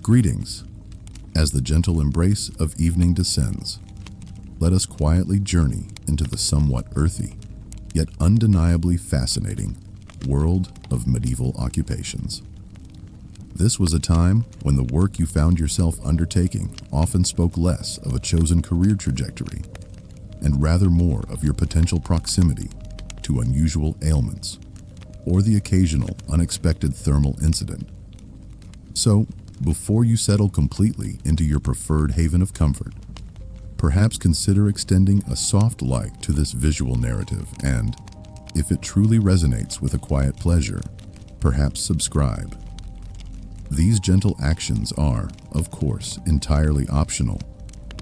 Greetings. As the gentle embrace of evening descends, let us quietly journey into the somewhat earthy, yet undeniably fascinating world of medieval occupations. This was a time when the work you found yourself undertaking often spoke less of a chosen career trajectory and rather more of your potential proximity to unusual ailments or the occasional unexpected thermal incident. So, before you settle completely into your preferred haven of comfort, perhaps consider extending a soft light to this visual narrative and, if it truly resonates with a quiet pleasure, perhaps subscribe. These gentle actions are, of course, entirely optional,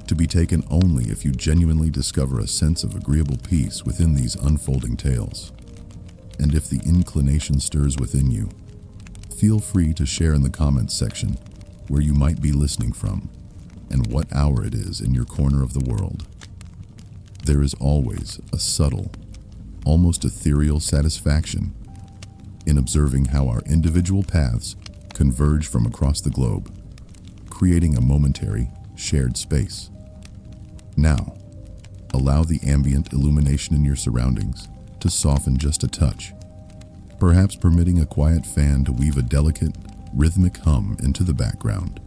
to be taken only if you genuinely discover a sense of agreeable peace within these unfolding tales. And if the inclination stirs within you, feel free to share in the comments section where you might be listening from and what hour it is in your corner of the world. There is always a subtle, almost ethereal satisfaction in observing how our individual paths converge from across the globe, creating a momentary shared space. Now, allow the ambient illumination in your surroundings to soften just a touch, perhaps permitting a quiet fan to weave a delicate, rhythmic hum into the background.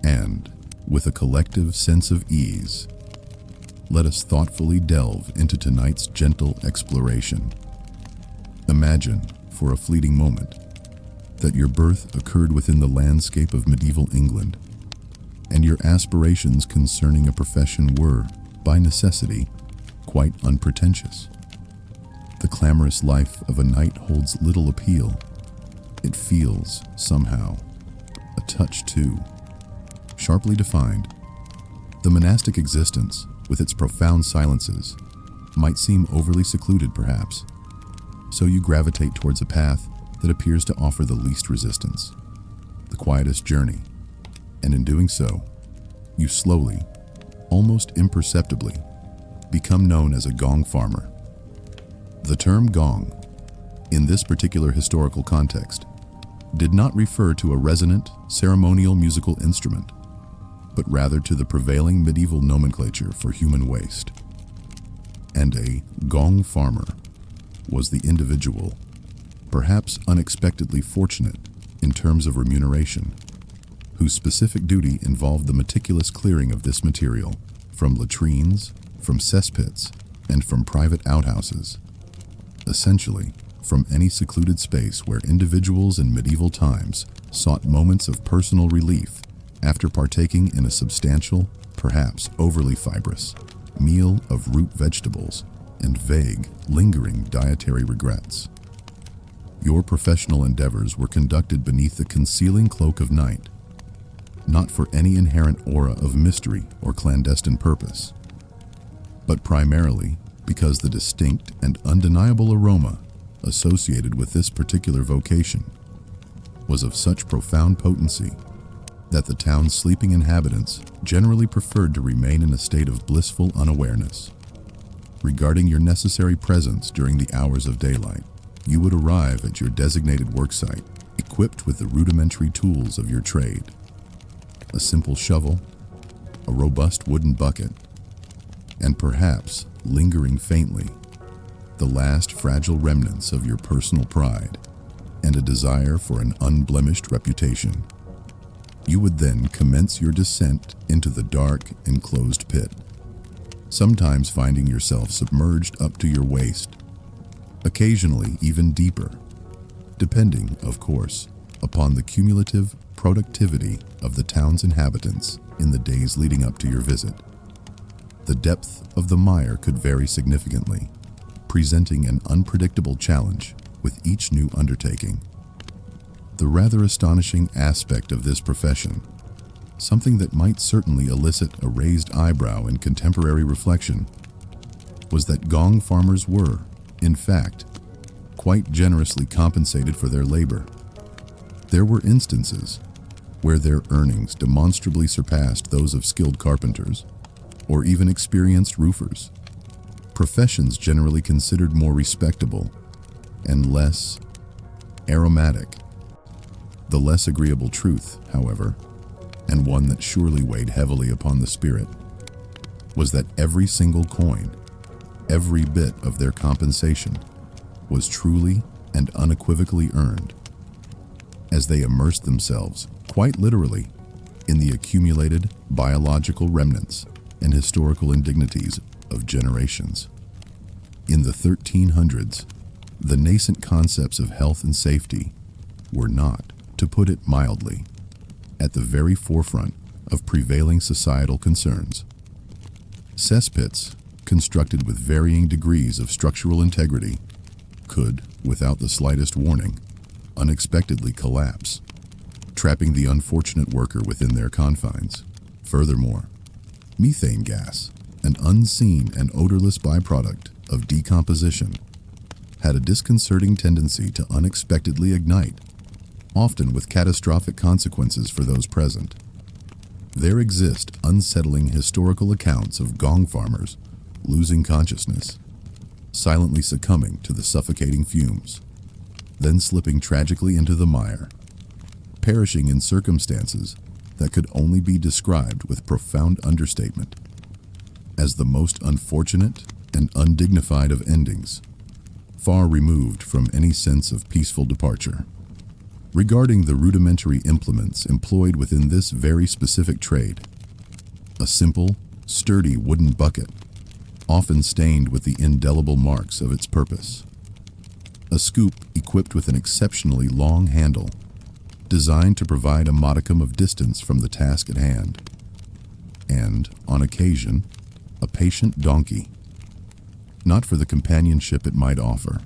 And, with a collective sense of ease, let us thoughtfully delve into tonight's gentle exploration. Imagine, for a fleeting moment, that your birth occurred within the landscape of medieval England, and your aspirations concerning a profession were, by necessity, quite unpretentious. The clamorous life of a knight holds little appeal. It feels, somehow, a touch too sharply defined. The monastic existence, with its profound silences, might seem overly secluded perhaps, so you gravitate towards a path that appears to offer the least resistance, the quietest journey, and in doing so, you slowly, almost imperceptibly, become known as a gong farmer. The term gong, in this particular historical context, did not refer to a resonant, ceremonial musical instrument, but rather to the prevailing medieval nomenclature for human waste. And a gong farmer was the individual, perhaps unexpectedly fortunate in terms of remuneration, whose specific duty involved the meticulous clearing of this material from latrines, from cesspits, and from private outhouses. Essentially, from any secluded space where individuals in medieval times sought moments of personal relief after partaking in a substantial, perhaps overly fibrous, meal of root vegetables and vague, lingering dietary regrets. Your professional endeavors were conducted beneath the concealing cloak of night, not for any inherent aura of mystery or clandestine purpose, but primarily because the distinct and undeniable aroma associated with this particular vocation was of such profound potency that the town's sleeping inhabitants generally preferred to remain in a state of blissful unawareness. Regarding your necessary presence during the hours of daylight, you would arrive at your designated worksite equipped with the rudimentary tools of your trade: a simple shovel, a robust wooden bucket, and perhaps, lingering faintly, the last fragile remnants of your personal pride and a desire for an unblemished reputation. You would then commence your descent into the dark, enclosed pit, sometimes finding yourself submerged up to your waist, occasionally even deeper, depending, of course, upon the cumulative productivity of the town's inhabitants in the days leading up to your visit. The depth of the mire could vary significantly, presenting an unpredictable challenge with each new undertaking. The rather astonishing aspect of this profession, something that might certainly elicit a raised eyebrow in contemporary reflection, was that gong farmers were, in fact, quite generously compensated for their labor. There were instances where their earnings demonstrably surpassed those of skilled carpenters or even experienced roofers, professions generally considered more respectable and less aromatic. The less agreeable truth, however, and one that surely weighed heavily upon the spirit, was that every single coin, every bit of their compensation, was truly and unequivocally earned, as they immersed themselves, quite literally, in the accumulated biological remnants and historical indignities of generations. In the 1300s, the nascent concepts of health and safety were not, to put it mildly, at the very forefront of prevailing societal concerns. Cesspits, constructed with varying degrees of structural integrity, could, without the slightest warning, unexpectedly collapse, trapping the unfortunate worker within their confines. Furthermore, methane gas, an unseen and odorless byproduct of decomposition, had a disconcerting tendency to unexpectedly ignite, often with catastrophic consequences for those present. There exist unsettling historical accounts of gong farmers losing consciousness, silently succumbing to the suffocating fumes, then slipping tragically into the mire, perishing in circumstances that could only be described with profound understatement as the most unfortunate and undignified of endings, far removed from any sense of peaceful departure. Regarding the rudimentary implements employed within this very specific trade, a simple, sturdy wooden bucket, often stained with the indelible marks of its purpose. A scoop equipped with an exceptionally long handle, designed to provide a modicum of distance from the task at hand. And, on occasion, a patient donkey. Not for the companionship it might offer,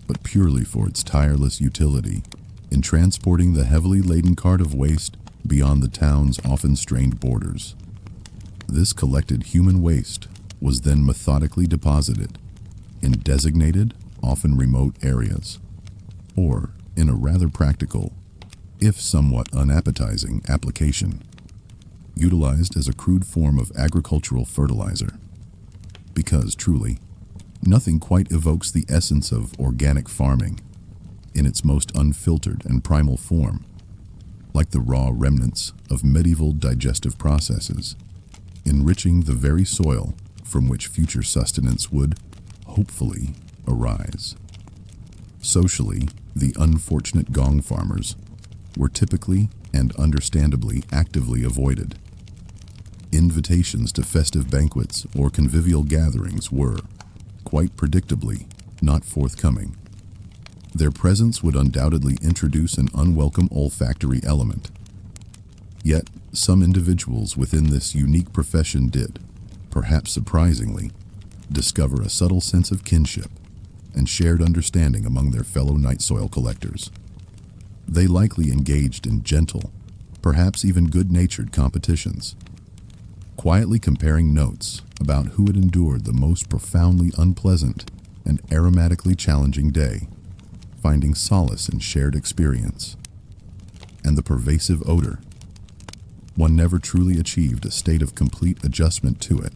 but purely for its tireless utility in transporting the heavily laden cart of waste beyond the town's often strained borders. This collected human waste was then methodically deposited in designated, often remote areas, or in a rather practical, if somewhat unappetizing, application, utilized as a crude form of agricultural fertilizer. Because, truly, nothing quite evokes the essence of organic farming in its most unfiltered and primal form, like the raw remnants of medieval digestive processes, enriching the very soil from which future sustenance would, hopefully, arise. Socially, the unfortunate gong farmers were typically and understandably actively avoided. Invitations to festive banquets or convivial gatherings were, quite predictably, not forthcoming. Their presence would undoubtedly introduce an unwelcome olfactory element. Yet, some individuals within this unique profession did, perhaps surprisingly, discover a subtle sense of kinship and shared understanding among their fellow night soil collectors. They likely engaged in gentle, perhaps even good-natured competitions, quietly comparing notes about who had endured the most profoundly unpleasant and aromatically challenging day, finding solace in shared experience. And the pervasive odor. One never truly achieved a state of complete adjustment to it.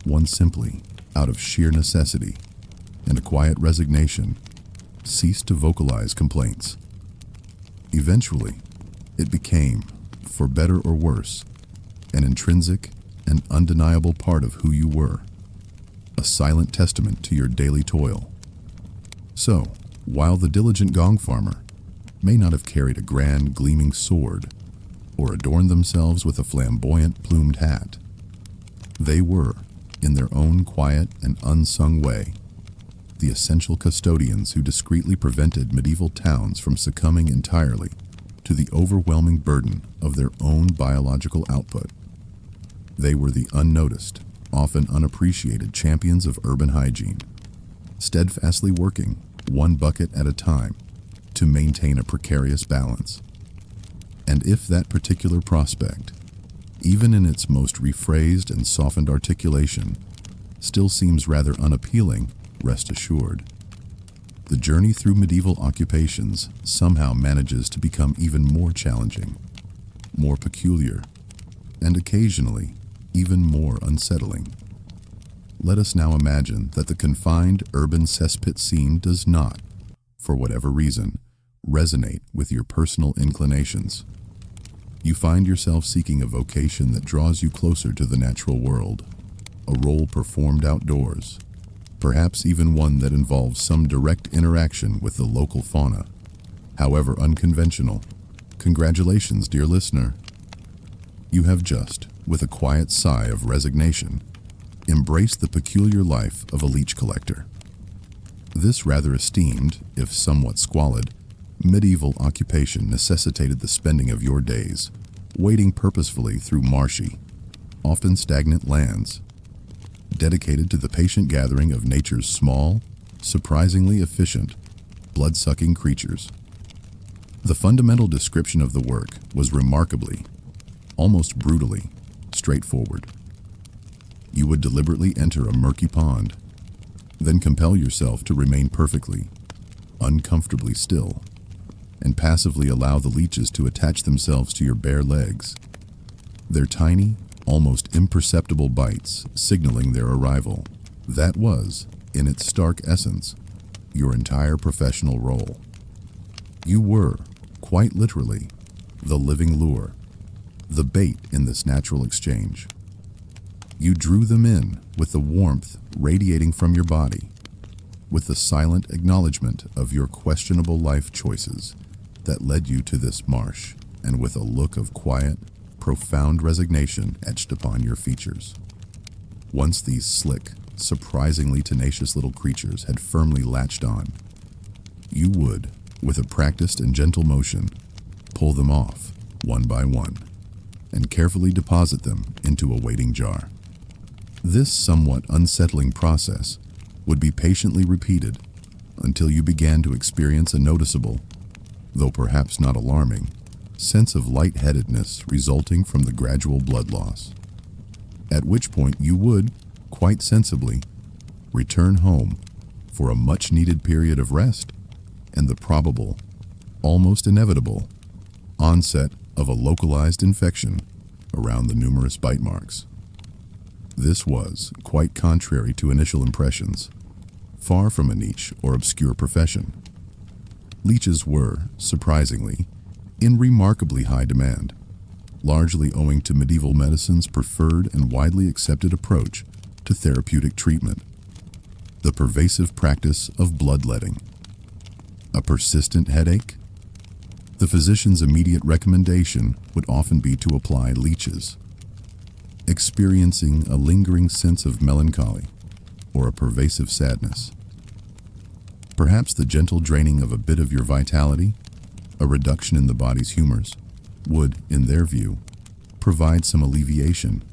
One simply, out of sheer necessity and a quiet resignation, ceased to vocalize complaints. Eventually, it became, for better or worse, an intrinsic and undeniable part of who you were, a silent testament to your daily toil. So, while the diligent gong farmer may not have carried a grand gleaming sword or adorned themselves with a flamboyant plumed hat, they were, in their own quiet and unsung way, the essential custodians who discreetly prevented medieval towns from succumbing entirely to the overwhelming burden of their own biological output. They were the unnoticed, often unappreciated champions of urban hygiene, steadfastly working, one bucket at a time, to maintain a precarious balance. And if that particular prospect, even in its most rephrased and softened articulation, still seems rather unappealing, rest assured, the journey through medieval occupations somehow manages to become even more challenging, more peculiar, and occasionally even more unsettling. Let us now imagine that the confined urban cesspit scene does not, for whatever reason, resonate with your personal inclinations. You find yourself seeking a vocation that draws you closer to the natural world, a role performed outdoors, perhaps even one that involves some direct interaction with the local fauna, however unconventional. Congratulations, dear listener. You have just, with a quiet sigh of resignation, embraced the peculiar life of a leech collector. This rather esteemed, if somewhat squalid, medieval occupation necessitated the spending of your days wading purposefully through marshy, often stagnant lands, dedicated to the patient gathering of nature's small, surprisingly efficient, blood-sucking creatures. The fundamental description of the work was remarkably, almost brutally, straightforward. You would deliberately enter a murky pond, then compel yourself to remain perfectly, uncomfortably still, and passively allow the leeches to attach themselves to your bare legs, their tiny, almost imperceptible bites signaling their arrival. That was, in its stark essence, your entire professional role. You were, quite literally, the living lure, the bait in this natural exchange. You drew them in with the warmth radiating from your body, with the silent acknowledgement of your questionable life choices that led you to this marsh, and with a look of quiet, profound resignation etched upon your features. Once these slick, surprisingly tenacious little creatures had firmly latched on, you would, with a practiced and gentle motion, pull them off, one by one, and carefully deposit them into a waiting jar. This somewhat unsettling process would be patiently repeated until you began to experience a noticeable, though perhaps not alarming, sense of lightheadedness resulting from the gradual blood loss, at which point you would, quite sensibly, return home for a much-needed period of rest and the probable, almost inevitable, onset of a localized infection around the numerous bite marks. This was, quite contrary to initial impressions, far from a niche or obscure profession. Leeches were, surprisingly, in remarkably high demand, largely owing to medieval medicine's preferred and widely accepted approach to therapeutic treatment, the pervasive practice of bloodletting. A persistent headache? The physician's immediate recommendation would often be to apply leeches. Experiencing a lingering sense of melancholy or a pervasive sadness. Perhaps the gentle draining of a bit of your vitality, a reduction in the body's humors, would, in their view, provide some alleviation.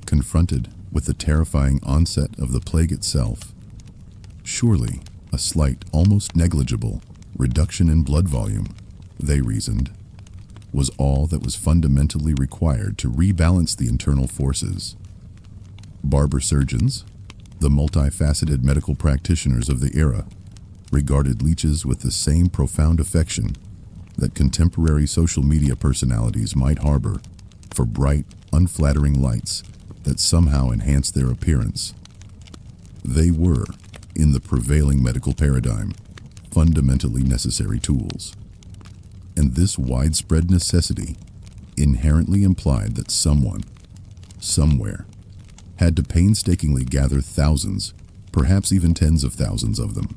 Confronted with the terrifying onset of the plague itself, surely a slight, almost negligible, reduction in blood volume, they reasoned, was all that was fundamentally required to rebalance the internal forces. Barber surgeons, the multifaceted medical practitioners of the era, regarded leeches with the same profound affection that contemporary social media personalities might harbor for bright, unflattering lights that somehow enhance their appearance. They were, in the prevailing medical paradigm, fundamentally necessary tools. And this widespread necessity inherently implied that someone, somewhere, had to painstakingly gather thousands, perhaps even tens of thousands of them.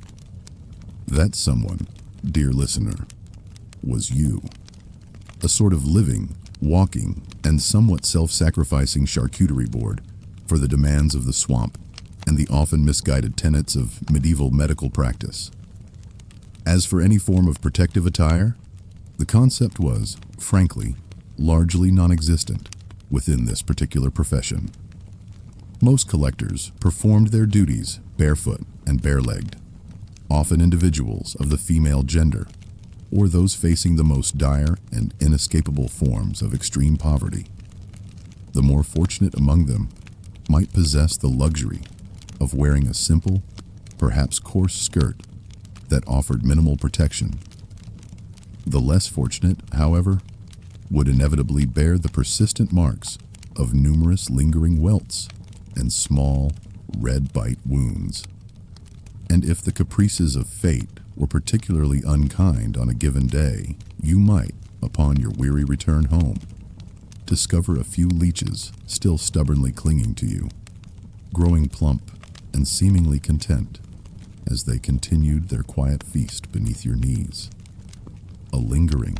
That someone, dear listener, was you. A sort of living, walking, and somewhat self-sacrificing charcuterie board for the demands of the swamp and the often misguided tenets of medieval medical practice. As for any form of protective attire, the concept was, frankly, largely non-existent within this particular profession. Most collectors performed their duties barefoot and bare-legged, often individuals of the female gender, or those facing the most dire and inescapable forms of extreme poverty. The more fortunate among them might possess the luxury of wearing a simple, perhaps coarse skirt that offered minimal protection. The less fortunate, however, would inevitably bear the persistent marks of numerous lingering welts and small, red bite wounds. And if the caprices of fate were particularly unkind on a given day, you might, upon your weary return home, discover a few leeches still stubbornly clinging to you, growing plump and seemingly content as they continued their quiet feast beneath your knees. A lingering,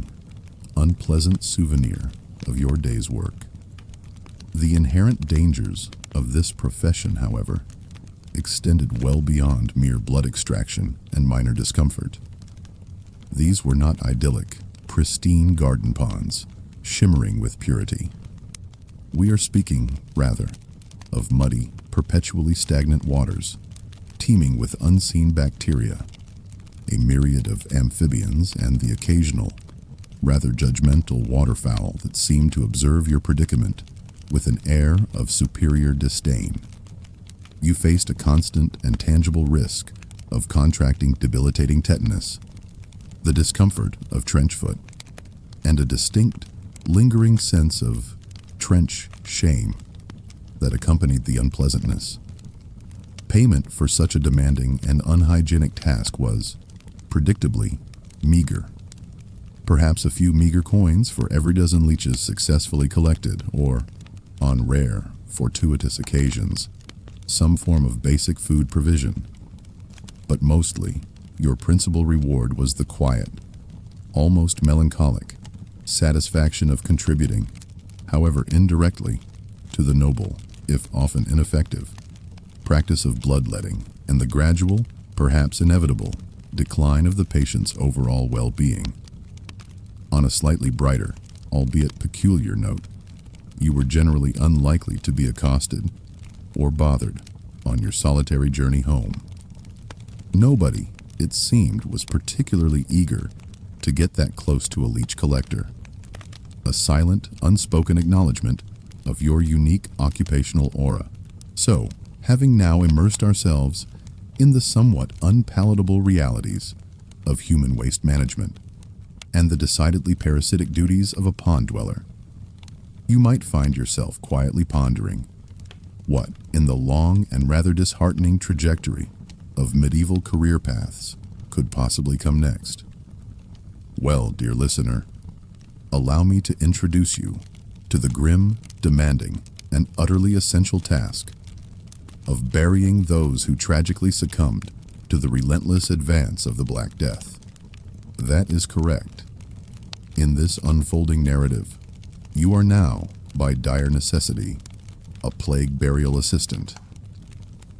unpleasant souvenir of your day's work. The inherent dangers of this profession, however, extended well beyond mere blood extraction and minor discomfort. These were not idyllic, pristine garden ponds, shimmering with purity. We are speaking, rather, of muddy, perpetually stagnant waters, teeming with unseen bacteria, a myriad of amphibians, and the occasional, rather judgmental waterfowl that seem to observe your predicament with an air of superior disdain. You faced a constant and tangible risk of contracting debilitating tetanus, the discomfort of trench foot, and a distinct, lingering sense of trench shame that accompanied the unpleasantness. Payment for such a demanding and unhygienic task was, predictably, meager. Perhaps a few meager coins for every dozen leeches successfully collected, or, on rare, fortuitous occasions, some form of basic food provision. But mostly, your principal reward was the quiet, almost melancholic, satisfaction of contributing, however indirectly, to the noble, if often ineffective, practice of bloodletting and the gradual, perhaps inevitable, decline of the patient's overall well-being. On a slightly brighter, albeit peculiar note, you were generally unlikely to be accosted or bothered on your solitary journey home. Nobody, it seemed, was particularly eager to get that close to a leech collector. A silent, unspoken acknowledgement of your unique occupational aura. So, having now immersed ourselves in the somewhat unpalatable realities of human waste management and the decidedly parasitic duties of a pond dweller, you might find yourself quietly pondering what, in the long and rather disheartening trajectory of medieval career paths, could possibly come next. Well, dear listener, allow me to introduce you to the grim, demanding, and utterly essential task of burying those who tragically succumbed to the relentless advance of the Black Death. That is correct. In this unfolding narrative, you are now, by dire necessity, a plague burial assistant.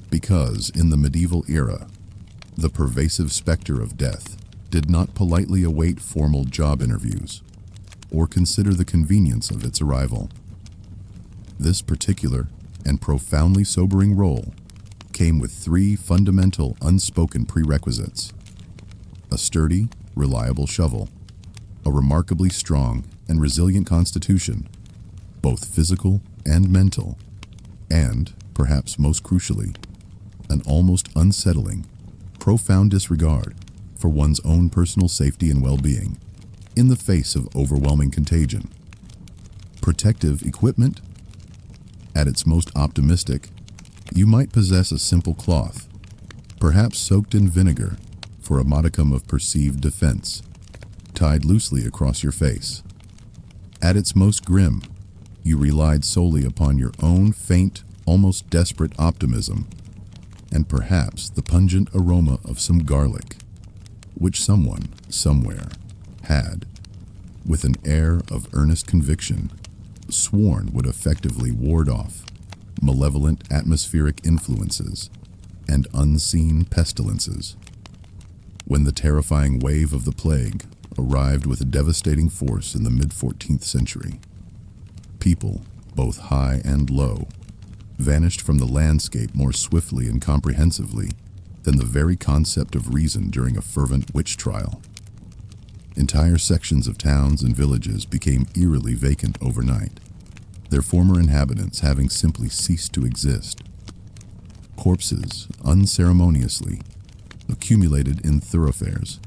Because, in the medieval era, the pervasive specter of death did not politely await formal job interviews or consider the convenience of its arrival. This particular and profoundly sobering role came with three fundamental unspoken prerequisites: a sturdy, reliable shovel, a remarkably strong and resilient constitution, both physical and mental, and, perhaps most crucially, an almost unsettling, profound disregard for one's own personal safety and well-being in the face of overwhelming contagion. Protective equipment? At its most optimistic, you might possess a simple cloth, perhaps soaked in vinegar for a modicum of perceived defense, tied loosely across your face. At its most grim, you relied solely upon your own faint, almost desperate optimism, and perhaps the pungent aroma of some garlic, which someone, somewhere, had, with an air of earnest conviction, sworn would effectively ward off malevolent atmospheric influences and unseen pestilences. When the terrifying wave of the plague arrived with devastating force in the mid-14th century, people, both high and low, vanished from the landscape more swiftly and comprehensively than the very concept of reason during a fervent witch trial. Entire sections of towns and villages became eerily vacant overnight, their former inhabitants having simply ceased to exist. Corpses, unceremoniously, accumulated in thoroughfares,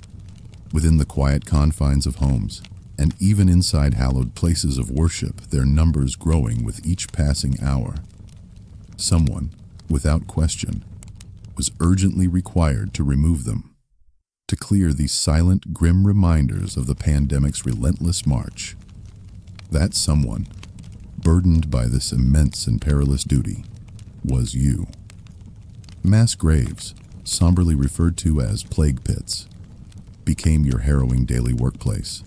within the quiet confines of homes, and even inside hallowed places of worship, their numbers growing with each passing hour. Someone, without question, was urgently required to remove them. to clear these silent, grim reminders of the pandemic's relentless march. That someone, burdened by this immense and perilous duty, was you. Mass graves, somberly referred to as plague pits, became your harrowing daily workplace.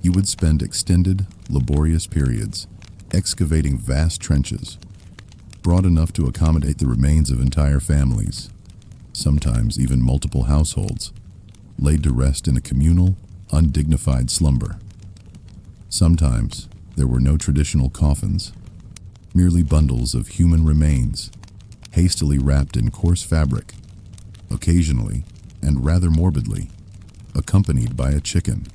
You would spend extended, laborious periods excavating vast trenches, broad enough to accommodate the remains of entire families, sometimes even multiple households, laid to rest in a communal, undignified slumber. Sometimes there were no traditional coffins, merely bundles of human remains, hastily wrapped in coarse fabric, occasionally, and rather morbidly, accompanied by a chicken,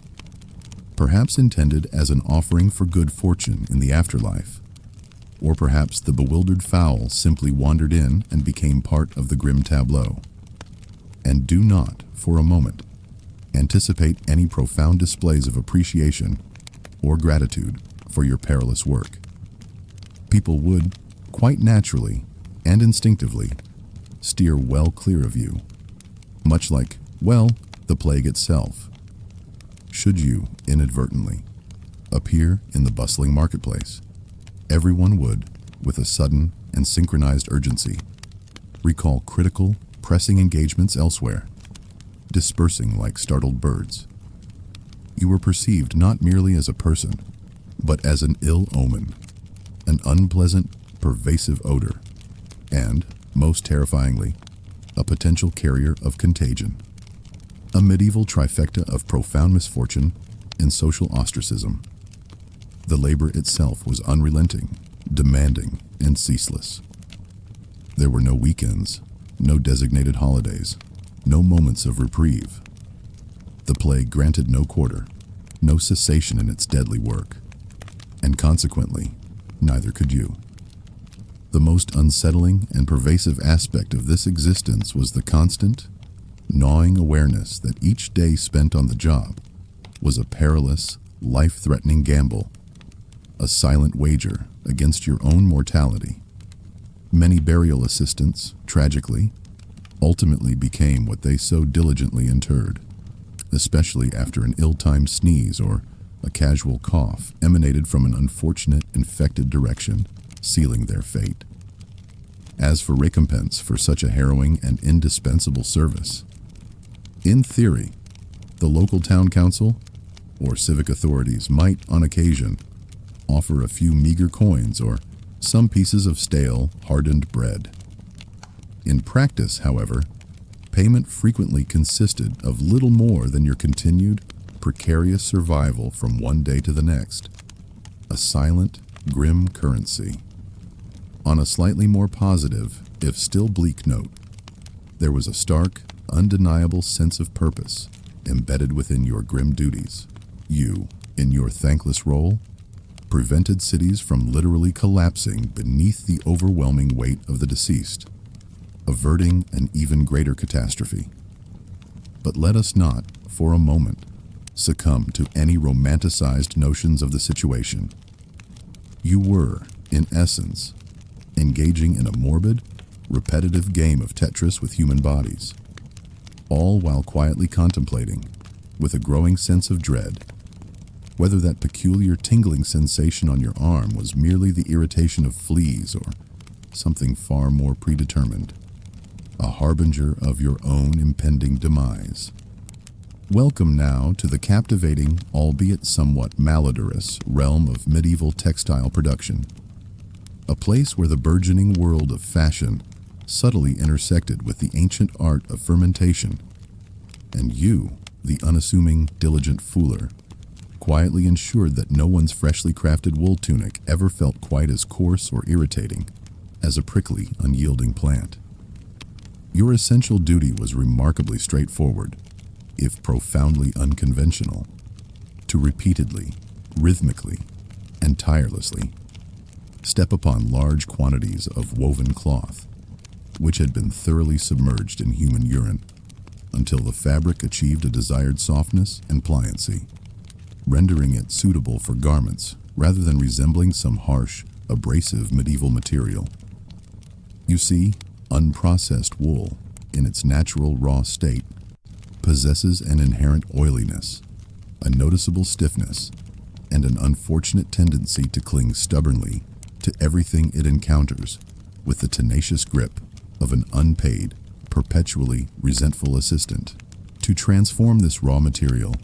perhaps intended as an offering for good fortune in the afterlife, or perhaps the bewildered fowl simply wandered in and became part of the grim tableau. And do not, for a moment, anticipate any profound displays of appreciation or gratitude for your perilous work. People would, quite naturally and instinctively, steer well clear of you, much like, well, the plague itself. Should you, inadvertently, appear in the bustling marketplace, everyone would, with a sudden and synchronized urgency, recall critical, pressing engagements elsewhere, dispersing like startled birds. You were perceived not merely as a person, but as an ill omen, an unpleasant, pervasive odor, and, most terrifyingly, a potential carrier of contagion. A medieval trifecta of profound misfortune and social ostracism. The labor itself was unrelenting, demanding, and ceaseless. There were no weekends, no designated holidays, no moments of reprieve. The plague granted no quarter, no cessation in its deadly work, and consequently, neither could you. The most unsettling and pervasive aspect of this existence was the constant, gnawing awareness that each day spent on the job was a perilous, life-threatening gamble, a silent wager against your own mortality. Many burial assistants, tragically, ultimately became what they so diligently interred, especially after an ill-timed sneeze or a casual cough emanated from an unfortunate infected direction, sealing their fate. As for recompense for such a harrowing and indispensable service, in theory, the local town council or civic authorities might, on occasion, offer a few meager coins or some pieces of stale, hardened bread. In practice, however, payment frequently consisted of little more than your continued, precarious survival from one day to the next, a silent, grim currency. On a slightly more positive, if still bleak note, there was a stark, undeniable sense of purpose embedded within your grim duties. You, in your thankless role, prevented cities from literally collapsing beneath the overwhelming weight of the deceased, averting an even greater catastrophe. But let us not, for a moment, succumb to any romanticized notions of the situation. You were, in essence, engaging in a morbid, repetitive game of Tetris with human bodies, all while quietly contemplating, with a growing sense of dread, whether that peculiar tingling sensation on your arm was merely the irritation of fleas or something far more predetermined, a harbinger of your own impending demise. Welcome now to the captivating, albeit somewhat malodorous, realm of medieval textile production, a place where the burgeoning world of fashion subtly intersected with the ancient art of fermentation, and you, the unassuming, diligent fooler, quietly ensured that no one's freshly crafted wool tunic ever felt quite as coarse or irritating as a prickly, unyielding plant. Your essential duty was remarkably straightforward, if profoundly unconventional, to repeatedly, rhythmically, and tirelessly step upon large quantities of woven cloth, which had been thoroughly submerged in human urine, until the fabric achieved a desired softness and pliancy, rendering it suitable for garments rather than resembling some harsh, abrasive medieval material. You see, unprocessed wool, in its natural raw state, possesses an inherent oiliness, a noticeable stiffness, and an unfortunate tendency to cling stubbornly to everything it encounters with the tenacious grip of an unpaid, perpetually resentful assistant. To transform this raw material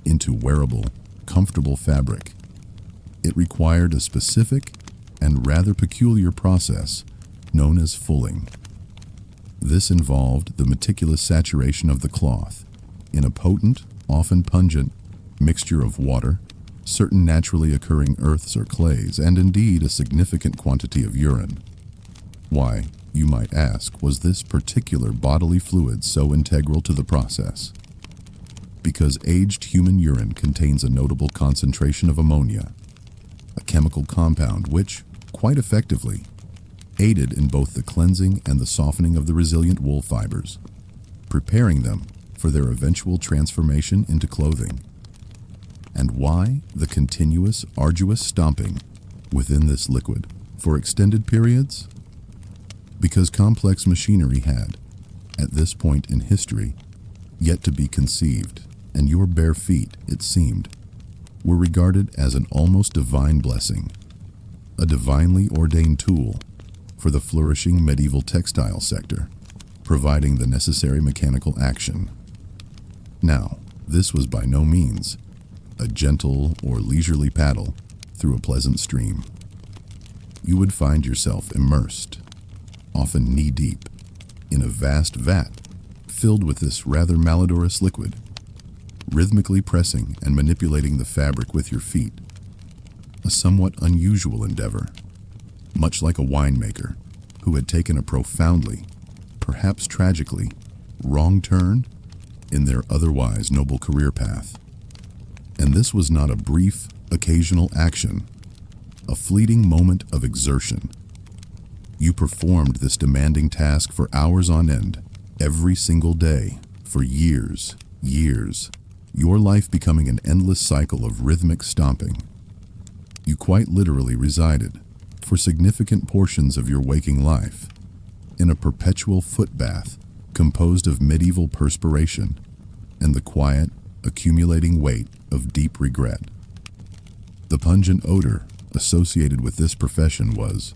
into wearable, comfortable fabric, it required a specific and rather peculiar process known as fulling. This involved the meticulous saturation of the cloth in a potent, often pungent, mixture of water, certain naturally occurring earths or clays, and indeed a significant quantity of urine. Why, you might ask, was this particular bodily fluid so integral to the process? Because aged human urine contains a notable concentration of ammonia, a chemical compound which, quite effectively, aided in both the cleansing and the softening of the resilient wool fibers, preparing them for their eventual transformation into clothing. And why the continuous, arduous stomping within this liquid for extended periods? Because complex machinery had, at this point in history, yet to be conceived, and your bare feet, it seemed, were regarded as an almost divine blessing, a divinely ordained tool for the flourishing medieval textile sector, providing the necessary mechanical action. Now, this was by no means a gentle or leisurely paddle through a pleasant stream. You would find yourself immersed, often knee-deep, in a vast vat filled with this rather malodorous liquid, rhythmically pressing and manipulating the fabric with your feet, a somewhat unusual endeavor, much like a winemaker who had taken a profoundly, perhaps tragically, wrong turn in their otherwise noble career path. And this was not a brief, occasional action, a fleeting moment of exertion. You performed this demanding task for hours on end, every single day, for years, your life becoming an endless cycle of rhythmic stomping. You quite literally resided, for significant portions of your waking life, in a perpetual foot bath composed of medieval perspiration and the quiet, accumulating weight of deep regret. The pungent odor associated with this profession was,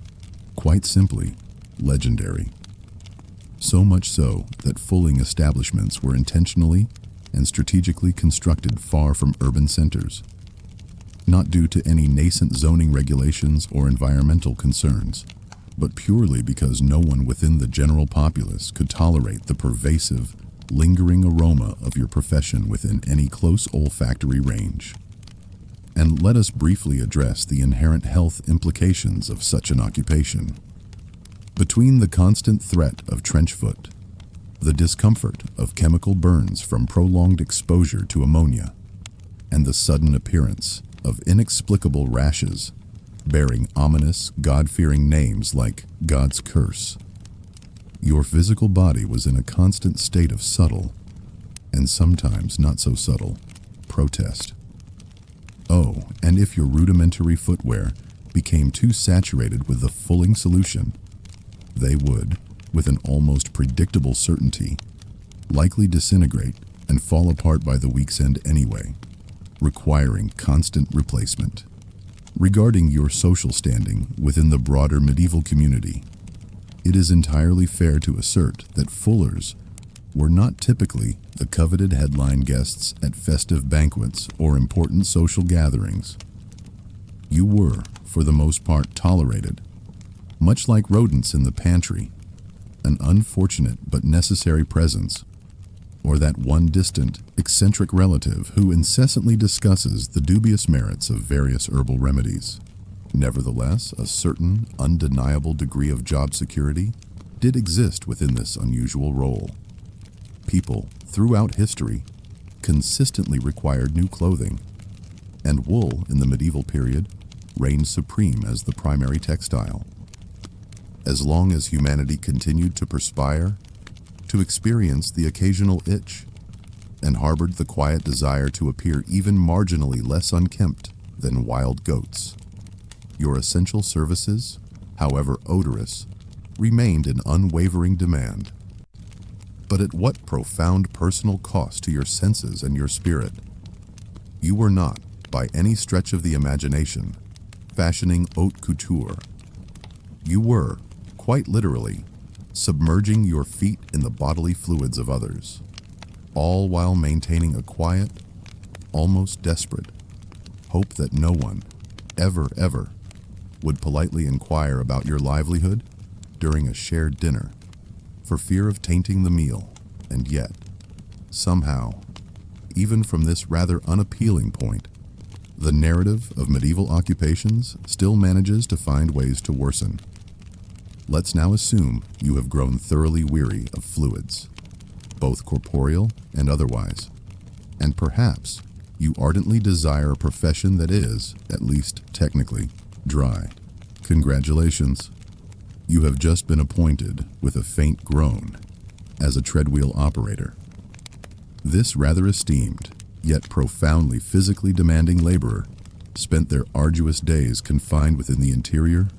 quite simply, legendary. So much so that fulling establishments were intentionally and strategically constructed far from urban centers, not due to any nascent zoning regulations or environmental concerns, but purely because no one within the general populace could tolerate the pervasive, lingering aroma of your profession within any close olfactory range. And let us briefly address the inherent health implications of such an occupation. Between the constant threat of trench foot, the discomfort of chemical burns from prolonged exposure to ammonia, and the sudden appearance of inexplicable rashes bearing ominous, God-fearing names like God's curse, your physical body was in a constant state of subtle, and sometimes not so subtle, protest. Oh, and if your rudimentary footwear became too saturated with the fulling solution, they would, with an almost predictable certainty, likely disintegrate and fall apart by the week's end anyway, requiring constant replacement. Regarding your social standing within the broader medieval community, it is entirely fair to assert that fullers were not typically the coveted headline guests at festive banquets or important social gatherings. You were, for the most part, tolerated, much like rodents in the pantry, an unfortunate but necessary presence, or that one distant, eccentric relative who incessantly discusses the dubious merits of various herbal remedies. Nevertheless, a certain undeniable degree of job security did exist within this unusual role. People, throughout history, consistently required new clothing, and wool in the medieval period reigned supreme as the primary textile. As long as humanity continued to perspire, to experience the occasional itch, and harbored the quiet desire to appear even marginally less unkempt than wild goats, your essential services, however odorous, remained in unwavering demand. but at what profound personal cost to your senses and your spirit. You were not, by any stretch of the imagination, fashioning haute couture. You were, quite literally, submerging your feet in the bodily fluids of others, all while maintaining a quiet, almost desperate, hope that no one, ever, would politely inquire about your livelihood during a shared dinner, for fear of tainting the meal. And yet, somehow, even from this rather unappealing point, the narrative of medieval occupations still manages to find ways to worsen. Let's now assume you have grown thoroughly weary of fluids, both corporeal and otherwise, and perhaps you ardently desire a profession that is, at least technically, dry. Congratulations. You have just been appointed, with a faint groan, as a treadwheel operator. This rather esteemed, yet profoundly physically demanding laborer spent their arduous days confined within the interior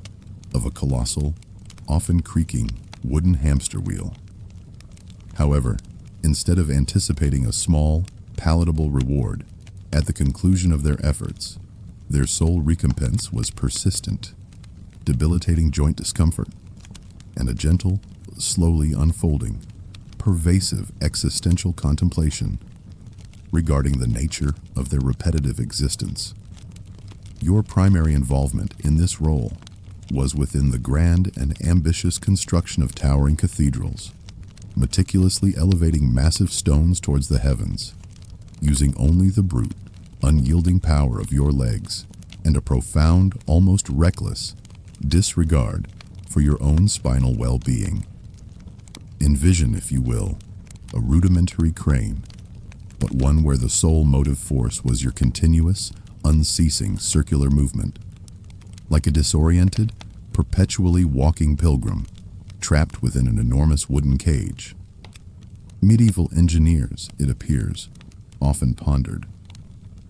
of a colossal, often creaking, wooden hamster wheel. However, instead of anticipating a small, palatable reward at the conclusion of their efforts, their sole recompense was persistent, debilitating joint discomfort, and a gentle, slowly unfolding, pervasive existential contemplation regarding the nature of their repetitive existence. Your primary involvement in this role was within the grand and ambitious construction of towering cathedrals, meticulously elevating massive stones towards the heavens, using only the brute, unyielding power of your legs and a profound, almost reckless, disregard for your own spinal well-being. Envision, if you will, a rudimentary crane, but one where the sole motive force was your continuous, unceasing circular movement, like a disoriented, perpetually walking pilgrim, trapped within an enormous wooden cage. Medieval engineers, it appears, often pondered,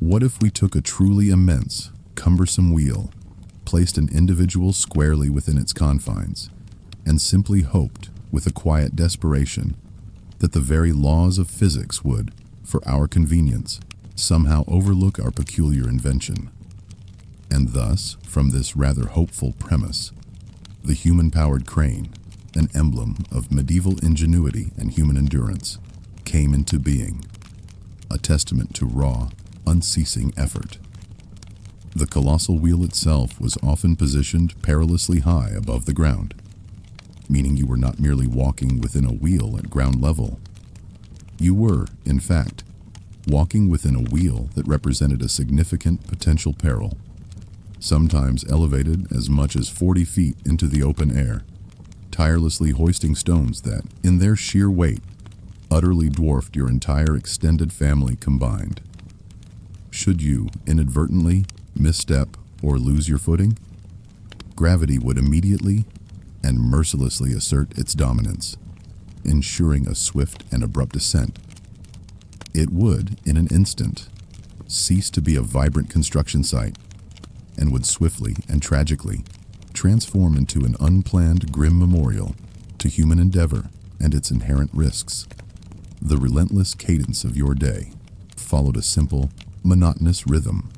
what if we took a truly immense, cumbersome wheel, placed an individual squarely within its confines, and simply hoped, with a quiet desperation, that the very laws of physics would, for our convenience, somehow overlook our peculiar invention. And thus, from this rather hopeful premise, the human-powered crane, an emblem of medieval ingenuity and human endurance, came into being, a testament to raw, unceasing effort. The colossal wheel itself was often positioned perilously high above the ground, meaning you were not merely walking within a wheel at ground level. You were, in fact, walking within a wheel that represented a significant potential peril, sometimes elevated as much as 40 feet into the open air, tirelessly hoisting stones that, in their sheer weight, utterly dwarfed your entire extended family combined. Should you, inadvertently, misstep or lose your footing, gravity would immediately and mercilessly assert its dominance, ensuring a swift and abrupt descent. It would, in an instant, cease to be a vibrant construction site and would swiftly and tragically transform into an unplanned grim memorial to human endeavor and its inherent risks. The relentless cadence of your day followed a simple, monotonous rhythm.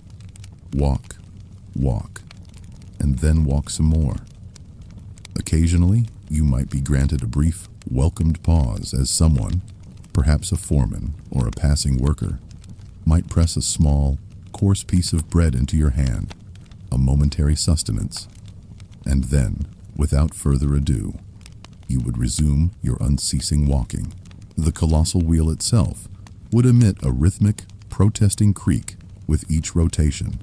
Walk, walk, and then walk some more. Occasionally, you might be granted a brief, welcomed pause as someone, perhaps a foreman or a passing worker, might press a small, coarse piece of bread into your hand, a momentary sustenance, and then, without further ado, you would resume your unceasing walking. The colossal wheel itself would emit a rhythmic, protesting creak with each rotation.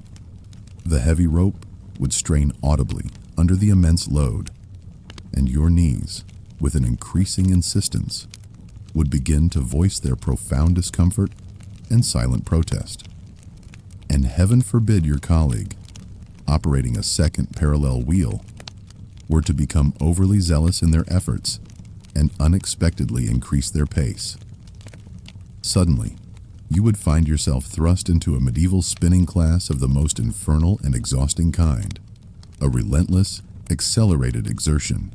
The heavy rope would strain audibly under the immense load, and your knees, with an increasing insistence, would begin to voice their profound discomfort and silent protest. And heaven forbid your colleague, operating a second parallel wheel, were to become overly zealous in their efforts and unexpectedly increase their pace. Suddenly, you would find yourself thrust into a medieval spinning class of the most infernal and exhausting kind, a relentless, accelerated exertion.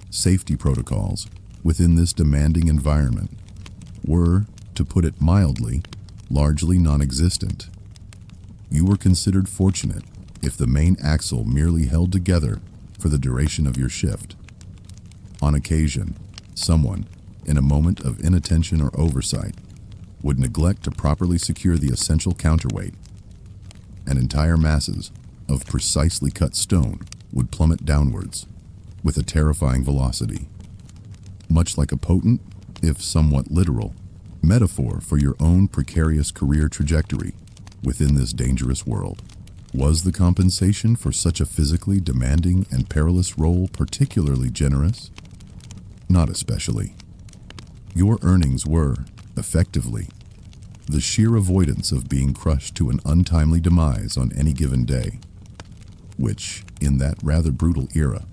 Safety protocols within this demanding environment were, to put it mildly, largely non-existent. You were considered fortunate if the main axle merely held together for the duration of your shift. On occasion, someone, in a moment of inattention or oversight, would neglect to properly secure the essential counterweight, and entire masses of precisely cut stone would plummet downwards with a terrifying velocity. Much like a potent, if somewhat literal, metaphor for your own precarious career trajectory within this dangerous world. Was the compensation for such a physically demanding and perilous role particularly generous? Not especially. Your earnings were, effectively, the sheer avoidance of being crushed to an untimely demise on any given day, which, in that rather brutal era,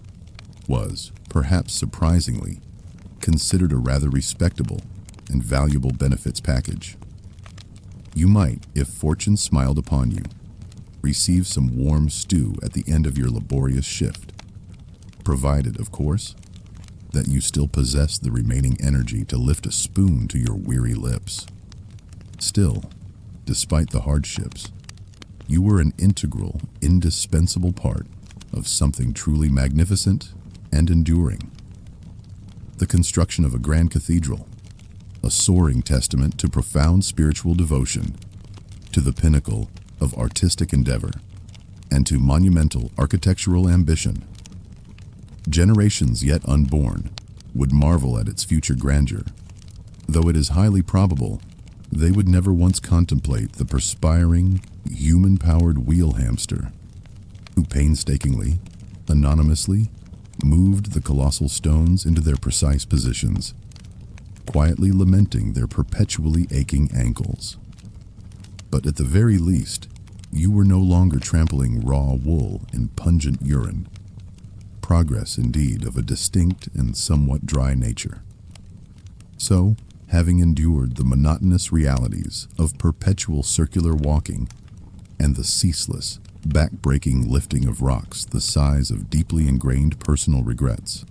was, perhaps surprisingly, considered a rather respectable and valuable benefits package. You might, if fortune smiled upon you, receive some warm stew at the end of your laborious shift, provided, of course, that you still possess the remaining energy to lift a spoon to your weary lips. Still, despite the hardships, you were an integral, indispensable part of something truly magnificent and enduring. The construction of a grand cathedral, a soaring testament to profound spiritual devotion, to the pinnacle of artistic endeavor, and to monumental architectural ambition. Generations yet unborn would marvel at its future grandeur, though it is highly probable they would never once contemplate the perspiring, human-powered wheel hamster who painstakingly, anonymously, moved the colossal stones into their precise positions, quietly lamenting their perpetually aching ankles. But at the very least, you were no longer trampling raw wool in pungent urine. Progress, indeed, of a distinct and somewhat dry nature. So, having endured the monotonous realities of perpetual circular walking and the ceaseless, back-breaking lifting of rocks the size of deeply ingrained personal regrets,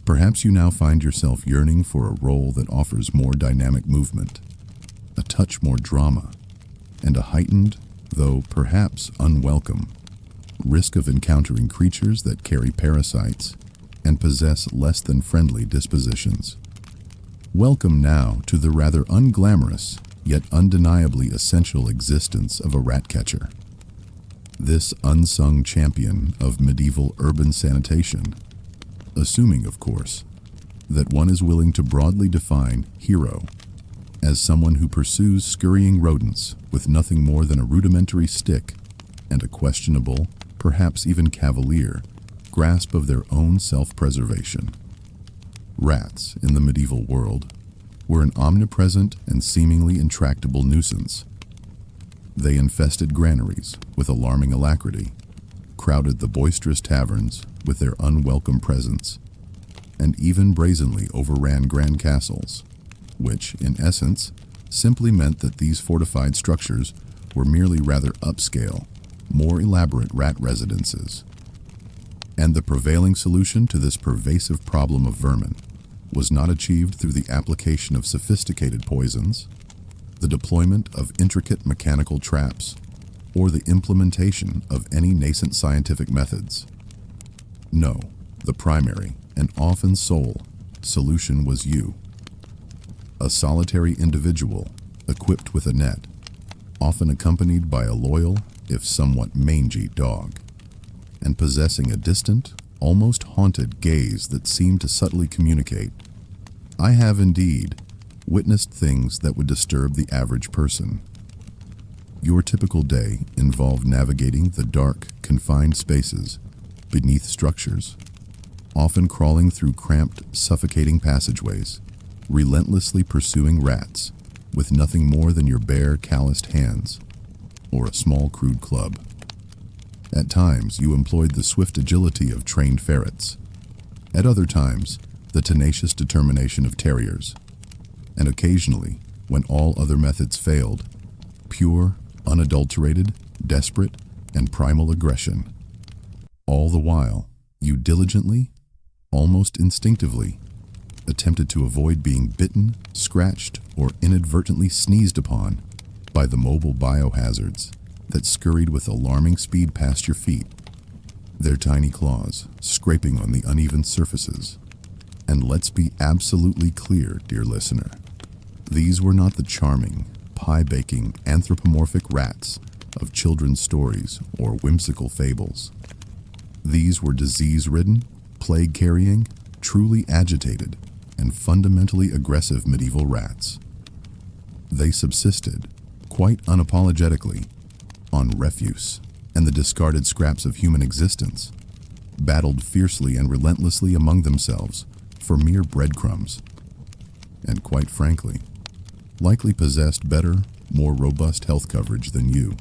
perhaps you now find yourself yearning for a role that offers more dynamic movement, a touch more drama, and a heightened, though perhaps unwelcome, risk of encountering creatures that carry parasites and possess less than friendly dispositions. Welcome now to the rather unglamorous, yet undeniably essential existence of a rat catcher. This unsung champion of medieval urban sanitation, assuming, of course, that one is willing to broadly define hero as someone who pursues scurrying rodents with nothing more than a rudimentary stick and a questionable, perhaps even cavalier, grasp of their own self-preservation. Rats, in the medieval world, were an omnipresent and seemingly intractable nuisance. They infested granaries with alarming alacrity, crowded the boisterous taverns with their unwelcome presence, and even brazenly overran grand castles, which, in essence, simply meant that these fortified structures were merely rather upscale, more elaborate rat residences. And the prevailing solution to this pervasive problem of vermin was not achieved through the application of sophisticated poisons, the deployment of intricate mechanical traps, or the implementation of any nascent scientific methods. No, the primary, and often sole, solution was you. A solitary individual, equipped with a net, often accompanied by a loyal, if somewhat mangy, dog, and possessing a distant, almost haunted gaze that seemed to subtly communicate, I have indeed witnessed things that would disturb the average person. Your typical day involved navigating the dark, confined spaces beneath structures, often crawling through cramped, suffocating passageways, relentlessly pursuing rats with nothing more than your bare, calloused hands or a small, crude club. At times, you employed the swift agility of trained ferrets. At other times, the tenacious determination of terriers. And occasionally, when all other methods failed, pure, unadulterated, desperate, and primal aggression. All the while, you diligently, almost instinctively, attempted to avoid being bitten, scratched, or inadvertently sneezed upon by the mobile biohazards that scurried with alarming speed past your feet, their tiny claws scraping on the uneven surfaces. And let's be absolutely clear, dear listener, these were not the charming, pie-baking, anthropomorphic rats of children's stories or whimsical fables. These were disease-ridden, plague-carrying, truly agitated, and fundamentally aggressive medieval rats. They subsisted, quite unapologetically, on refuse and the discarded scraps of human existence, battled fiercely and relentlessly among themselves for mere breadcrumbs, and quite frankly, likely possessed better, more robust health coverage than you,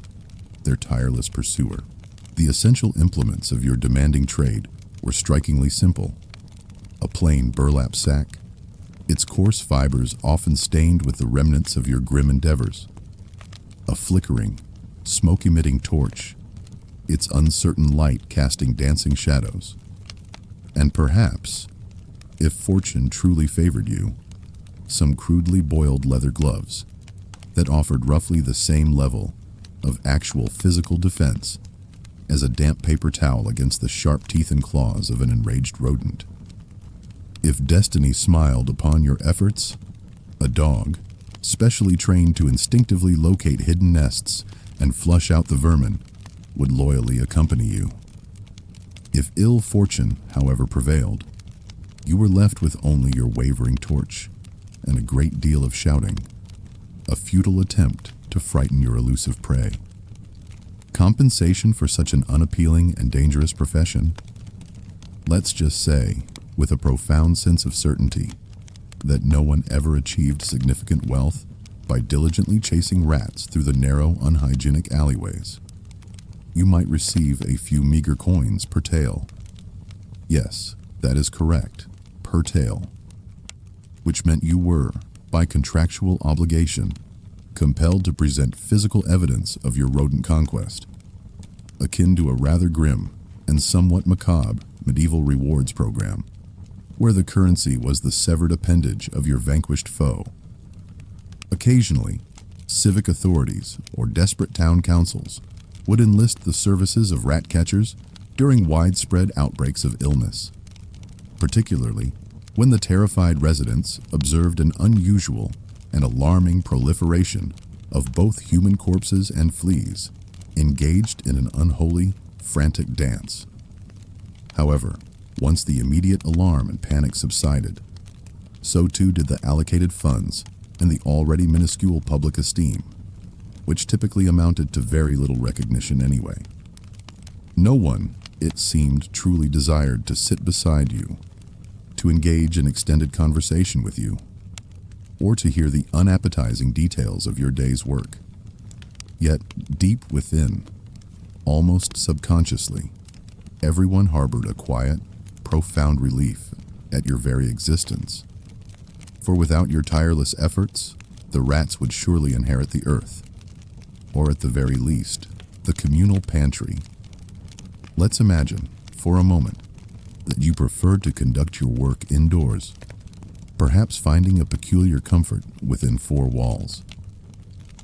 their tireless pursuer. The essential implements of your demanding trade were strikingly simple. A plain burlap sack, its coarse fibers often stained with the remnants of your grim endeavors. A flickering, smoke-emitting torch, its uncertain light casting dancing shadows. And perhaps, if fortune truly favored you, some crudely boiled leather gloves that offered roughly the same level of actual physical defense as a damp paper towel against the sharp teeth and claws of an enraged rodent. If destiny smiled upon your efforts, a dog, specially trained to instinctively locate hidden nests and flush out the vermin, would loyally accompany you. If ill fortune, however, prevailed, you were left with only your wavering torch and a great deal of shouting, a futile attempt to frighten your elusive prey. Compensation for such an unappealing and dangerous profession? Let's just say, with a profound sense of certainty, that no one ever achieved significant wealth by diligently chasing rats through the narrow, unhygienic alleyways. You might receive a few meager coins per tail. Yes, that is correct, per tail. Which meant you were, by contractual obligation, compelled to present physical evidence of your rodent conquest, akin to a rather grim and somewhat macabre medieval rewards program, where the currency was the severed appendage of your vanquished foe. Occasionally, civic authorities or desperate town councils would enlist the services of rat catchers during widespread outbreaks of illness, particularly when the terrified residents observed an unusual and alarming proliferation of both human corpses and fleas engaged in an unholy, frantic dance. However, once the immediate alarm and panic subsided, so too did the allocated funds and the already minuscule public esteem, which typically amounted to very little recognition anyway. No one, it seemed, truly desired to sit beside you, to engage in extended conversation with you, or to hear the unappetizing details of your day's work. Yet, deep within, almost subconsciously, everyone harbored a quiet, profound relief at your very existence. For without your tireless efforts, the rats would surely inherit the earth, or at the very least, the communal pantry. Let's imagine, for a moment, that you preferred to conduct your work indoors, perhaps finding a peculiar comfort within four walls.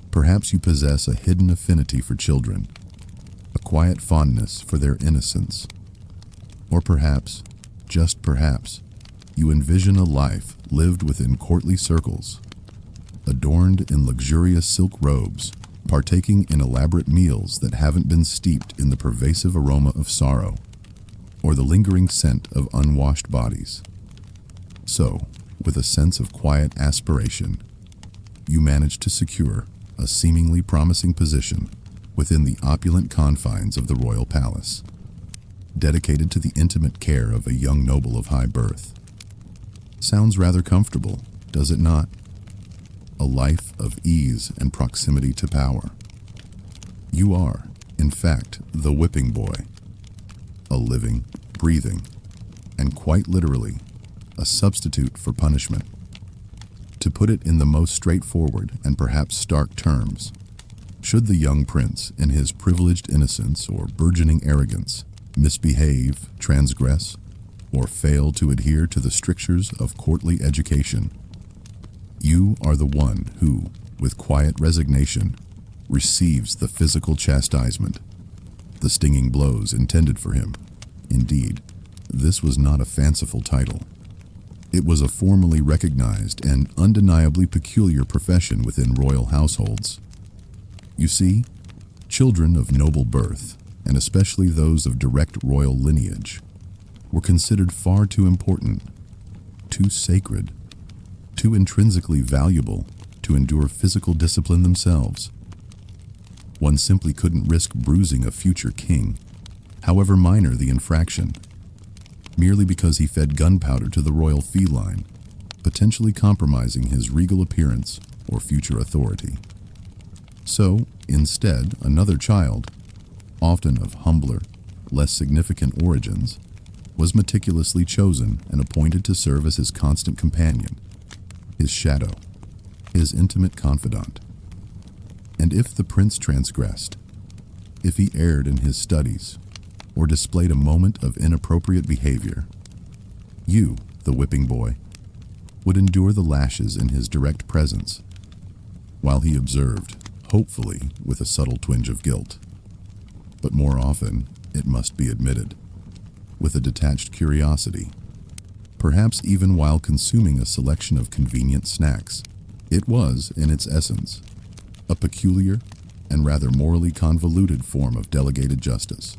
Perhaps you possess a hidden affinity for children, a quiet fondness for their innocence. Or perhaps, just perhaps, you envision a life lived within courtly circles, adorned in luxurious silk robes, partaking in elaborate meals that haven't been steeped in the pervasive aroma of sorrow, or the lingering scent of unwashed bodies. So, with a sense of quiet aspiration, you manage to secure a seemingly promising position within the opulent confines of the royal palace, dedicated to the intimate care of a young noble of high birth. Sounds rather comfortable, does it not? A life of ease and proximity to power. You are, in fact, the whipping boy, a living, breathing, and quite literally, a substitute for punishment. To put it in the most straightforward and perhaps stark terms, should the young prince, in his privileged innocence or burgeoning arrogance, misbehave, transgress, or fail to adhere to the strictures of courtly education. You are the one who, with quiet resignation, receives the physical chastisement, the stinging blows intended for him. Indeed, this was not a fanciful title. It was a formally recognized and undeniably peculiar profession within royal households. You see, children of noble birth, and especially those of direct royal lineage, were considered far too important, too sacred, too intrinsically valuable to endure physical discipline themselves. One simply couldn't risk bruising a future king, however minor the infraction, merely because he fed gunpowder to the royal feline, potentially compromising his regal appearance or future authority. So, instead, another child, often of humbler, less significant origins, was meticulously chosen and appointed to serve as his constant companion, his shadow, his intimate confidant. And if the prince transgressed, if he erred in his studies, or displayed a moment of inappropriate behavior, you, the whipping boy, would endure the lashes in his direct presence, while he observed, hopefully with a subtle twinge of guilt, but more often, it must be admitted, with a detached curiosity, perhaps even while consuming a selection of convenient snacks. It was, in its essence, a peculiar and rather morally convoluted form of delegated justice.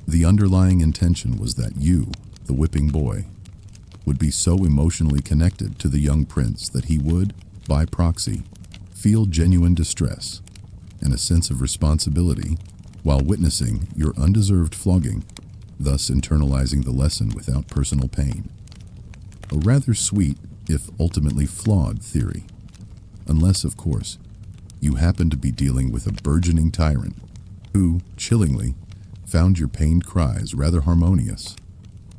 The underlying intention was that you, the whipping boy, would be so emotionally connected to the young prince that he would, by proxy, feel genuine distress and a sense of responsibility while witnessing your undeserved flogging, thus internalizing the lesson without personal pain. A rather sweet, if ultimately flawed, theory, unless, of course, you happen to be dealing with a burgeoning tyrant who, chillingly, found your pained cries rather harmonious,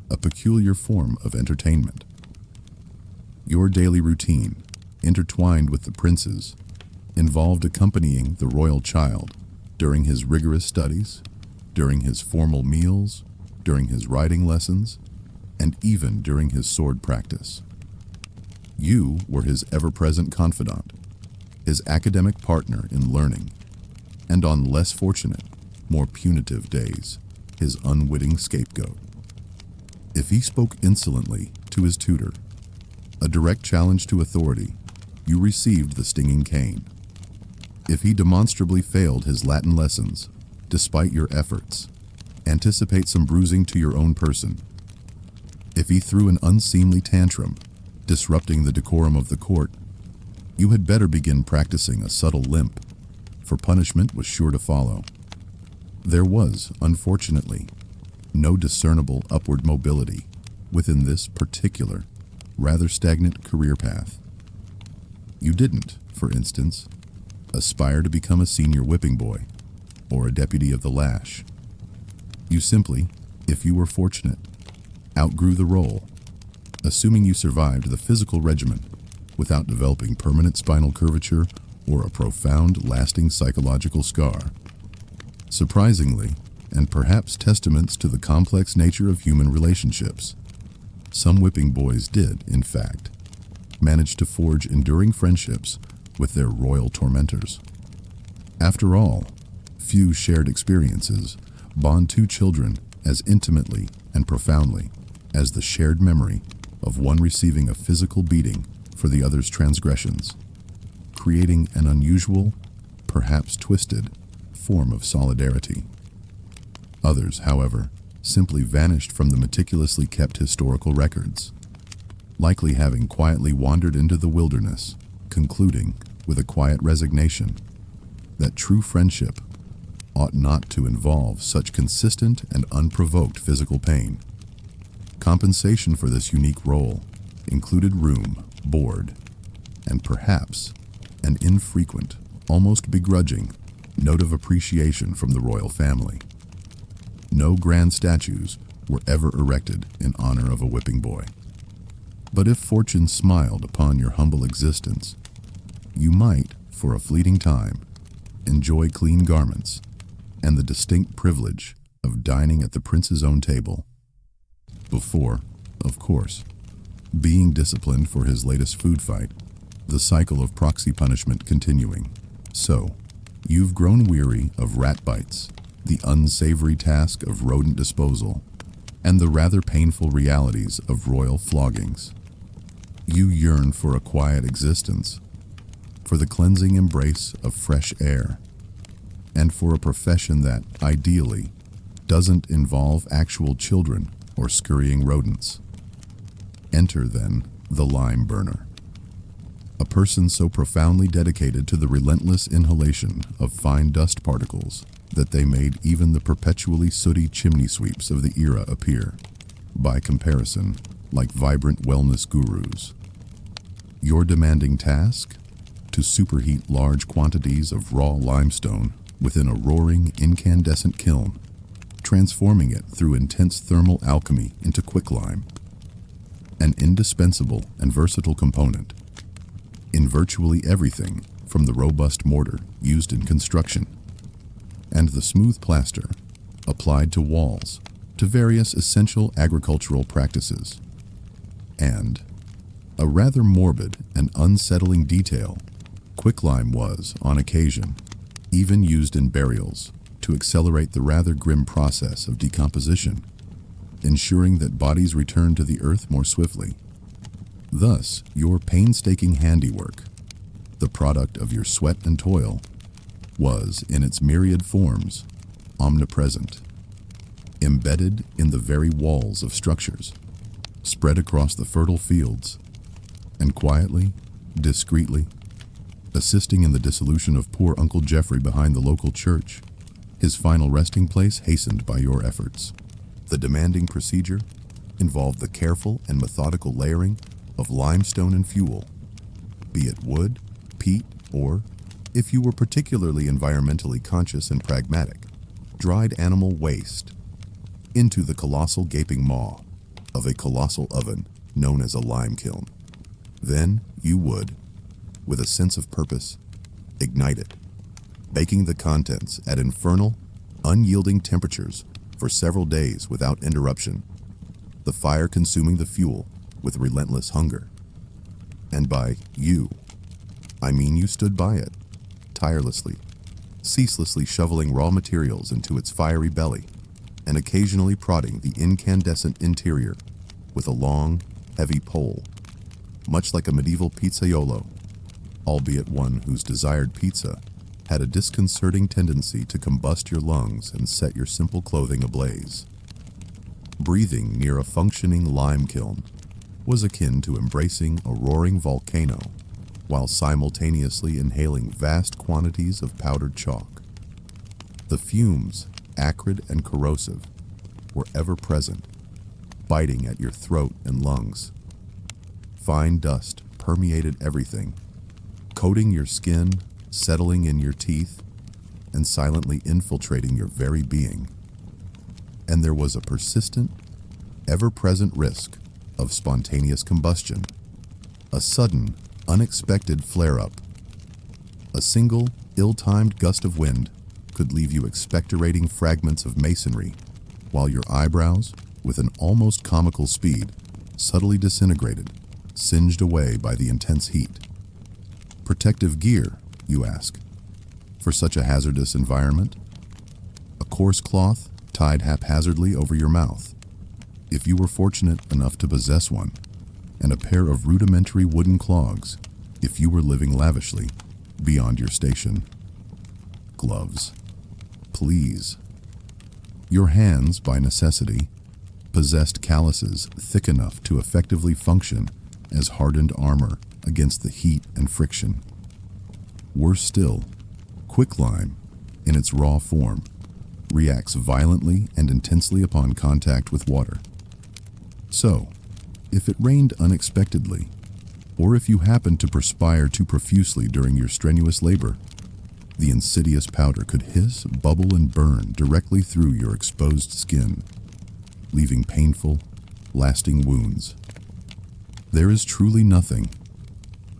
a peculiar form of entertainment. Your daily routine, intertwined with the prince's, involved accompanying the royal child during his rigorous studies, during his formal meals, during his riding lessons, and even during his sword practice. You were his ever-present confidant, his academic partner in learning, and on less fortunate, more punitive days, his unwitting scapegoat. If he spoke insolently to his tutor, a direct challenge to authority, you received the stinging cane. If he demonstrably failed his Latin lessons, despite your efforts, anticipate some bruising to your own person. If he threw an unseemly tantrum, disrupting the decorum of the court, you had better begin practicing a subtle limp, for punishment was sure to follow. There was, unfortunately, no discernible upward mobility within this particular, rather stagnant career path. You didn't, for instance, aspire to become a senior whipping boy or a deputy of the lash. You simply, if you were fortunate, outgrew the role, assuming you survived the physical regimen without developing permanent spinal curvature or a profound, lasting psychological scar. Surprisingly, and perhaps testaments to the complex nature of human relationships, some whipping boys did, in fact, manage to forge enduring friendships with their royal tormentors. After all, few shared experiences bond two children as intimately and profoundly as the shared memory of one receiving a physical beating for the other's transgressions, creating an unusual, perhaps twisted, form of solidarity. Others, however, simply vanished from the meticulously kept historical records, likely having quietly wandered into the wilderness, concluding, with a quiet resignation, that true friendship ought not to involve such consistent and unprovoked physical pain. Compensation for this unique role included room, board, and perhaps an infrequent, almost begrudging, note of appreciation from the royal family. No grand statues were ever erected in honor of a whipping boy. But if fortune smiled upon your humble existence, you might, for a fleeting time, enjoy clean garments and the distinct privilege of dining at the prince's own table. before, of course, being disciplined for his latest food fight, the cycle of proxy punishment continuing. So, you've grown weary of rat bites, the unsavory task of rodent disposal, and the rather painful realities of royal floggings. You yearn for a quiet existence, for the cleansing embrace of fresh air, and for a profession that, ideally, doesn't involve actual children or scurrying rodents. Enter, then, the lime burner. A person so profoundly dedicated to the relentless inhalation of fine dust particles that they made even the perpetually sooty chimney sweeps of the era appear, by comparison, like vibrant wellness gurus. Your demanding task? To superheat large quantities of raw limestone within a roaring, incandescent kiln, transforming it through intense thermal alchemy into quicklime, an indispensable and versatile component in virtually everything from the robust mortar used in construction and the smooth plaster applied to walls to various essential agricultural practices. And, a rather morbid and unsettling detail, quicklime was, on occasion, even used in burials to accelerate the rather grim process of decomposition, ensuring that bodies return to the earth more swiftly. Thus, your painstaking handiwork, the product of your sweat and toil, was, in its myriad forms, omnipresent, embedded in the very walls of structures, spread across the fertile fields, and quietly, discreetly, assisting in the dissolution of poor Uncle Jeffrey behind the local church, his final resting place hastened by your efforts. The demanding procedure involved the careful and methodical layering of limestone and fuel, be it wood, peat, or, if you were particularly environmentally conscious and pragmatic, dried animal waste, into the colossal gaping maw of a colossal oven known as a lime kiln. Then you would, with a sense of purpose, ignite it, baking the contents at infernal, unyielding temperatures for several days without interruption, the fire consuming the fuel with relentless hunger. And by you, I mean you stood by it, tirelessly, ceaselessly shoveling raw materials into its fiery belly, and occasionally prodding the incandescent interior with a long, heavy pole, much like a medieval pizzaiolo, albeit one whose desired pizza had a disconcerting tendency to combust your lungs and set your simple clothing ablaze. Breathing near a functioning lime kiln was akin to embracing a roaring volcano while simultaneously inhaling vast quantities of powdered chalk. The fumes, acrid and corrosive, were ever present, biting at your throat and lungs. Fine dust permeated everything, coating your skin, settling in your teeth, and silently infiltrating your very being. And there was a persistent, ever-present risk of spontaneous combustion, a sudden, unexpected flare-up. A single, ill-timed gust of wind could leave you expectorating fragments of masonry, while your eyebrows, with an almost comical speed, subtly disintegrated, singed away by the intense heat. Protective gear, you ask, for such a hazardous environment? A coarse cloth tied haphazardly over your mouth, if you were fortunate enough to possess one, and a pair of rudimentary wooden clogs, if you were living lavishly beyond your station. Gloves, please. Your hands, by necessity, possessed calluses thick enough to effectively function as hardened armor against the heat and friction. Worse still, quicklime, in its raw form, reacts violently and intensely upon contact with water. So, if it rained unexpectedly, or if you happened to perspire too profusely during your strenuous labor, the insidious powder could hiss, bubble, and burn directly through your exposed skin, leaving painful, lasting wounds. There is truly nothing,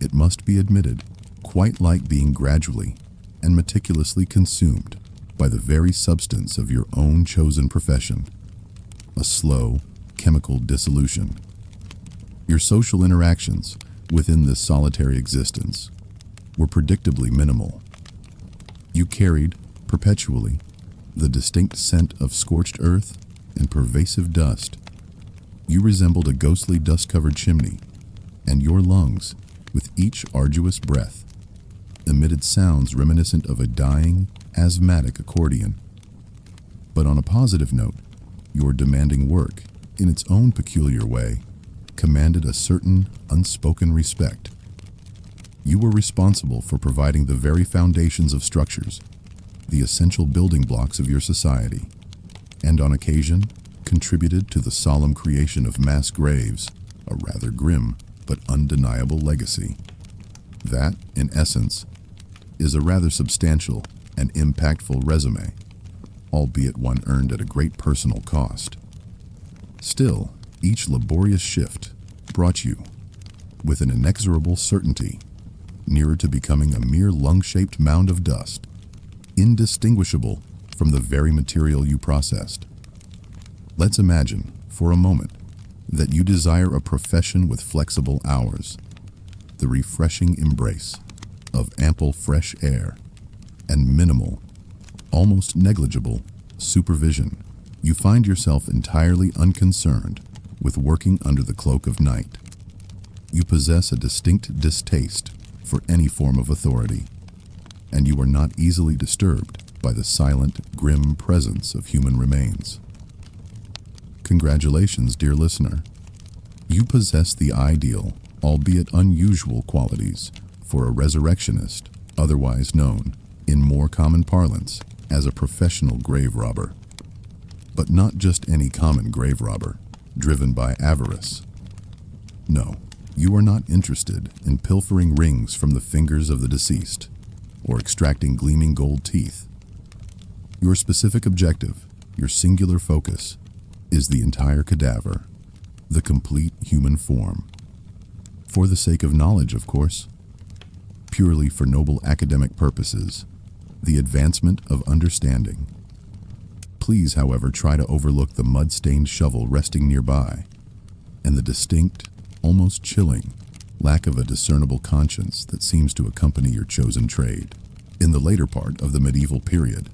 it must be admitted, quite like being gradually and meticulously consumed by the very substance of your own chosen profession, a slow, chemical dissolution. Your social interactions within this solitary existence were predictably minimal. You carried, perpetually, the distinct scent of scorched earth and pervasive dust. You resembled a ghostly dust-covered chimney, and your lungs, with each arduous breath, emitted sounds reminiscent of a dying, asthmatic accordion. But on a positive note, your demanding work, in its own peculiar way, commanded a certain unspoken respect. You were responsible for providing the very foundations of structures, the essential building blocks of your society, and on occasion contributed to the solemn creation of mass graves, a rather grim but undeniable legacy. That, in essence, is a rather substantial and impactful resume, albeit one earned at a great personal cost. Still, each laborious shift brought you, with an inexorable certainty, nearer to becoming a mere lung-shaped mound of dust, indistinguishable from the very material you processed. Let's imagine, for a moment, that you desire a profession with flexible hours, the refreshing embrace of ample fresh air, and minimal, almost negligible, supervision. You find yourself entirely unconcerned with working under the cloak of night. You possess a distinct distaste for any form of authority, and you are not easily disturbed by the silent, grim presence of human remains. Congratulations, dear listener. You possess the ideal, albeit unusual qualities for a resurrectionist, otherwise known, in more common parlance, as a professional grave robber. But not just any common grave robber, driven by avarice. No, you are not interested in pilfering rings from the fingers of the deceased, or extracting gleaming gold teeth. Your specific objective, your singular focus, is the entire cadaver, the complete human form. For the sake of knowledge, of course. Purely for noble academic purposes, the advancement of understanding. Please, however, try to overlook the mud-stained shovel resting nearby, and the distinct, almost chilling, lack of a discernible conscience that seems to accompany your chosen trade. In the later part of the medieval period,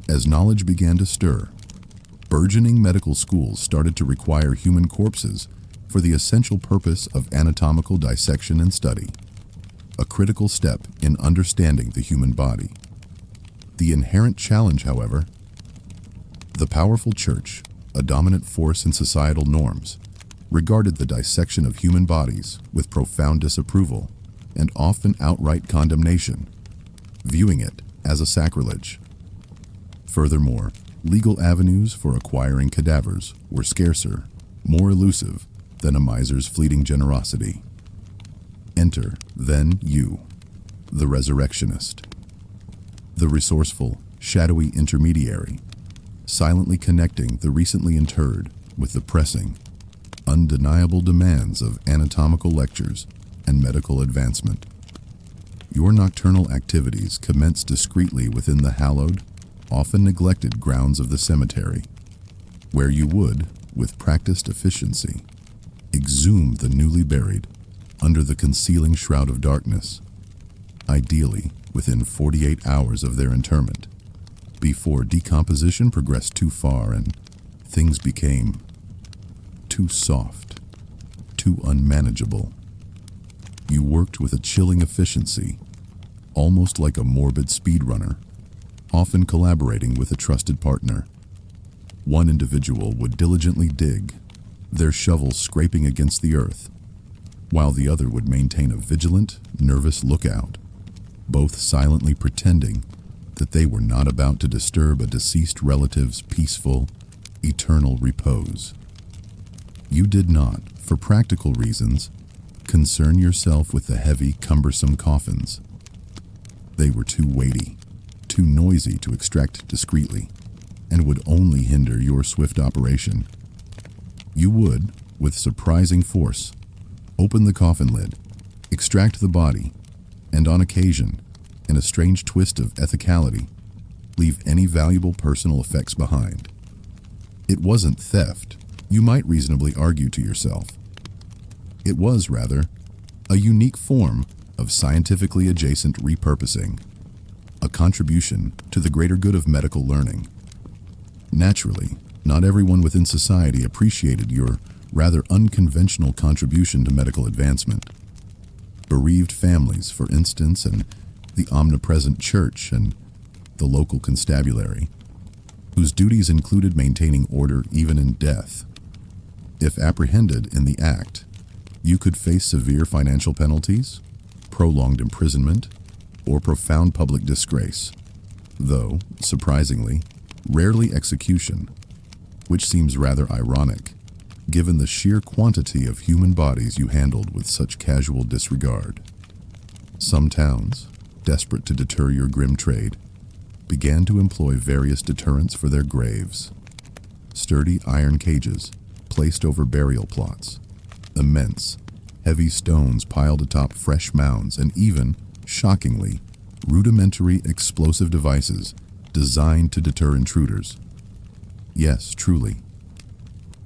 as knowledge began to stir, burgeoning medical schools started to require human corpses for the essential purpose of anatomical dissection and study, a critical step in understanding the human body. The inherent challenge, however, the powerful church, a dominant force in societal norms, regarded the dissection of human bodies with profound disapproval and often outright condemnation, viewing it as a sacrilege. Furthermore, legal avenues for acquiring cadavers were scarcer, more elusive than a miser's fleeting generosity. Enter, then, you, the resurrectionist, the resourceful, shadowy intermediary, silently connecting the recently interred with the pressing, undeniable demands of anatomical lectures and medical advancement. Your nocturnal activities commence discreetly within the hallowed, often neglected grounds of the cemetery, where you would, with practiced efficiency, exhume the newly buried under the concealing shroud of darkness, ideally within 48 hours of their interment, before decomposition progressed too far and things became too soft, too unmanageable. You worked with a chilling efficiency, almost like a morbid speedrunner, often collaborating with a trusted partner. One individual would diligently dig, their shovel scraping against the earth, while the other would maintain a vigilant, nervous lookout, both silently pretending that they were not about to disturb a deceased relative's peaceful, eternal repose. You did not, for practical reasons, concern yourself with the heavy, cumbersome coffins. They were too weighty, too noisy to extract discreetly, and would only hinder your swift operation. You would, with surprising force, open the coffin lid, extract the body, and on occasion, in a strange twist of ethicality, leave any valuable personal effects behind. It wasn't theft, You might reasonably argue to yourself. It was, rather, a unique form of scientifically adjacent repurposing, a contribution to the greater good of medical learning. Naturally, not everyone within society appreciated your rather unconventional contribution to medical advancement. Bereaved families, for instance, and the omnipresent church and the local constabulary, whose duties included maintaining order even in death. If apprehended in the act, you could face severe financial penalties, prolonged imprisonment, or profound public disgrace, though, surprisingly, rarely execution, which seems rather ironic, given the sheer quantity of human bodies you handled with such casual disregard. Some towns, desperate to deter your grim trade, began to employ various deterrents for their graves. Sturdy iron cages placed over burial plots, immense, heavy stones piled atop fresh mounds, and even, shockingly, rudimentary explosive devices designed to deter intruders. Yes, truly.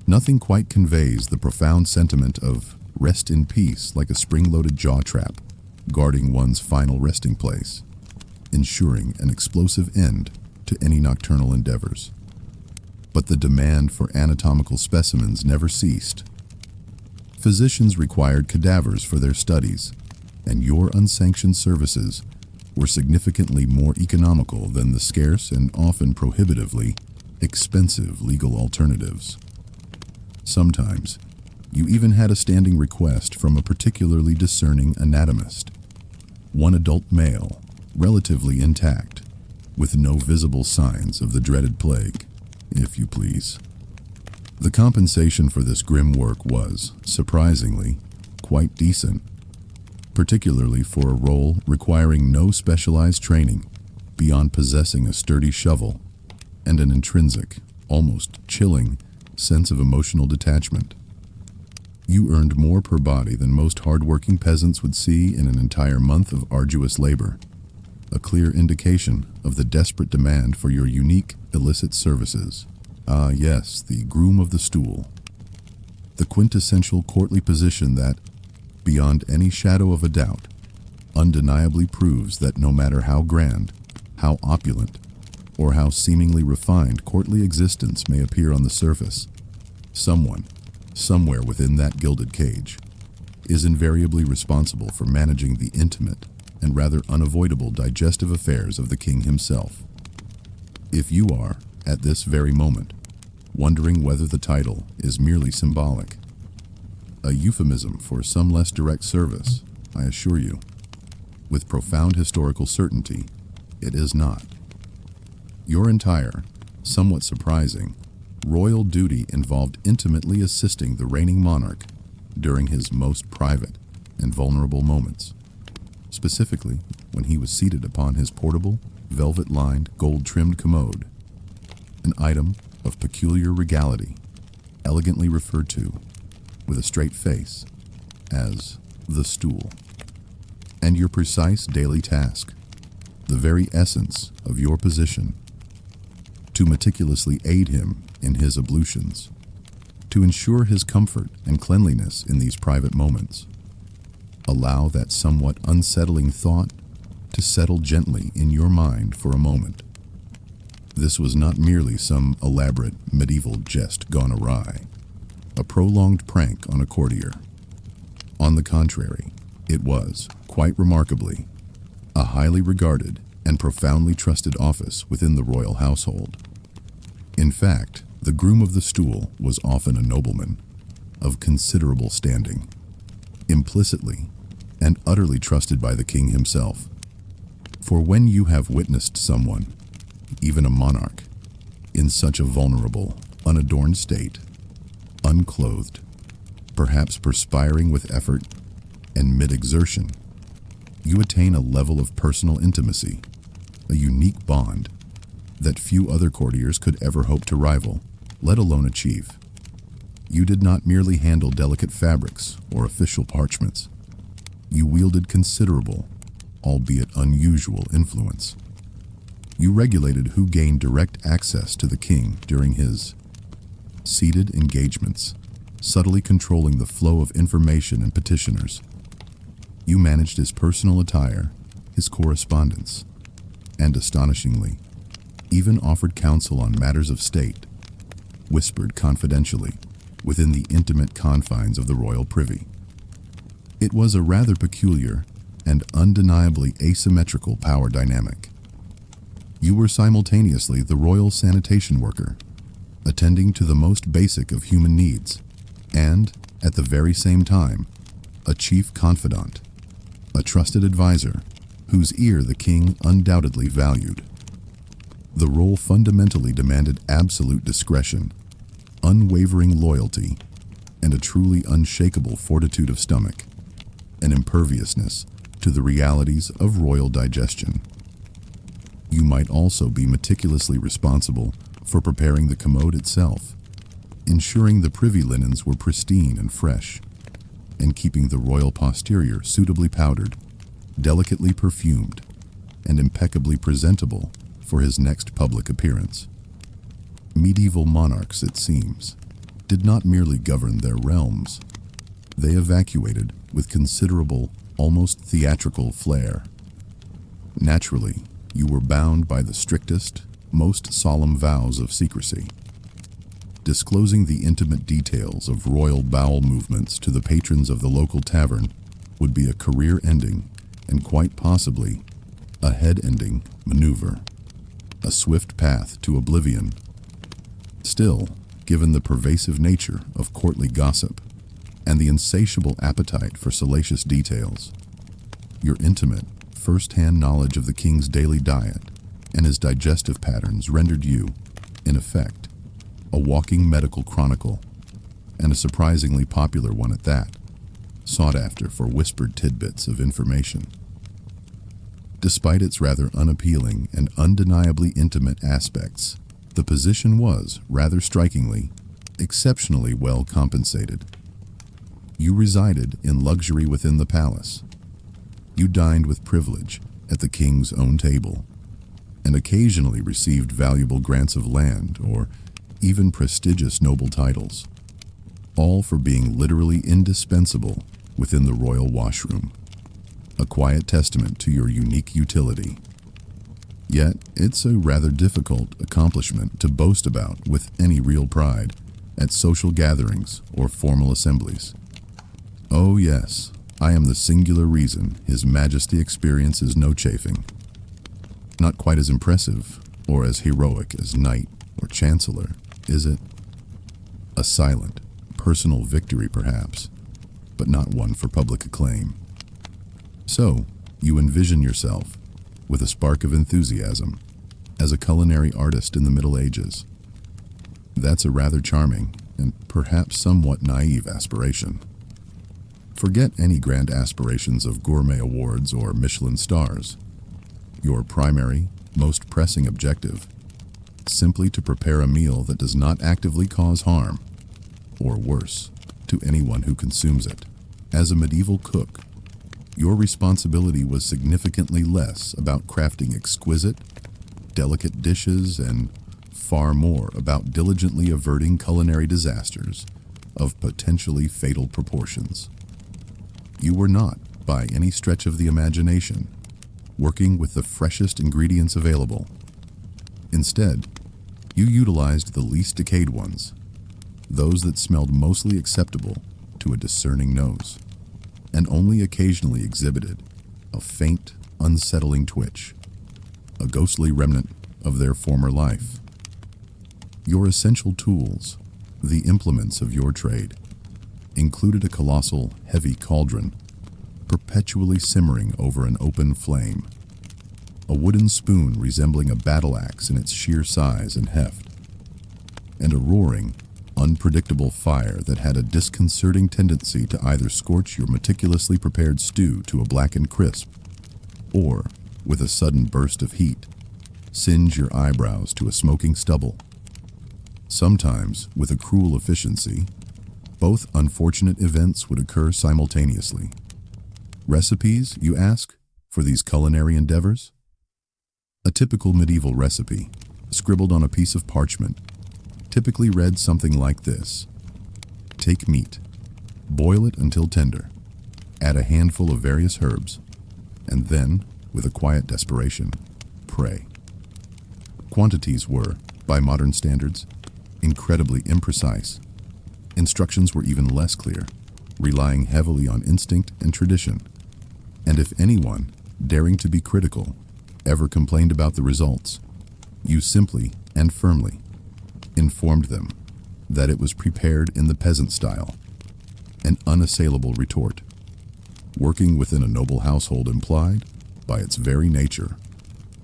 Nothing quite conveys the profound sentiment of rest in peace like a spring-loaded jaw trap guarding one's final resting place, ensuring an explosive end to any nocturnal endeavors. But the demand for anatomical specimens never ceased. Physicians required cadavers for their studies, and your unsanctioned services were significantly more economical than the scarce and often prohibitively expensive legal alternatives. Sometimes, you even had a standing request from a particularly discerning anatomist. One adult male, relatively intact, with no visible signs of the dreaded plague, if you please. The compensation for this grim work was, surprisingly, quite decent, particularly for a role requiring no specialized training beyond possessing a sturdy shovel and an intrinsic, almost chilling, sense of emotional detachment. You earned more per body than most hardworking peasants would see in an entire month of arduous labor, a clear indication of the desperate demand for your unique, illicit services. Ah, yes, the groom of the stool. The quintessential courtly position that, beyond any shadow of a doubt, undeniably proves that no matter how grand, how opulent, or how seemingly refined courtly existence may appear on the surface, someone, somewhere within that gilded cage, is invariably responsible for managing the intimate and rather unavoidable digestive affairs of the king himself. If you are, at this very moment, wondering whether the title is merely symbolic, a euphemism for some less direct service, I assure you, with profound historical certainty, it is not. Your entire, somewhat surprising, royal duty involved intimately assisting the reigning monarch during his most private and vulnerable moments, specifically when he was seated upon his portable, velvet-lined, gold-trimmed commode, an item of peculiar regality, elegantly referred to, with a straight face, as the stool. And your precise daily task, the very essence of your position, to meticulously aid him in his ablutions, to ensure his comfort and cleanliness in these private moments. Allow that somewhat unsettling thought to settle gently in your mind for a moment. This was not merely some elaborate medieval jest gone awry, a prolonged prank on a courtier. On the contrary, it was, quite remarkably, a highly regarded and profoundly trusted office within the royal household. In fact, the groom of the stool was often a nobleman of considerable standing, implicitly and utterly trusted by the king himself. For when you have witnessed someone, even a monarch, in such a vulnerable, unadorned state, unclothed, perhaps perspiring with effort and mid-exertion, you attain a level of personal intimacy, a unique bond that few other courtiers could ever hope to rival, let alone achieve. You did not merely handle delicate fabrics or official parchments. You wielded considerable, albeit unusual, influence. You regulated who gained direct access to the king during his seated engagements, subtly controlling the flow of information and petitioners. You managed his personal attire, his correspondence, and astonishingly, even offered counsel on matters of state, whispered confidentially within the intimate confines of the royal privy. It was a rather peculiar and undeniably asymmetrical power dynamic. You were simultaneously the royal sanitation worker, attending to the most basic of human needs, and, at the very same time, a chief confidant, a trusted advisor whose ear the king undoubtedly valued. The role fundamentally demanded absolute discretion, unwavering loyalty, and a truly unshakable fortitude of stomach, an imperviousness to the realities of royal digestion. You might also be meticulously responsible for preparing the commode itself, ensuring the privy linens were pristine and fresh, and keeping the royal posterior suitably powdered, delicately perfumed, and impeccably presentable for his next public appearance. Medieval monarchs, it seems, did not merely govern their realms. They evacuated with considerable, almost theatrical flair. Naturally, you were bound by the strictest, most solemn vows of secrecy. Disclosing the intimate details of royal bowel movements to the patrons of the local tavern would be a career-ending and quite possibly a head-ending maneuver, a swift path to oblivion. Still, given the pervasive nature of courtly gossip and the insatiable appetite for salacious details, your intimate, first-hand knowledge of the king's daily diet and his digestive patterns rendered you, in effect, a walking medical chronicle, and a surprisingly popular one at that, sought after for whispered tidbits of information. Despite its rather unappealing and undeniably intimate aspects, the position was, rather strikingly, exceptionally well compensated. You resided in luxury within the palace. You dined with privilege at the king's own table, and occasionally received valuable grants of land or even prestigious noble titles, all for being literally indispensable within the royal washroom, a quiet testament to your unique utility. Yet, it's a rather difficult accomplishment to boast about with any real pride at social gatherings or formal assemblies. Oh yes, I am the singular reason His Majesty experiences no chafing. Not quite as impressive or as heroic as knight or chancellor, is it? A silent, personal victory perhaps, but not one for public acclaim. So, you envision yourself, with a spark of enthusiasm, as a culinary artist in the Middle Ages. That's a rather charming and perhaps somewhat naive aspiration. Forget any grand aspirations of gourmet awards or Michelin stars. Your primary, most pressing objective, simply to prepare a meal that does not actively cause harm, or worse, to anyone who consumes it. As a medieval cook, your responsibility was significantly less about crafting exquisite, delicate dishes and far more about diligently averting culinary disasters of potentially fatal proportions. You were not, by any stretch of the imagination, working with the freshest ingredients available. Instead, you utilized the least decayed ones, those that smelled mostly acceptable to a discerning nose, and only occasionally exhibited a faint, unsettling twitch, a ghostly remnant of their former life. Your essential tools, the implements of your trade, included a colossal, heavy cauldron, perpetually simmering over an open flame, a wooden spoon resembling a battle axe in its sheer size and heft, and a roaring, unpredictable fire that had a disconcerting tendency to either scorch your meticulously prepared stew to a blackened crisp, or, with a sudden burst of heat, singe your eyebrows to a smoking stubble. Sometimes, with a cruel efficiency, both unfortunate events would occur simultaneously. Recipes, you ask, for these culinary endeavors? A typical medieval recipe, scribbled on a piece of parchment, typically read something like this: take meat, boil it until tender, add a handful of various herbs, and then, with a quiet desperation, pray. Quantities were, by modern standards, incredibly imprecise. Instructions were even less clear, relying heavily on instinct and tradition. And if anyone, daring to be critical, ever complained about the results, you simply and firmly informed them that it was prepared in the peasant style, an unassailable retort. Working within a noble household implied, by its very nature,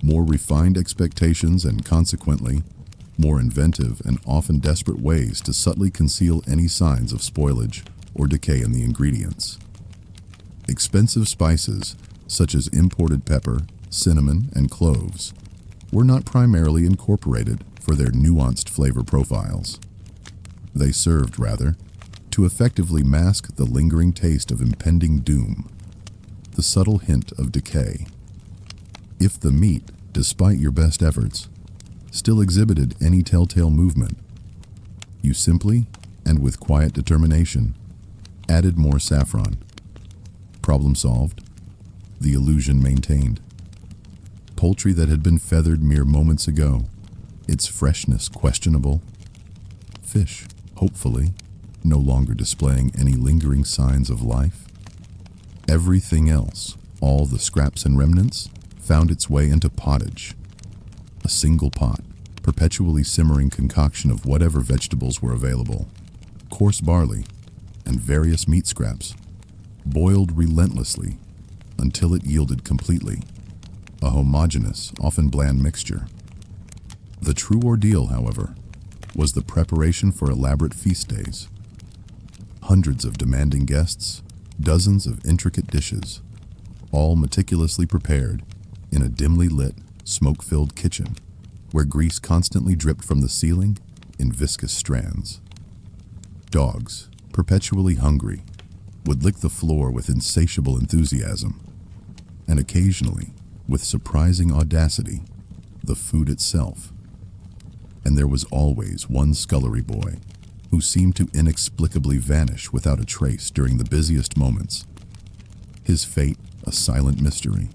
more refined expectations and consequently, more inventive and often desperate ways to subtly conceal any signs of spoilage or decay in the ingredients. Expensive spices, such as imported pepper, cinnamon, and cloves, were not primarily incorporated for their nuanced flavor profiles. They served, rather, to effectively mask the lingering taste of impending doom, the subtle hint of decay. If the meat, despite your best efforts, still exhibited any telltale movement, you simply, and with quiet determination, added more saffron. Problem solved. The illusion maintained. Poultry that had been feathered mere moments ago, its freshness questionable. Fish, hopefully, no longer displaying any lingering signs of life. Everything else, all the scraps and remnants, found its way into pottage. A single pot, perpetually simmering concoction of whatever vegetables were available, coarse barley, and various meat scraps, boiled relentlessly until it yielded completely, a homogeneous, often bland mixture. The true ordeal, however, was the preparation for elaborate feast days. Hundreds of demanding guests, dozens of intricate dishes, all meticulously prepared in a dimly lit, smoke-filled kitchen where grease constantly dripped from the ceiling in viscous strands. Dogs, perpetually hungry, would lick the floor with insatiable enthusiasm, and occasionally, with surprising audacity, the food itself. And there was always one scullery boy who seemed to inexplicably vanish without a trace during the busiest moments. His fate a silent mystery.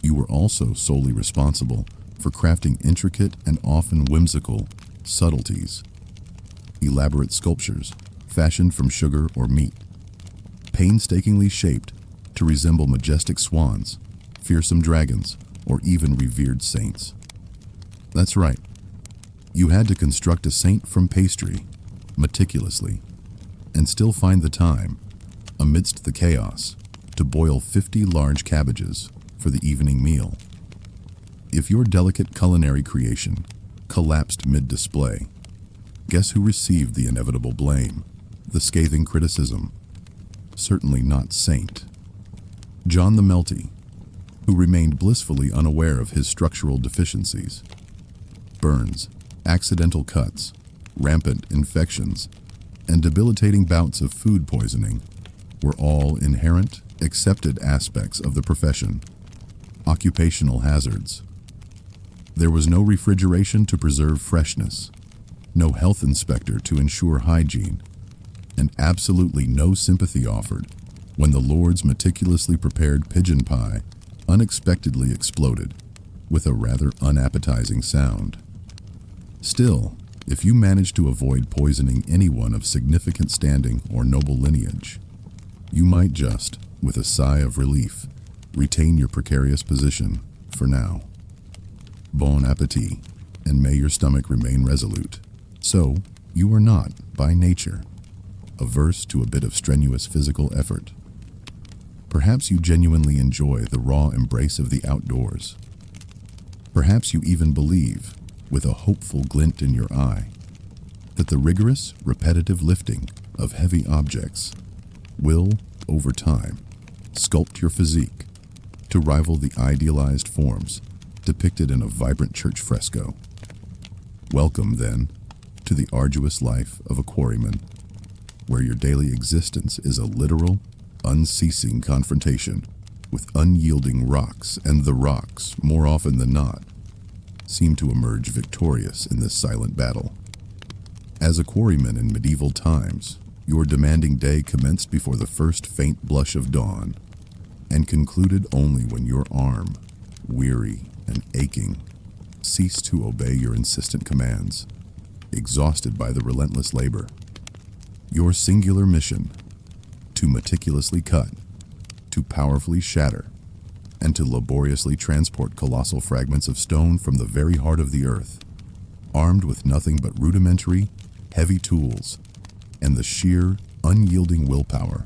You were also solely responsible for crafting intricate and often whimsical subtleties, elaborate sculptures fashioned from sugar or meat, painstakingly shaped to resemble majestic swans, fearsome dragons, or even revered saints. That's right. You had to construct a saint from pastry, meticulously, and still find the time, amidst the chaos, to boil 50 large cabbages for the evening meal. If your delicate culinary creation collapsed mid-display, guess who received the inevitable blame, the scathing criticism? Certainly not Saint. John the Melty, who remained blissfully unaware of his structural deficiencies. Burns, accidental cuts, rampant infections, and debilitating bouts of food poisoning were all inherent, accepted aspects of the profession, occupational hazards. There was no refrigeration to preserve freshness, no health inspector to ensure hygiene, and absolutely no sympathy offered when the Lord's meticulously prepared pigeon pie unexpectedly exploded with a rather unappetizing sound. Still, if you managed to avoid poisoning anyone of significant standing or noble lineage, you might just, with a sigh of relief, retain your precarious position for now. Bon appetit, and may your stomach remain resolute. So, you are not, by nature, averse to a bit of strenuous physical effort. Perhaps you genuinely enjoy the raw embrace of the outdoors. Perhaps you even believe, with a hopeful glint in your eye, that the rigorous, repetitive lifting of heavy objects will, over time, sculpt your physique to rival the idealized forms depicted in a vibrant church fresco. Welcome, then, to the arduous life of a quarryman, where your daily existence is a literal, unceasing confrontation with unyielding rocks, and the rocks, more often than not, seem to emerge victorious in this silent battle. As a quarryman in medieval times, your demanding day commenced before the first faint blush of dawn, and concluded only when your arm, weary and aching, ceased to obey your insistent commands, exhausted by the relentless labor. Your singular mission: to meticulously cut, to powerfully shatter, and to laboriously transport colossal fragments of stone from the very heart of the earth, armed with nothing but rudimentary, heavy tools, and the sheer, unyielding willpower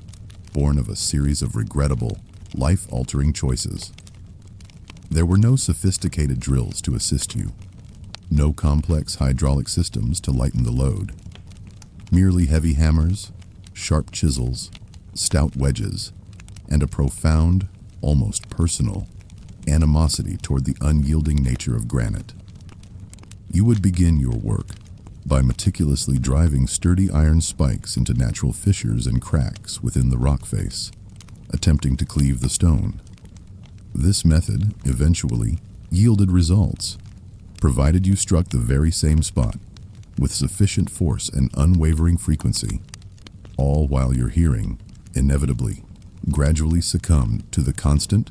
born of a series of regrettable, life-altering choices. There were no sophisticated drills to assist you, no complex hydraulic systems to lighten the load. Merely heavy hammers, sharp chisels, stout wedges, and a profound, almost personal, animosity toward the unyielding nature of granite. You would begin your work by meticulously driving sturdy iron spikes into natural fissures and cracks within the rock face, attempting to cleave the stone. This method eventually yielded results, provided you struck the very same spot with sufficient force and unwavering frequency, all while your hearing, inevitably, gradually succumbed to the constant,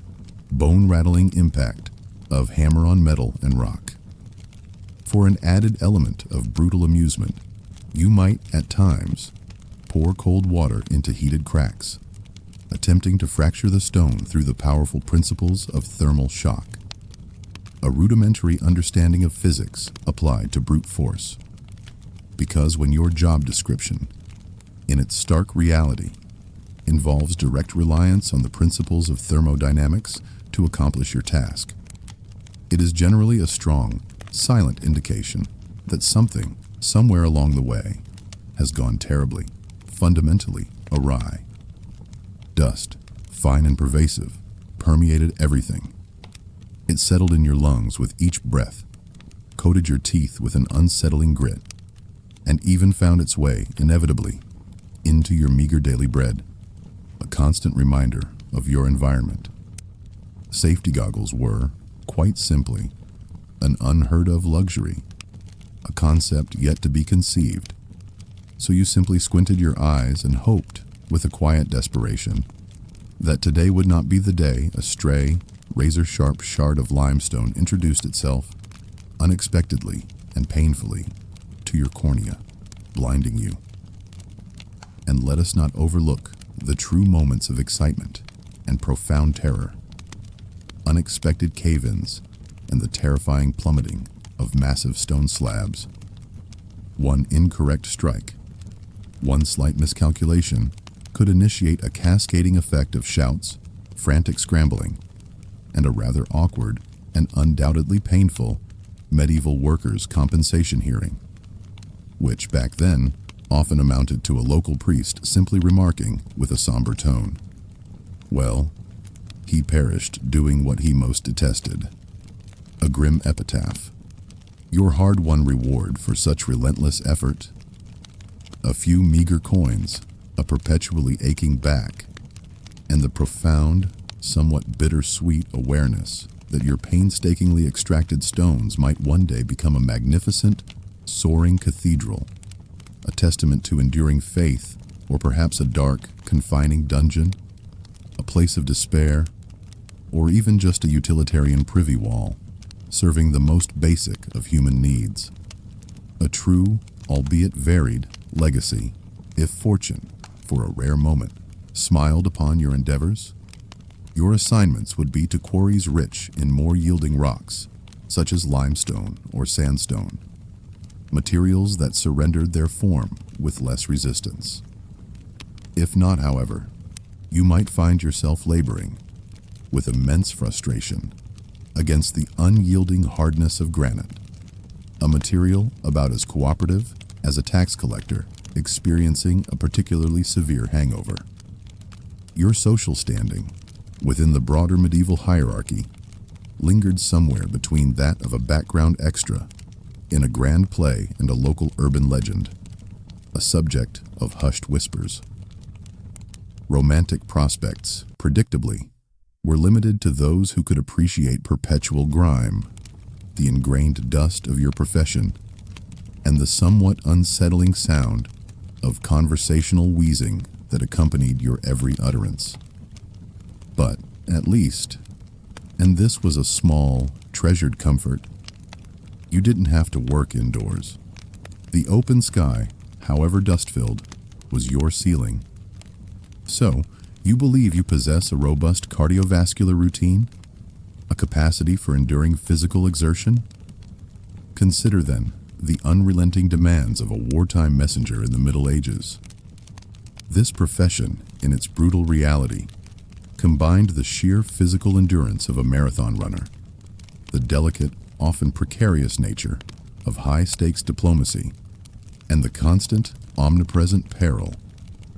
bone-rattling impact of hammer on metal and rock. For an added element of brutal amusement, you might, at times, pour cold water into heated cracks, attempting to fracture the stone through the powerful principles of thermal shock, a rudimentary understanding of physics applied to brute force. Because when your job description, in its stark reality, involves direct reliance on the principles of thermodynamics to accomplish your task, it is generally a strong, silent indication that something, somewhere along the way, has gone terribly, fundamentally awry. Dust, fine and pervasive, permeated everything. It settled in your lungs with each breath, coated your teeth with an unsettling grit, and even found its way, inevitably, into your meager daily bread, a constant reminder of your environment. Safety goggles were, quite simply, an unheard-of luxury, a concept yet to be conceived. So you simply squinted your eyes and hoped, with a quiet desperation, that today would not be the day a stray, razor-sharp shard of limestone introduced itself, unexpectedly and painfully, to your cornea, blinding you. And let us not overlook the true moments of excitement and profound terror, unexpected cave-ins, and the terrifying plummeting of massive stone slabs. One incorrect strike, one slight miscalculation, could initiate a cascading effect of shouts, frantic scrambling, and a rather awkward and undoubtedly painful medieval workers' compensation hearing, which back then often amounted to a local priest simply remarking with a somber tone, "Well, he perished doing what he most detested." A grim epitaph. Your hard-won reward for such relentless effort? A few meager coins, a perpetually aching back, and the profound, somewhat bittersweet awareness that your painstakingly extracted stones might one day become a magnificent, soaring cathedral, a testament to enduring faith, or perhaps a dark, confining dungeon, a place of despair, or even just a utilitarian privy wall, serving the most basic of human needs. A true, albeit varied, legacy, if fortune, for a rare moment, smiled upon your endeavors. Your assignments would be to quarries rich in more yielding rocks, such as limestone or sandstone, materials that surrendered their form with less resistance. If not, however, you might find yourself laboring, with immense frustration, against the unyielding hardness of granite, a material about as cooperative as a tax collector experiencing a particularly severe hangover. Your social standing, within the broader medieval hierarchy, lingered somewhere between that of a background extra in a grand play and a local urban legend, a subject of hushed whispers. Romantic prospects, predictably, were limited to those who could appreciate perpetual grime, the ingrained dust of your profession, and the somewhat unsettling sound of conversational wheezing that accompanied your every utterance. But, at least, and this was a small, treasured comfort, you didn't have to work indoors. The open sky, however dust-filled, was your ceiling. So, you believe you possess a robust cardiovascular routine? A capacity for enduring physical exertion? Consider, then, the unrelenting demands of a wartime messenger in the Middle Ages. This profession, in its brutal reality, combined the sheer physical endurance of a marathon runner, the delicate, often precarious nature of high-stakes diplomacy, and the constant, omnipresent peril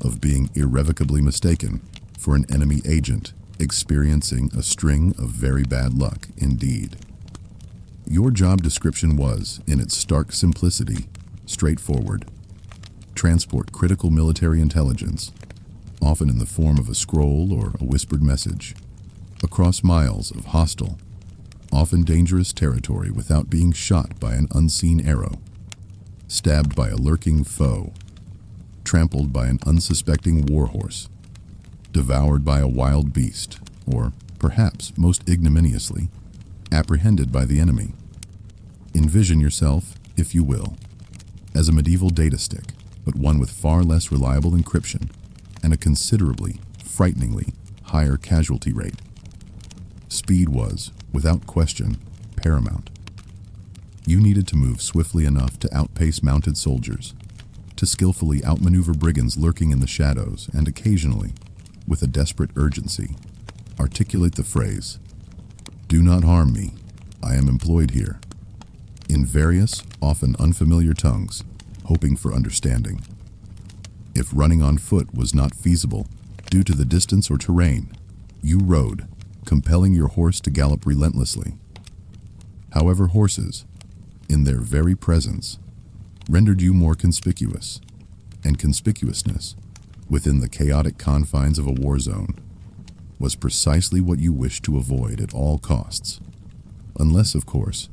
of being irrevocably mistaken for an enemy agent experiencing a string of very bad luck indeed. Your job description was, in its stark simplicity, straightforward. Transport critical military intelligence, often in the form of a scroll or a whispered message, across miles of hostile, often dangerous territory without being shot by an unseen arrow, stabbed by a lurking foe, trampled by an unsuspecting warhorse, devoured by a wild beast, or, perhaps most ignominiously, apprehended by the enemy. Envision yourself, if you will, as a medieval data stick, but one with far less reliable encryption and a considerably, frighteningly higher casualty rate. Speed was, without question, paramount. You needed to move swiftly enough to outpace mounted soldiers, to skillfully outmaneuver brigands lurking in the shadows, and occasionally, with a desperate urgency, articulate the phrase, "Do not harm me, I am employed here," in various, often unfamiliar tongues, hoping for understanding. If running on foot was not feasible due to the distance or terrain, you rode, compelling your horse to gallop relentlessly. However, horses, in their very presence, rendered you more conspicuous, and conspicuousness, within the chaotic confines of a war zone, was precisely what you wished to avoid at all costs, unless, of course,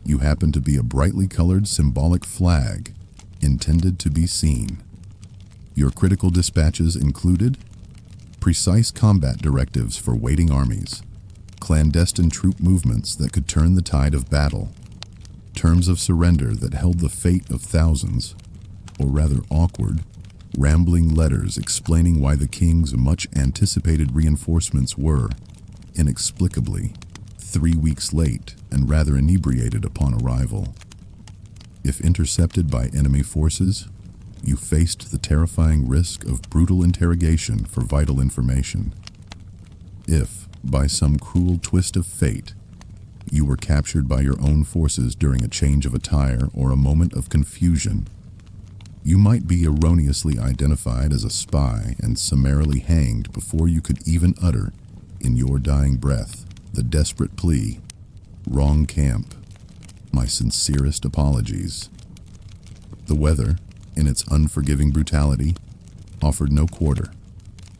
you happened to be a brightly colored symbolic flag intended to be seen. Your critical dispatches included precise combat directives for waiting armies, clandestine troop movements that could turn the tide of battle, terms of surrender that held the fate of thousands, or rather awkward, rambling letters explaining why the king's much-anticipated reinforcements were, inexplicably, 3 weeks late and rather inebriated upon arrival. If intercepted by enemy forces, you faced the terrifying risk of brutal interrogation for vital information. If, by some cruel twist of fate, you were captured by your own forces during a change of attire or a moment of confusion, you might be erroneously identified as a spy and summarily hanged before you could even utter, in your dying breath, the desperate plea, "Wrong camp. My sincerest apologies." The weather, in its unforgiving brutality, offered no quarter,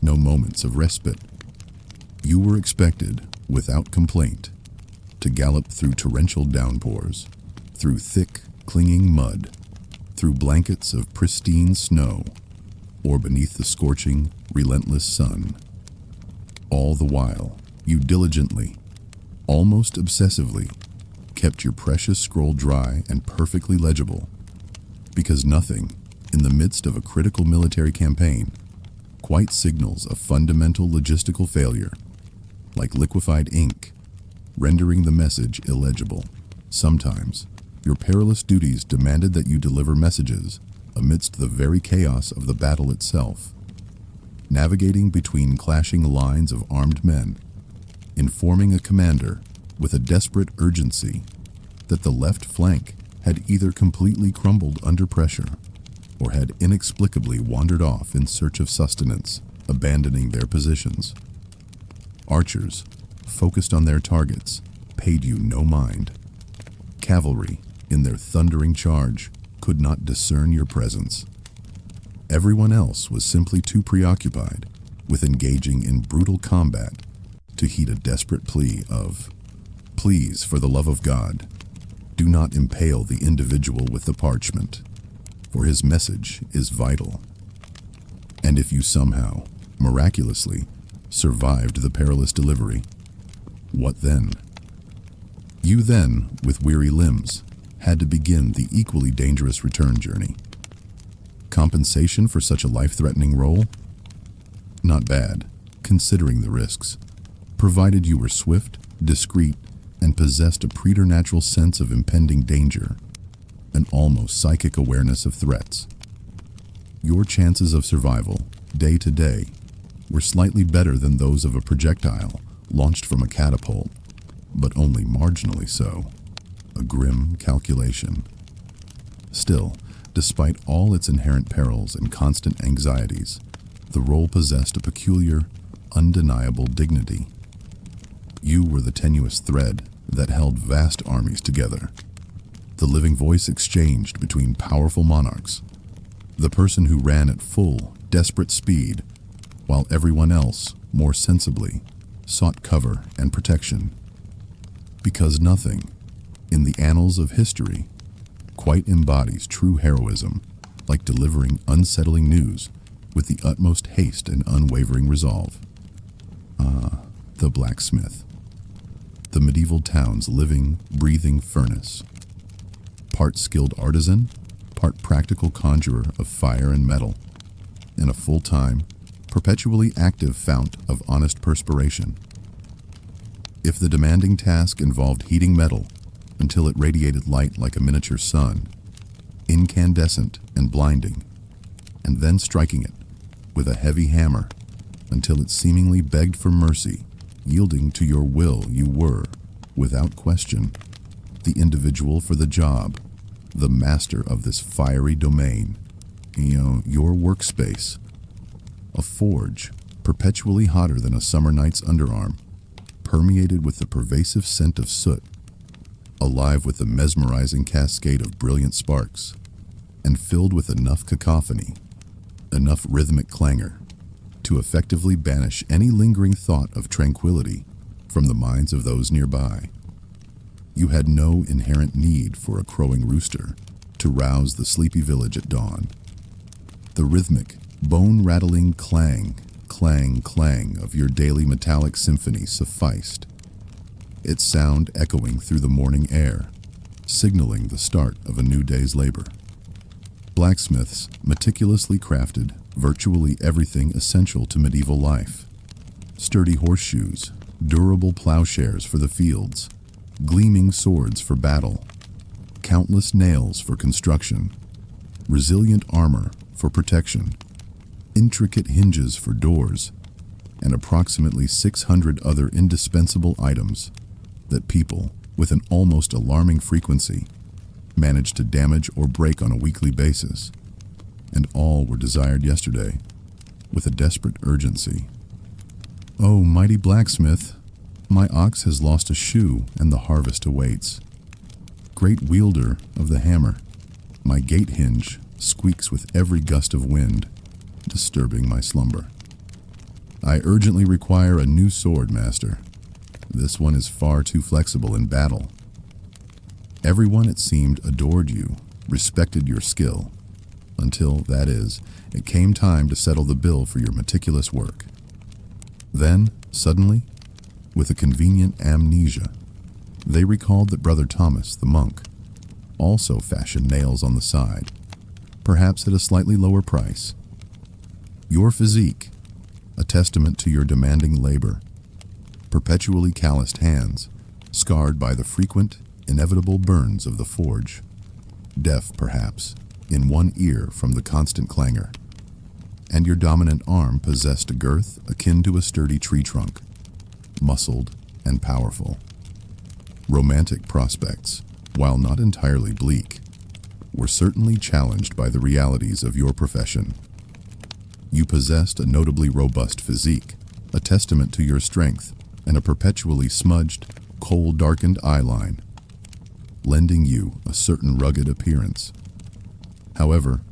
no moments of respite. You were expected, without complaint, to gallop through torrential downpours, through thick, clinging mud, through blankets of pristine snow, or beneath the scorching, relentless sun. All the while, you diligently, almost obsessively, kept your precious scroll dry and perfectly legible, because nothing, in the midst of a critical military campaign, quite signals a fundamental logistical failure, like liquefied ink, rendering the message illegible. Sometimes, your perilous duties demanded that you deliver messages amidst the very chaos of the battle itself, navigating between clashing lines of armed men, informing a commander with a desperate urgency that the left flank had either completely crumbled under pressure or had inexplicably wandered off in search of sustenance, abandoning their positions. Archers, focused on their targets, paid you no mind. Cavalry, in their thundering charge, could not discern your presence. Everyone else was simply too preoccupied with engaging in brutal combat to heed a desperate plea of, "Please, for the love of God, Do not impale the individual with the parchment, for his message is vital. And if you somehow, miraculously, survived the perilous delivery, what then? You then, with weary limbs, had to begin the equally dangerous return journey. Compensation for such a life-threatening role? Not bad, considering the risks, provided you were swift, discreet, and possessed a preternatural sense of impending danger, an almost psychic awareness of threats. Your chances of survival, day to day, were slightly better than those of a projectile launched from a catapult, but only marginally so. A grim calculation. Still, despite all its inherent perils and constant anxieties, the role possessed a peculiar, undeniable dignity. You were the tenuous thread that held vast armies together, the living voice exchanged between powerful monarchs, the person who ran at full, desperate speed, while everyone else, more sensibly, sought cover and protection. Because nothing, in the annals of history, quite embodies true heroism like delivering unsettling news with the utmost haste and unwavering resolve. The blacksmith. The medieval town's living, breathing furnace. Part skilled artisan, part practical conjurer of fire and metal, and a full-time, perpetually active fount of honest perspiration. If the demanding task involved heating metal until it radiated light like a miniature sun, incandescent and blinding, and then striking it with a heavy hammer until it seemingly begged for mercy, yielding to your will, you were, without question, the individual for the job, the master of this fiery domain, your workspace. A forge, perpetually hotter than a summer night's underarm, permeated with the pervasive scent of soot, alive with the mesmerizing cascade of brilliant sparks, and filled with enough cacophony, enough rhythmic clangor, to effectively banish any lingering thought of tranquility from the minds of those nearby. You had no inherent need for a crowing rooster to rouse the sleepy village at dawn. The rhythmic, bone-rattling clang, clang, clang of your daily metallic symphony sufficed, its sound echoing through the morning air, signaling the start of a new day's labor. Blacksmiths meticulously crafted virtually everything essential to medieval life. Sturdy horseshoes, durable plowshares for the fields, gleaming swords for battle, countless nails for construction, resilient armor for protection, intricate hinges for doors, and approximately 600 other indispensable items that people, with an almost alarming frequency, managed to damage or break on a weekly basis, and all were desired yesterday, with a desperate urgency. "Oh, mighty blacksmith, my ox has lost a shoe, and the harvest awaits. Great wielder of the hammer, my gate hinge squeaks with every gust of wind, disturbing my slumber. I urgently require a new sword, master. This one is far too flexible in battle." Everyone, it seemed, adored you, respected your skill, until, that is, it came time to settle the bill for your meticulous work. Then, suddenly, with a convenient amnesia, they recalled that Brother Thomas, the monk, also fashioned nails on the side, perhaps at a slightly lower price. Your physique, a testament to your demanding labor, perpetually calloused hands, scarred by the frequent, inevitable burns of the forge, deaf, perhaps, in one ear from the constant clangor, and your dominant arm possessed a girth akin to a sturdy tree trunk, muscled and powerful. Romantic prospects, while not entirely bleak, were certainly challenged by the realities of your profession. You possessed a notably robust physique, a testament to your strength, and a perpetually smudged, coal-darkened eyeline, lending you a certain rugged appearance. However,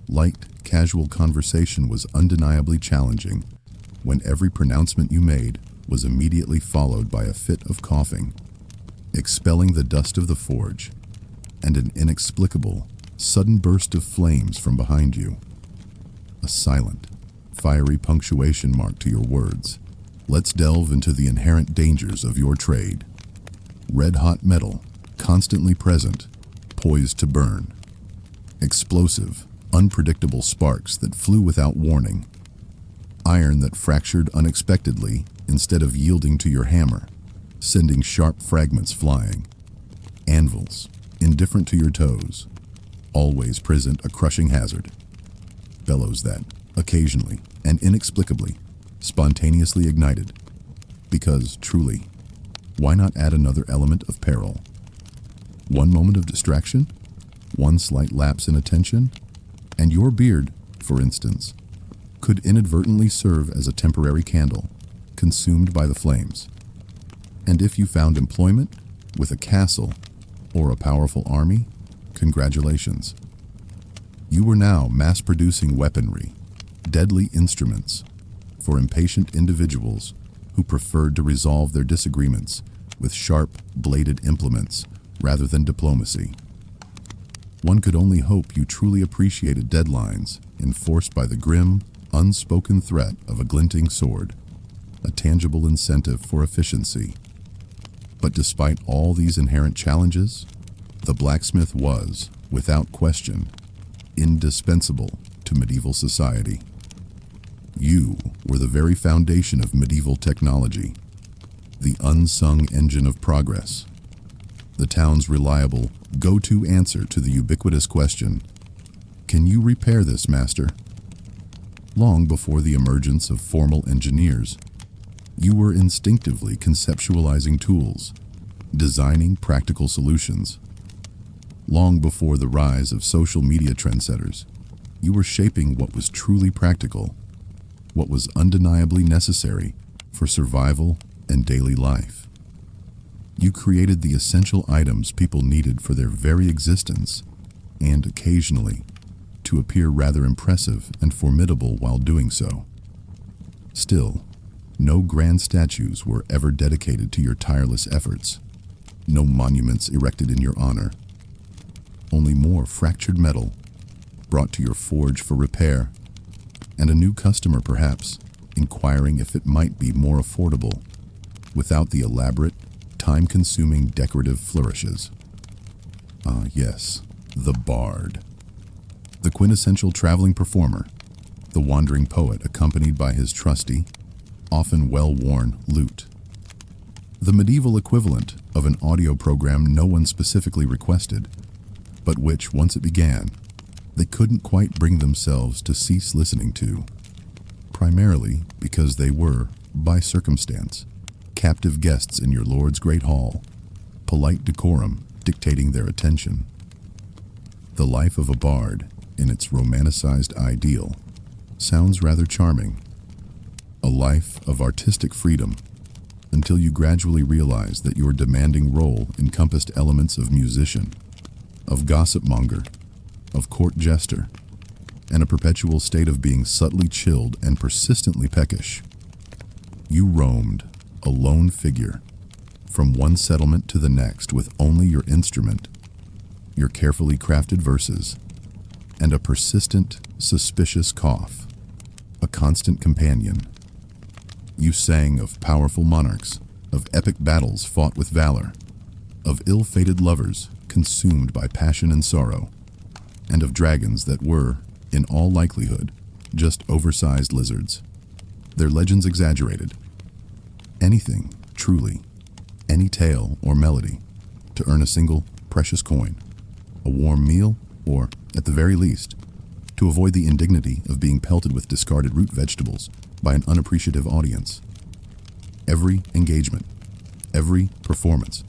light, casual conversation was undeniably challenging when every pronouncement you made was immediately followed by a fit of coughing, expelling the dust of the forge, and an inexplicable, sudden burst of flames from behind you. A silent, fiery punctuation mark to your words. Let's delve into the inherent dangers of your trade. Red-hot metal, constantly present, poised to burn. Explosive, unpredictable sparks that flew without warning. Iron that fractured unexpectedly instead of yielding to your hammer, sending sharp fragments flying. Anvils, indifferent to your toes, always present a crushing hazard. Bellows that, occasionally and inexplicably, spontaneously ignited. Because, truly, why not add another element of peril? One moment of distraction, one slight lapse in attention, and your beard, for instance, could inadvertently serve as a temporary candle, consumed by the flames. And if you found employment with a castle or a powerful army, congratulations. You were now mass-producing weaponry, deadly instruments, for impatient individuals who preferred to resolve their disagreements with sharp, bladed implements rather than diplomacy. One could only hope you truly appreciated deadlines enforced by the grim, unspoken threat of a glinting sword, a tangible incentive for efficiency. But despite all these inherent challenges, the blacksmith was, without question, indispensable to medieval society. You were the very foundation of medieval technology, the unsung engine of progress, the town's reliable, go-to answer to the ubiquitous question, "Can you repair this, master?" Long before the emergence of formal engineers, you were instinctively conceptualizing tools, designing practical solutions. Long before the rise of social media trendsetters, you were shaping what was truly practical, what was undeniably necessary for survival and daily life. You created the essential items people needed for their very existence, and occasionally, to appear rather impressive and formidable while doing so. Still, no grand statues were ever dedicated to your tireless efforts, no monuments erected in your honor. Only more fractured metal, brought to your forge for repair, and a new customer perhaps, inquiring if it might be more affordable, without the elaborate, time-consuming decorative flourishes. Ah, yes, the bard. The quintessential traveling performer, the wandering poet accompanied by his trusty, often well-worn lute. The medieval equivalent of an audio program no one specifically requested, but which, once it began, they couldn't quite bring themselves to cease listening to, primarily because they were, by circumstance, captive guests in your lord's great hall, polite decorum dictating their attention. The life of a bard, in its romanticized ideal, sounds rather charming. A life of artistic freedom, until you gradually realize that your demanding role encompassed elements of musician, of gossip-monger, of court jester, and a perpetual state of being subtly chilled and persistently peckish. You roamed, a lone figure, from one settlement to the next with only your instrument, your carefully crafted verses, and a persistent, suspicious cough, a constant companion. You sang of powerful monarchs, of epic battles fought with valor, of ill-fated lovers consumed by passion and sorrow, and of dragons that were, in all likelihood, just oversized lizards, their legends exaggerated. Anything, truly, any tale or melody, to earn a single precious coin, a warm meal, or, at the very least, to avoid the indignity of being pelted with discarded root vegetables by an unappreciative audience. Every engagement, every performance,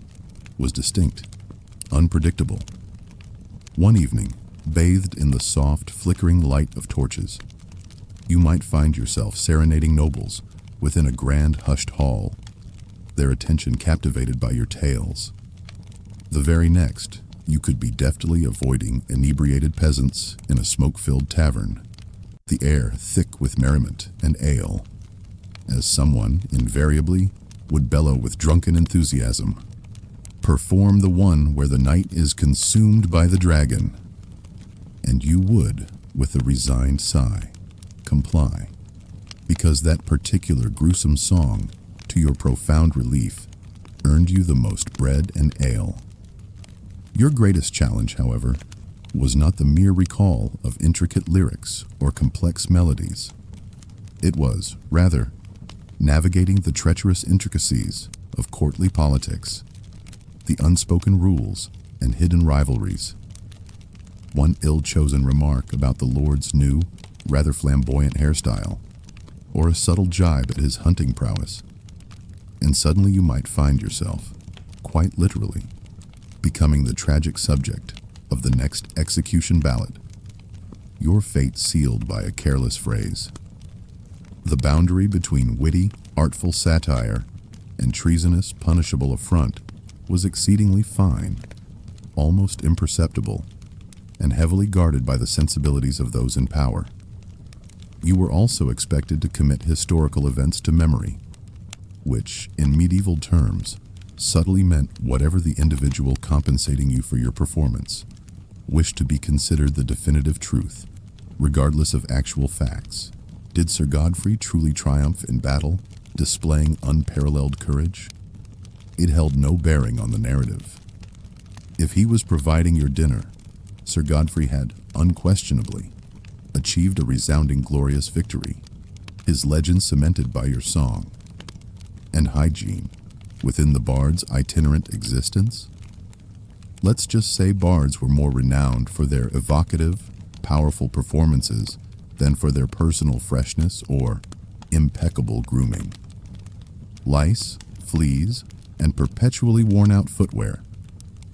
was distinct, unpredictable. One evening, bathed in the soft, flickering light of torches, you might find yourself serenading nobles within a grand, hushed hall, their attention captivated by your tales. The very next, you could be deftly avoiding inebriated peasants in a smoke-filled tavern, the air thick with merriment and ale, as someone, invariably, would bellow with drunken enthusiasm, Perform the one where the knight is consumed by the dragon, and you would, with a resigned sigh, comply, because that particular gruesome song, to your profound relief, earned you the most bread and ale. Your greatest challenge, however, was not the mere recall of intricate lyrics or complex melodies. It was, rather, navigating the treacherous intricacies of courtly politics, the unspoken rules and hidden rivalries. One ill-chosen remark about the Lord's new, rather flamboyant hairstyle, or a subtle jibe at his hunting prowess, and suddenly you might find yourself, quite literally, becoming the tragic subject of the next execution ballad, your fate sealed by a careless phrase. The boundary between witty, artful satire and treasonous, punishable affront was exceedingly fine, almost imperceptible, and heavily guarded by the sensibilities of those in power. You were also expected to commit historical events to memory, which, in medieval terms, subtly meant whatever the individual compensating you for your performance wished to be considered the definitive truth, regardless of actual facts. Did Sir Godfrey truly triumph in battle, displaying unparalleled courage? It held no bearing on the narrative. If he was providing your dinner, Sir Godfrey had, unquestionably, achieved a resounding glorious victory, his legend cemented by your song. And hygiene, within the bard's itinerant existence? Let's just say bards were more renowned for their evocative, powerful performances than for their personal freshness or impeccable grooming. Lice, fleas, and perpetually worn-out footwear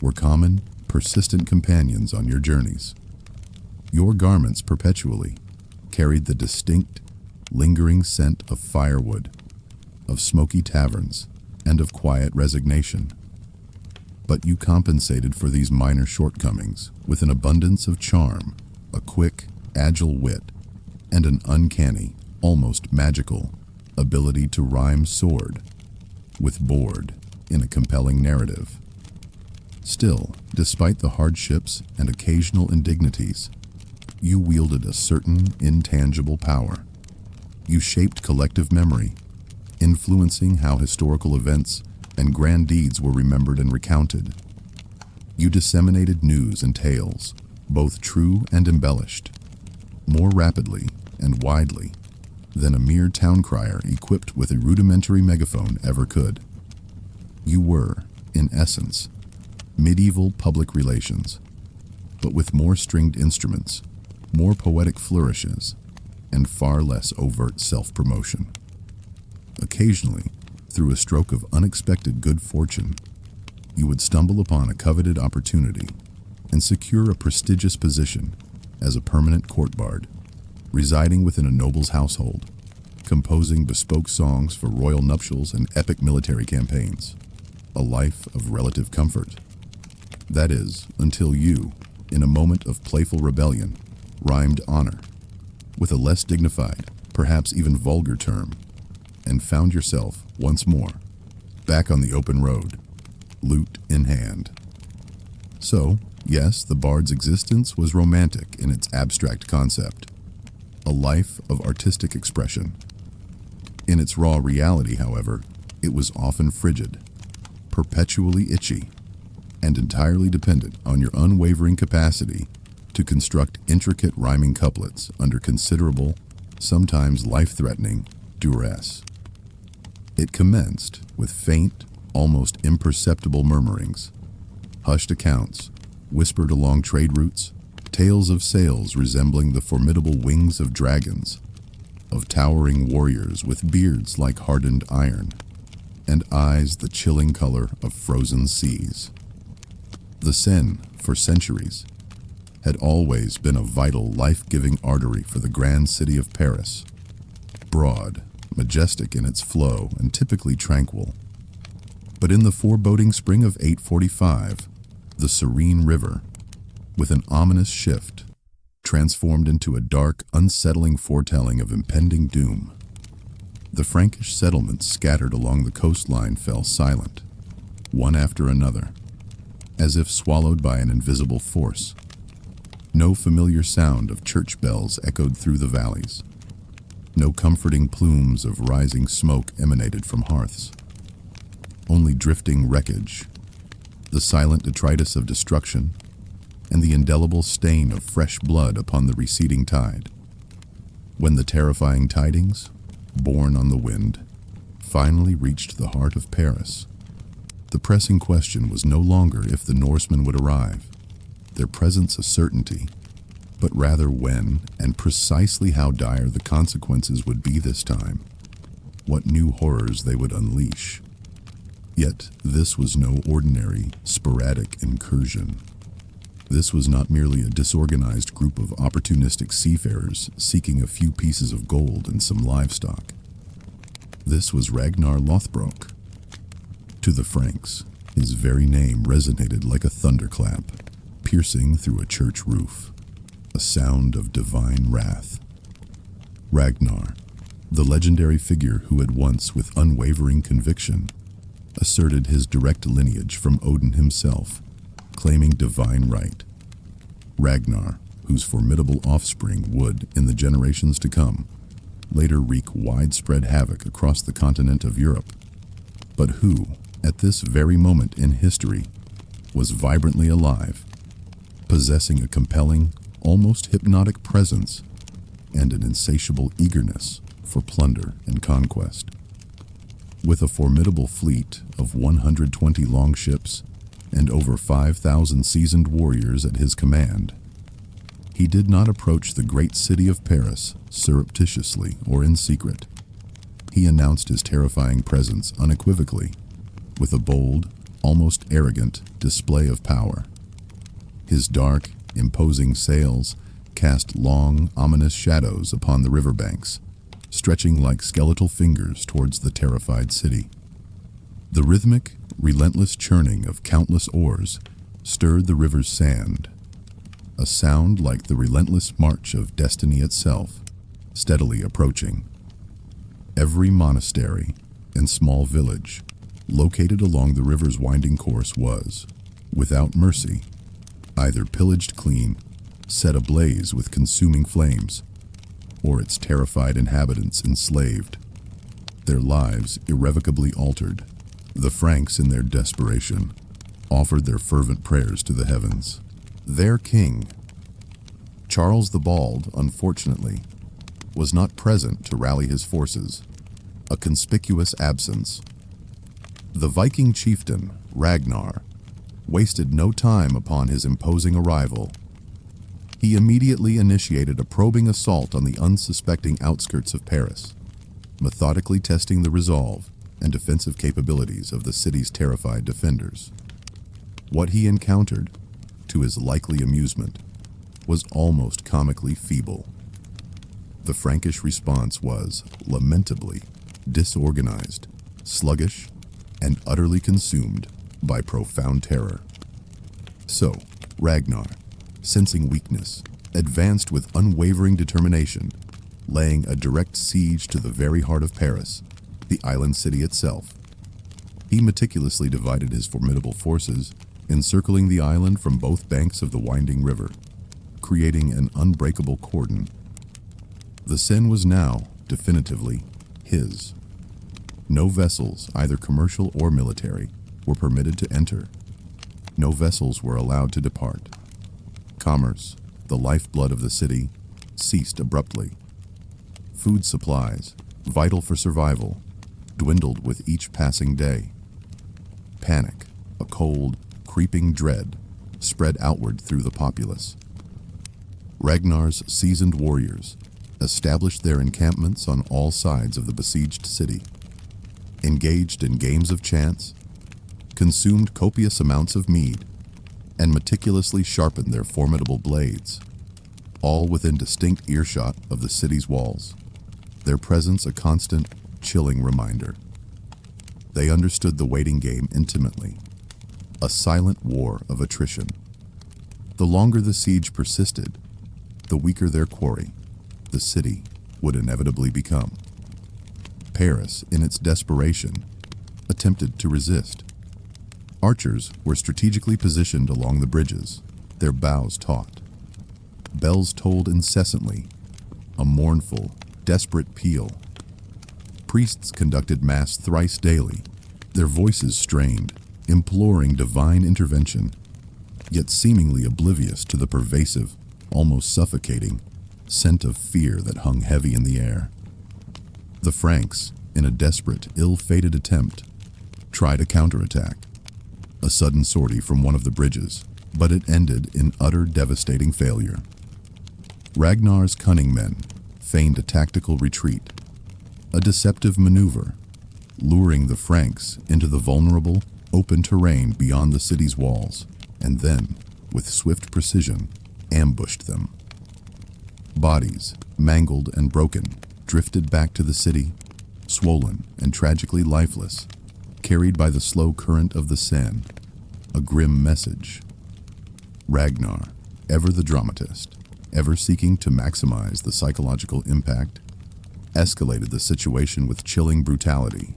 were common, persistent companions on your journeys. Your garments perpetually carried the distinct, lingering scent of firewood, of smoky taverns, and of quiet resignation. But you compensated for these minor shortcomings with an abundance of charm, a quick, agile wit, and an uncanny, almost magical, ability to rhyme sword with board in a compelling narrative. Still, despite the hardships and occasional indignities, you wielded a certain intangible power. You shaped collective memory, influencing how historical events and grand deeds were remembered and recounted. You disseminated news and tales, both true and embellished, more rapidly and widely than a mere town crier equipped with a rudimentary megaphone ever could. You were, in essence, medieval public relations, but with more stringed instruments, more poetic flourishes, and far less overt self-promotion. Occasionally, through a stroke of unexpected good fortune, you would stumble upon a coveted opportunity and secure a prestigious position as a permanent court bard, residing within a noble's household, composing bespoke songs for royal nuptials and epic military campaigns. A life of relative comfort. That is, until you, in a moment of playful rebellion, rhymed honor with a less dignified, perhaps even vulgar term, and found yourself, once more, back on the open road, lute in hand. So, yes, the bard's existence was romantic in its abstract concept, a life of artistic expression. In its raw reality, however, it was often frigid, perpetually itchy, and entirely dependent on your unwavering capacity to construct intricate rhyming couplets under considerable, sometimes life-threatening, duress. It commenced with faint, almost imperceptible murmurings, hushed accounts, whispered along trade routes, tales of sails resembling the formidable wings of dragons, of towering warriors with beards like hardened iron, and eyes the chilling color of frozen seas. The Seine, for centuries, had always been a vital, life-giving artery for the grand city of Paris, broad, majestic in its flow, and typically tranquil. But in the foreboding spring of 845, the serene river, with an ominous shift, transformed into a dark, unsettling foretelling of impending doom. The Frankish settlements scattered along the coastline fell silent, one after another, as if swallowed by an invisible force. No familiar sound of church bells echoed through the valleys. No comforting plumes of rising smoke emanated from hearths. Only drifting wreckage, the silent detritus of destruction, and the indelible stain of fresh blood upon the receding tide. When the terrifying tidings, borne on the wind, finally reached the heart of Paris, the pressing question was no longer if the Norsemen would arrive, their presence a certainty, but rather when and precisely how dire the consequences would be this time, what new horrors they would unleash. Yet this was no ordinary, sporadic incursion. This was not merely a disorganized group of opportunistic seafarers seeking a few pieces of gold and some livestock. This was Ragnar Lothbrok. To the Franks, his very name resonated like a thunderclap, piercing through a church roof, a sound of divine wrath. Ragnar, the legendary figure who had once, with unwavering conviction, asserted his direct lineage from Odin himself, claiming divine right. Ragnar, whose formidable offspring would, in the generations to come, later wreak widespread havoc across the continent of Europe, but who, at this very moment in history, was vibrantly alive, possessing a compelling, almost hypnotic presence and an insatiable eagerness for plunder and conquest. With a formidable fleet of 120 longships and over 5,000 seasoned warriors at his command, he did not approach the great city of Paris surreptitiously or in secret. He announced his terrifying presence unequivocally, with a bold, almost arrogant display of power. His dark, imposing sails cast long, ominous shadows upon the riverbanks, stretching like skeletal fingers towards the terrified city. The rhythmic, relentless churning of countless oars stirred the river's sand, a sound like the relentless march of destiny itself, steadily approaching. Every monastery and small village located along the river's winding course was, without mercy, either pillaged clean, set ablaze with consuming flames, or its terrified inhabitants enslaved, their lives irrevocably altered. The Franks, in their desperation, offered their fervent prayers to the heavens. Their king, Charles the Bald, unfortunately, was not present to rally his forces, a conspicuous absence. The Viking chieftain, Ragnar, wasted no time upon his imposing arrival. He immediately initiated a probing assault on the unsuspecting outskirts of Paris, methodically testing the resolve and defensive capabilities of the city's terrified defenders. What he encountered, to his likely amusement, was almost comically feeble. The Frankish response was, lamentably, disorganized, sluggish, and utterly consumed by profound terror. So, Ragnar, sensing weakness, advanced with unwavering determination, laying a direct siege to the very heart of Paris, the island city itself. He meticulously divided his formidable forces, encircling the island from both banks of the winding river, creating an unbreakable cordon. The Seine was now, definitively, his. No vessels, either commercial or military, were permitted to enter. No vessels were allowed to depart. Commerce, the lifeblood of the city, ceased abruptly. Food supplies, vital for survival, dwindled with each passing day. Panic, a cold, creeping dread, spread outward through the populace. Ragnar's seasoned warriors established their encampments on all sides of the besieged city, engaged in games of chance, consumed copious amounts of mead, and meticulously sharpened their formidable blades, all within distinct earshot of the city's walls, their presence a constant, chilling reminder. They understood the waiting game intimately, a silent war of attrition. The longer the siege persisted, the weaker their quarry, the city, would inevitably become. Paris, in its desperation, attempted to resist. Archers were strategically positioned along the bridges, their bows taut. Bells tolled incessantly, a mournful, desperate peal. Priests conducted mass thrice daily, their voices strained, imploring divine intervention, yet seemingly oblivious to the pervasive, almost suffocating, scent of fear that hung heavy in the air. The Franks, in a desperate, ill-fated attempt, tried a counterattack, a sudden sortie from one of the bridges, but it ended in utter devastating failure. Ragnar's cunning men feigned a tactical retreat, a deceptive maneuver, luring the Franks into the vulnerable, open terrain beyond the city's walls, and then, with swift precision, ambushed them. Bodies, mangled and broken, drifted back to the city, swollen and tragically lifeless, carried by the slow current of the Seine, a grim message. Ragnar, ever the dramatist, ever seeking to maximize the psychological impact, escalated the situation with chilling brutality.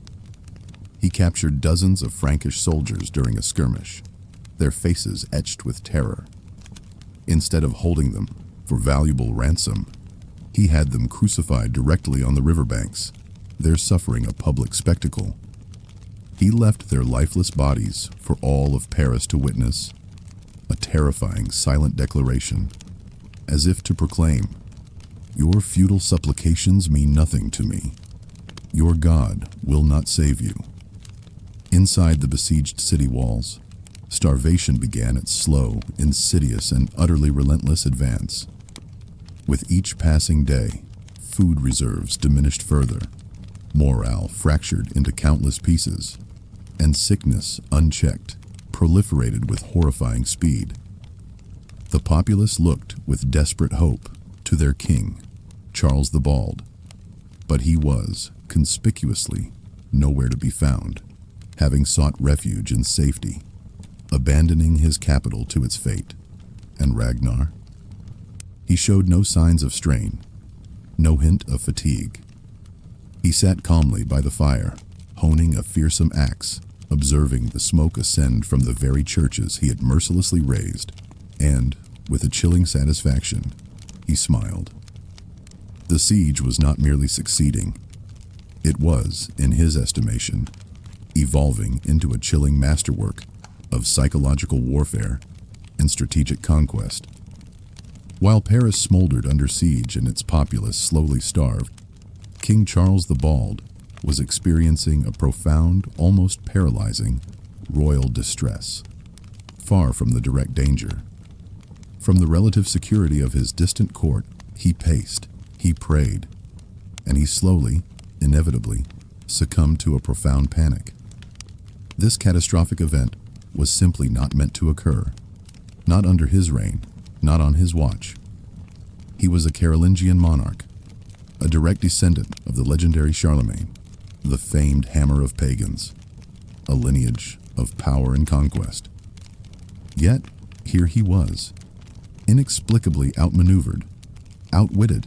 He captured dozens of Frankish soldiers during a skirmish, their faces etched with terror. Instead of holding them for valuable ransom, he had them crucified directly on the riverbanks, their suffering a public spectacle. He left their lifeless bodies for all of Paris to witness, a terrifying silent declaration, as if to proclaim, "Your futile supplications mean nothing to me. Your God will not save you." Inside the besieged city walls, starvation began its slow, insidious, and utterly relentless advance. With each passing day, food reserves diminished further, morale fractured into countless pieces, and sickness, unchecked, proliferated with horrifying speed. The populace looked with desperate hope to their king, Charles the Bald, but he was, conspicuously, nowhere to be found, having sought refuge in safety, abandoning his capital to its fate. And Ragnar? He showed no signs of strain, no hint of fatigue. He sat calmly by the fire, honing a fearsome axe, observing the smoke ascend from the very churches he had mercilessly razed, and, with a chilling satisfaction, he smiled. The siege was not merely succeeding. It was, in his estimation, evolving into a chilling masterwork of psychological warfare and strategic conquest. While Paris smoldered under siege and its populace slowly starved, King Charles the Bald was experiencing a profound, almost paralyzing, royal distress, far from the direct danger. From the relative security of his distant court, he paced, he prayed, and he slowly, inevitably, succumbed to a profound panic. This catastrophic event was simply not meant to occur, not under his reign, not on his watch. He was a Carolingian monarch, a direct descendant of the legendary Charlemagne, the famed hammer of pagans, a lineage of power and conquest. Yet, here he was, inexplicably outmaneuvered, outwitted,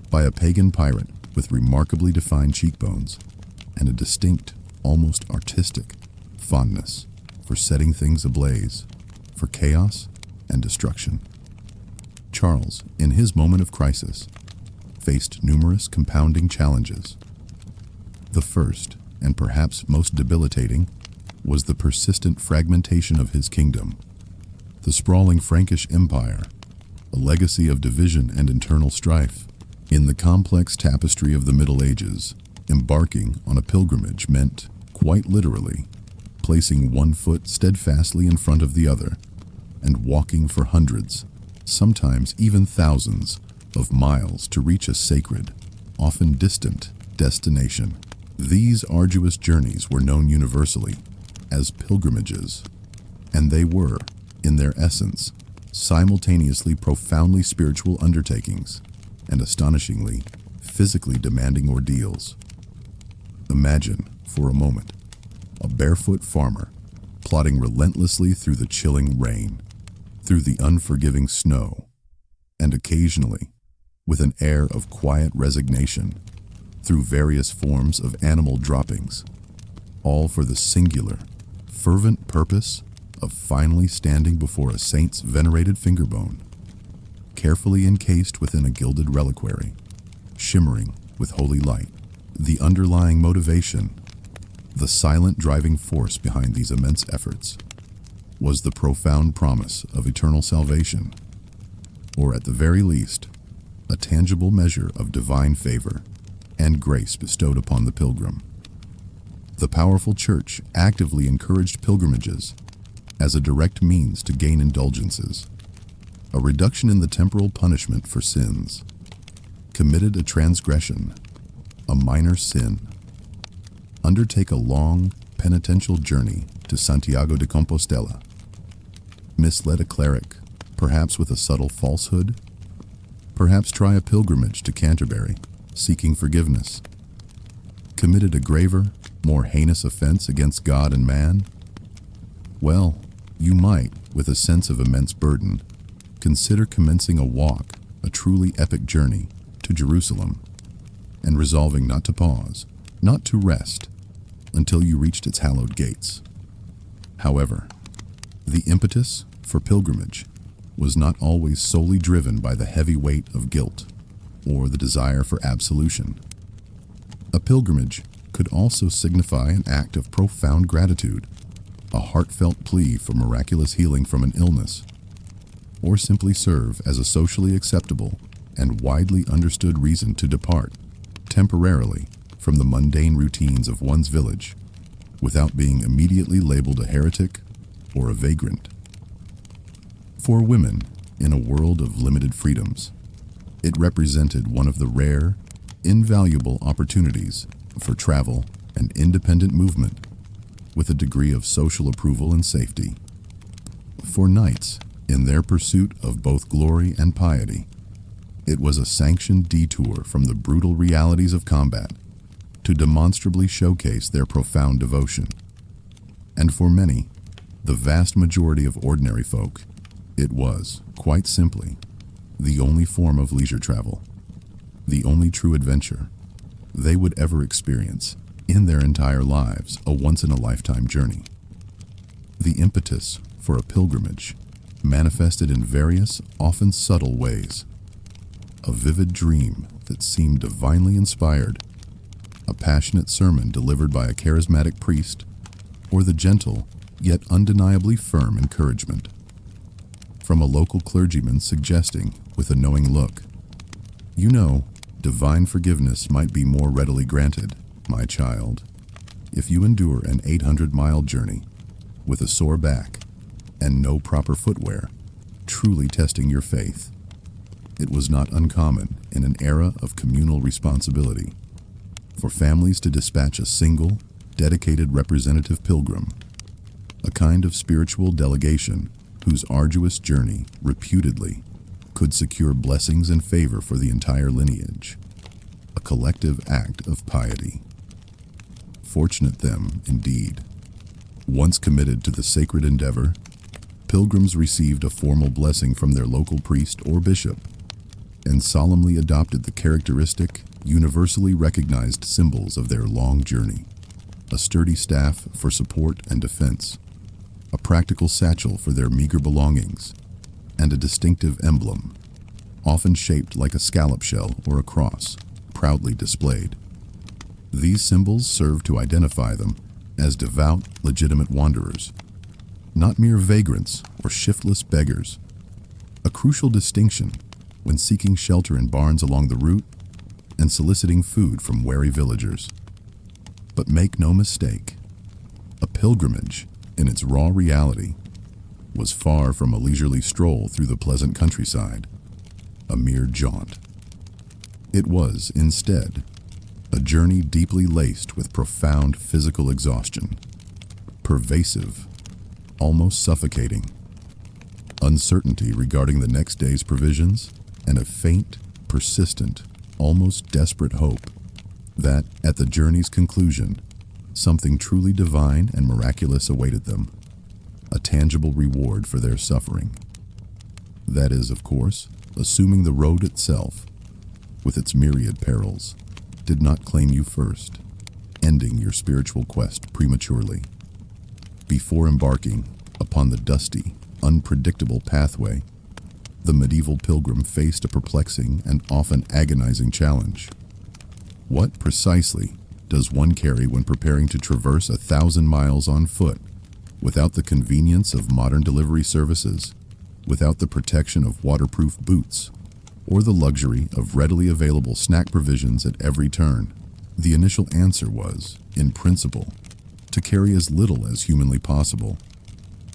by a pagan pirate with remarkably defined cheekbones and a distinct, almost artistic, fondness for setting things ablaze, for chaos and destruction. Charles, in his moment of crisis, faced numerous compounding challenges. The first, and perhaps most debilitating, was the persistent fragmentation of his kingdom. The sprawling Frankish Empire, a legacy of division and internal strife. In the complex tapestry of the Middle Ages, embarking on a pilgrimage meant, quite literally, placing one foot steadfastly in front of the other, and walking for hundreds, sometimes even thousands, of miles to reach a sacred, often distant, destination. These arduous journeys were known universally as pilgrimages, and they were, in their essence, simultaneously profoundly spiritual undertakings and astonishingly physically demanding ordeals. Imagine, for a moment, a barefoot farmer plodding relentlessly through the chilling rain, through the unforgiving snow, and occasionally, with an air of quiet resignation, through various forms of animal droppings, all for the singular, fervent purpose of finally standing before a saint's venerated fingerbone, carefully encased within a gilded reliquary, shimmering with holy light. The underlying motivation, the silent driving force behind these immense efforts, was the profound promise of eternal salvation, or at the very least, a tangible measure of divine favor and grace bestowed upon the pilgrim. The powerful church actively encouraged pilgrimages as a direct means to gain indulgences, a reduction in the temporal punishment for sins. Committed a transgression, a minor sin. Undertake a long, penitential journey to Santiago de Compostela. Misled a cleric, perhaps with a subtle falsehood. Perhaps try a pilgrimage to Canterbury, seeking forgiveness. Committed a graver, more heinous offense against God and man. Well, you might, with a sense of immense burden, consider commencing a walk, a truly epic journey, to Jerusalem, and resolving not to pause, not to rest, until you reached its hallowed gates. However, the impetus for pilgrimage was not always solely driven by the heavy weight of guilt or the desire for absolution. A pilgrimage could also signify an act of profound gratitude, a heartfelt plea for miraculous healing from an illness, or simply serve as a socially acceptable and widely understood reason to depart, temporarily, from the mundane routines of one's village, without being immediately labeled a heretic or a vagrant. For women, in a world of limited freedoms, it represented one of the rare, invaluable opportunities for travel and independent movement with a degree of social approval and safety. For knights, in their pursuit of both glory and piety, it was a sanctioned detour from the brutal realities of combat to demonstrably showcase their profound devotion. And for many, the vast majority of ordinary folk, it was, quite simply, the only form of leisure travel, the only true adventure they would ever experience in their entire lives, a once-in-a-lifetime journey. The impetus for a pilgrimage manifested in various, often subtle ways. A vivid dream that seemed divinely inspired, a passionate sermon delivered by a charismatic priest, or the gentle, yet undeniably firm encouragement from a local clergyman suggesting, with a knowing look, "You know, divine forgiveness might be more readily granted, my child, if you endure an 800-mile journey with a sore back and no proper footwear, truly testing your faith." It was not uncommon in an era of communal responsibility for families to dispatch a single, dedicated representative pilgrim, a kind of spiritual delegation whose arduous journey, reputedly, could secure blessings and favor for the entire lineage, a collective act of piety. Fortunate them, indeed. Once committed to the sacred endeavor, pilgrims received a formal blessing from their local priest or bishop, and solemnly adopted the characteristic, universally recognized symbols of their long journey: a sturdy staff for support and defense, a practical satchel for their meager belongings, and a distinctive emblem, often shaped like a scallop shell or a cross, proudly displayed. These symbols serve to identify them as devout, legitimate wanderers, not mere vagrants or shiftless beggars, a crucial distinction when seeking shelter in barns along the route and soliciting food from wary villagers. But make no mistake, a pilgrimage, in its raw reality, was far from a leisurely stroll through the pleasant countryside, a mere jaunt. It was, instead, a journey deeply laced with profound physical exhaustion, pervasive, almost suffocating, uncertainty regarding the next day's provisions, and a faint, persistent, almost desperate hope that, at the journey's conclusion, something truly divine and miraculous awaited them, a tangible reward for their suffering. That is, of course, assuming the road itself, with its myriad perils, did not claim you first, ending your spiritual quest prematurely. Before embarking upon the dusty, unpredictable pathway, the medieval pilgrim faced a perplexing and often agonizing challenge. What precisely does one carry when preparing to traverse 1,000 miles on foot, without the convenience of modern delivery services, without the protection of waterproof boots, or the luxury of readily available snack provisions at every turn? The initial answer was, in principle, to carry as little as humanly possible,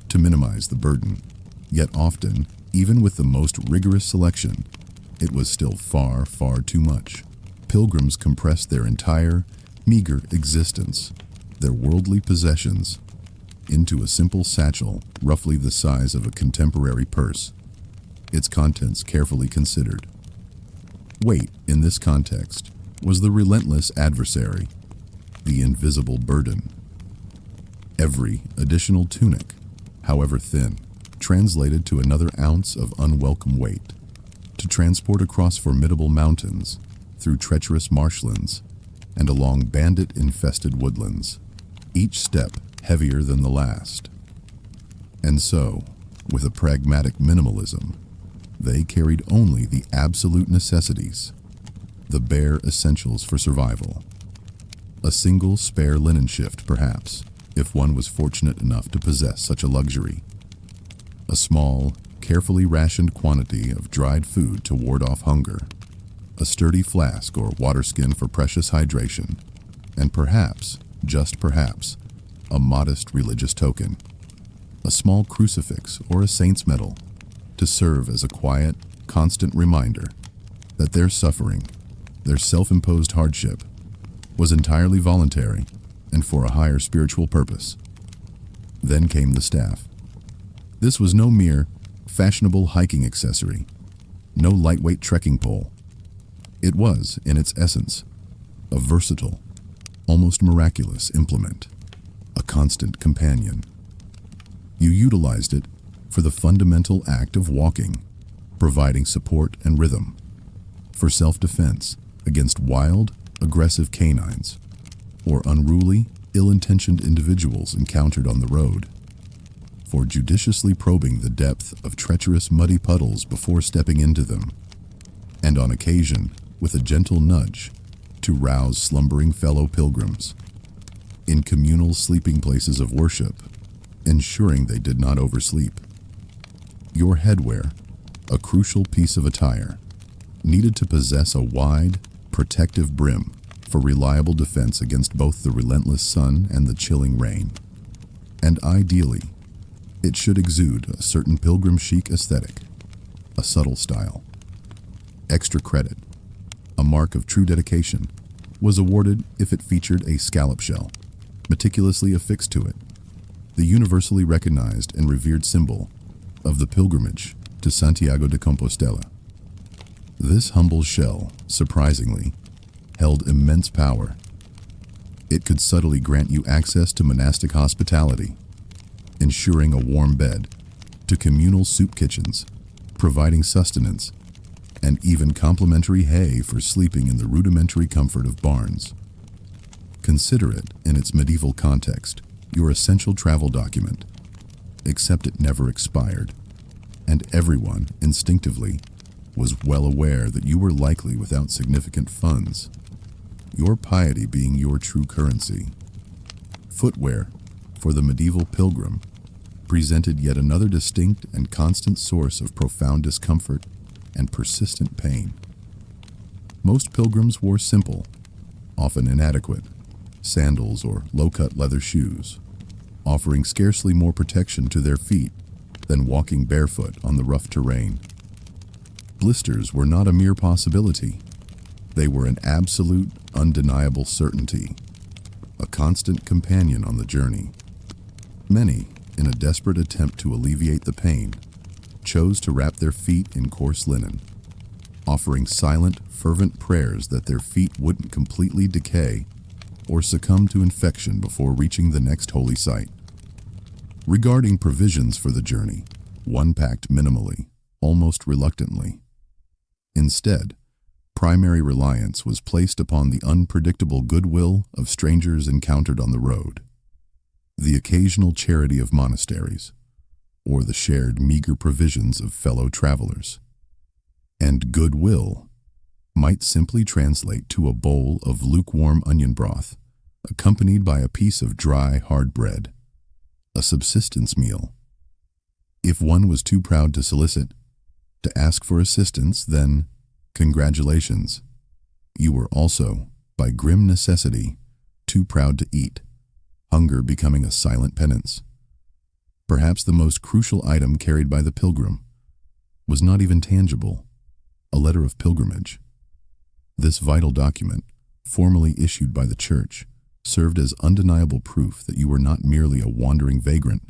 to minimize the burden. Yet often, even with the most rigorous selection, it was still far, far too much. Pilgrims compressed their entire, meager existence, their worldly possessions, into a simple satchel roughly the size of a contemporary purse, its contents carefully considered. Weight, in this context, was the relentless adversary, the invisible burden. Every additional tunic, however thin, translated to another ounce of unwelcome weight, to transport across formidable mountains, through treacherous marshlands, and along bandit-infested woodlands, each step heavier than the last. And so, with a pragmatic minimalism, they carried only the absolute necessities, the bare essentials for survival. A single spare linen shift, perhaps, if one was fortunate enough to possess such a luxury. A small, carefully rationed quantity of dried food to ward off hunger, a sturdy flask or water skin for precious hydration, and perhaps, just perhaps, a modest religious token, a small crucifix or a saint's medal, to serve as a quiet, constant reminder that their suffering, their self-imposed hardship, was entirely voluntary and for a higher spiritual purpose. Then came the staff. This was no mere fashionable hiking accessory, no lightweight trekking pole. It was, in its essence, a versatile, almost miraculous implement, a constant companion. You utilized it for the fundamental act of walking, providing support and rhythm, for self-defense against wild, aggressive canines, or unruly, ill-intentioned individuals encountered on the road, for judiciously probing the depth of treacherous muddy puddles before stepping into them, and on occasion, with a gentle nudge, to rouse slumbering fellow pilgrims, in communal sleeping places of worship, ensuring they did not oversleep. Your headwear, a crucial piece of attire, needed to possess a wide, protective brim for reliable defense against both the relentless sun and the chilling rain. And ideally, it should exude a certain pilgrim chic aesthetic, a subtle style. Extra credit, a mark of true dedication, was awarded if it featured a scallop shell, meticulously affixed to it, the universally recognized and revered symbol of the pilgrimage to Santiago de Compostela. This humble shell, surprisingly, held immense power. It could subtly grant you access to monastic hospitality, ensuring a warm bed, to communal soup kitchens, providing sustenance, and even complimentary hay for sleeping in the rudimentary comfort of barns. Consider it, in its medieval context, your essential travel document, except it never expired, and everyone, instinctively, was well aware that you were likely without significant funds, your piety being your true currency. Footwear, for the medieval pilgrim, presented yet another distinct and constant source of profound discomfort and persistent pain. Most pilgrims wore simple, often inadequate, sandals or low-cut leather shoes, offering scarcely more protection to their feet than walking barefoot on the rough terrain. Blisters were not a mere possibility. They were an absolute, undeniable certainty, a constant companion on the journey. Many, in a desperate attempt to alleviate the pain, chose to wrap their feet in coarse linen, offering silent, fervent prayers that their feet wouldn't completely decay or succumb to infection before reaching the next holy site. Regarding provisions for the journey, one packed minimally, almost reluctantly. Instead, primary reliance was placed upon the unpredictable goodwill of strangers encountered on the road. the occasional charity of monasteries, or the shared meager provisions of fellow travelers. And goodwill might simply translate to a bowl of lukewarm onion broth, accompanied by a piece of dry, hard bread, a subsistence meal. If one was too proud to solicit, to ask for assistance, then congratulations. You were also, by grim necessity, too proud to eat, hunger becoming a silent penance. Perhaps the most crucial item carried by the pilgrim was not even tangible, a letter of pilgrimage. This vital document, formally issued by the Church, served as undeniable proof that you were not merely a wandering vagrant,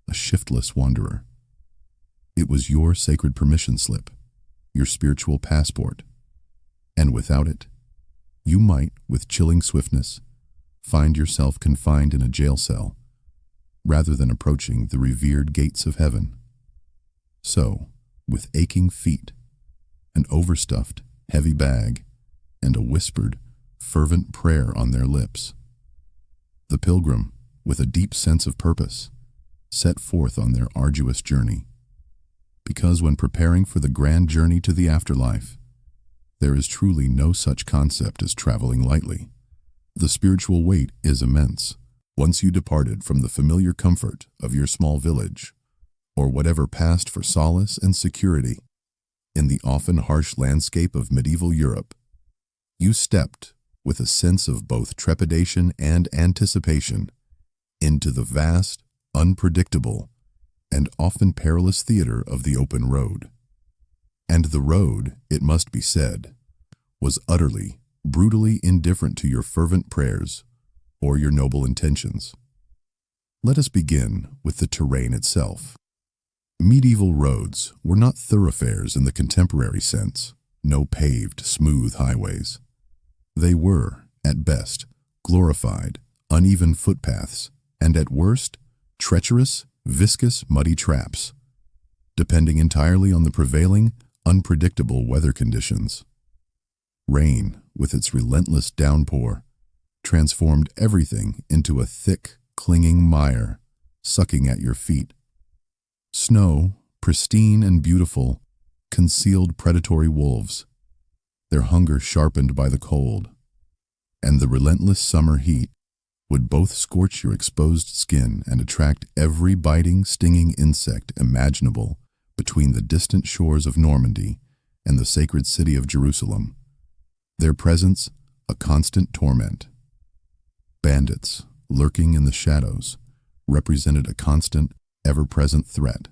a shiftless wanderer. It was your sacred permission slip, your spiritual passport, and without it, you might, with chilling swiftness, find yourself confined in a jail cell, rather than approaching the revered gates of heaven. So, with aching feet, an overstuffed, heavy bag, and a whispered, fervent prayer on their lips, the pilgrim, with a deep sense of purpose, set forth on their arduous journey. Because when preparing for the grand journey to the afterlife, there is truly no such concept as traveling lightly. The spiritual weight is immense. Once you departed from the familiar comfort of your small village, or whatever passed for solace and security in the often harsh landscape of medieval Europe, you stepped, with a sense of both trepidation and anticipation, into the vast, unpredictable, and often perilous theater of the open road. And the road, it must be said, was utterly, brutally indifferent to your fervent prayers or your noble intentions. Let us begin with the terrain itself. Medieval roads were not thoroughfares in the contemporary sense, no paved, smooth highways. They were, at best, glorified, uneven footpaths, and at worst, treacherous, viscous, muddy traps, depending entirely on the prevailing, unpredictable weather conditions. Rain, with its relentless downpour, transformed everything into a thick, clinging mire, sucking at your feet. Snow, pristine and beautiful, concealed predatory wolves, their hunger sharpened by the cold, and the relentless summer heat would both scorch your exposed skin and attract every biting, stinging insect imaginable between the distant shores of Normandy and the sacred city of Jerusalem, their presence a constant torment. Bandits, lurking in the shadows, represented a constant, ever-present threat.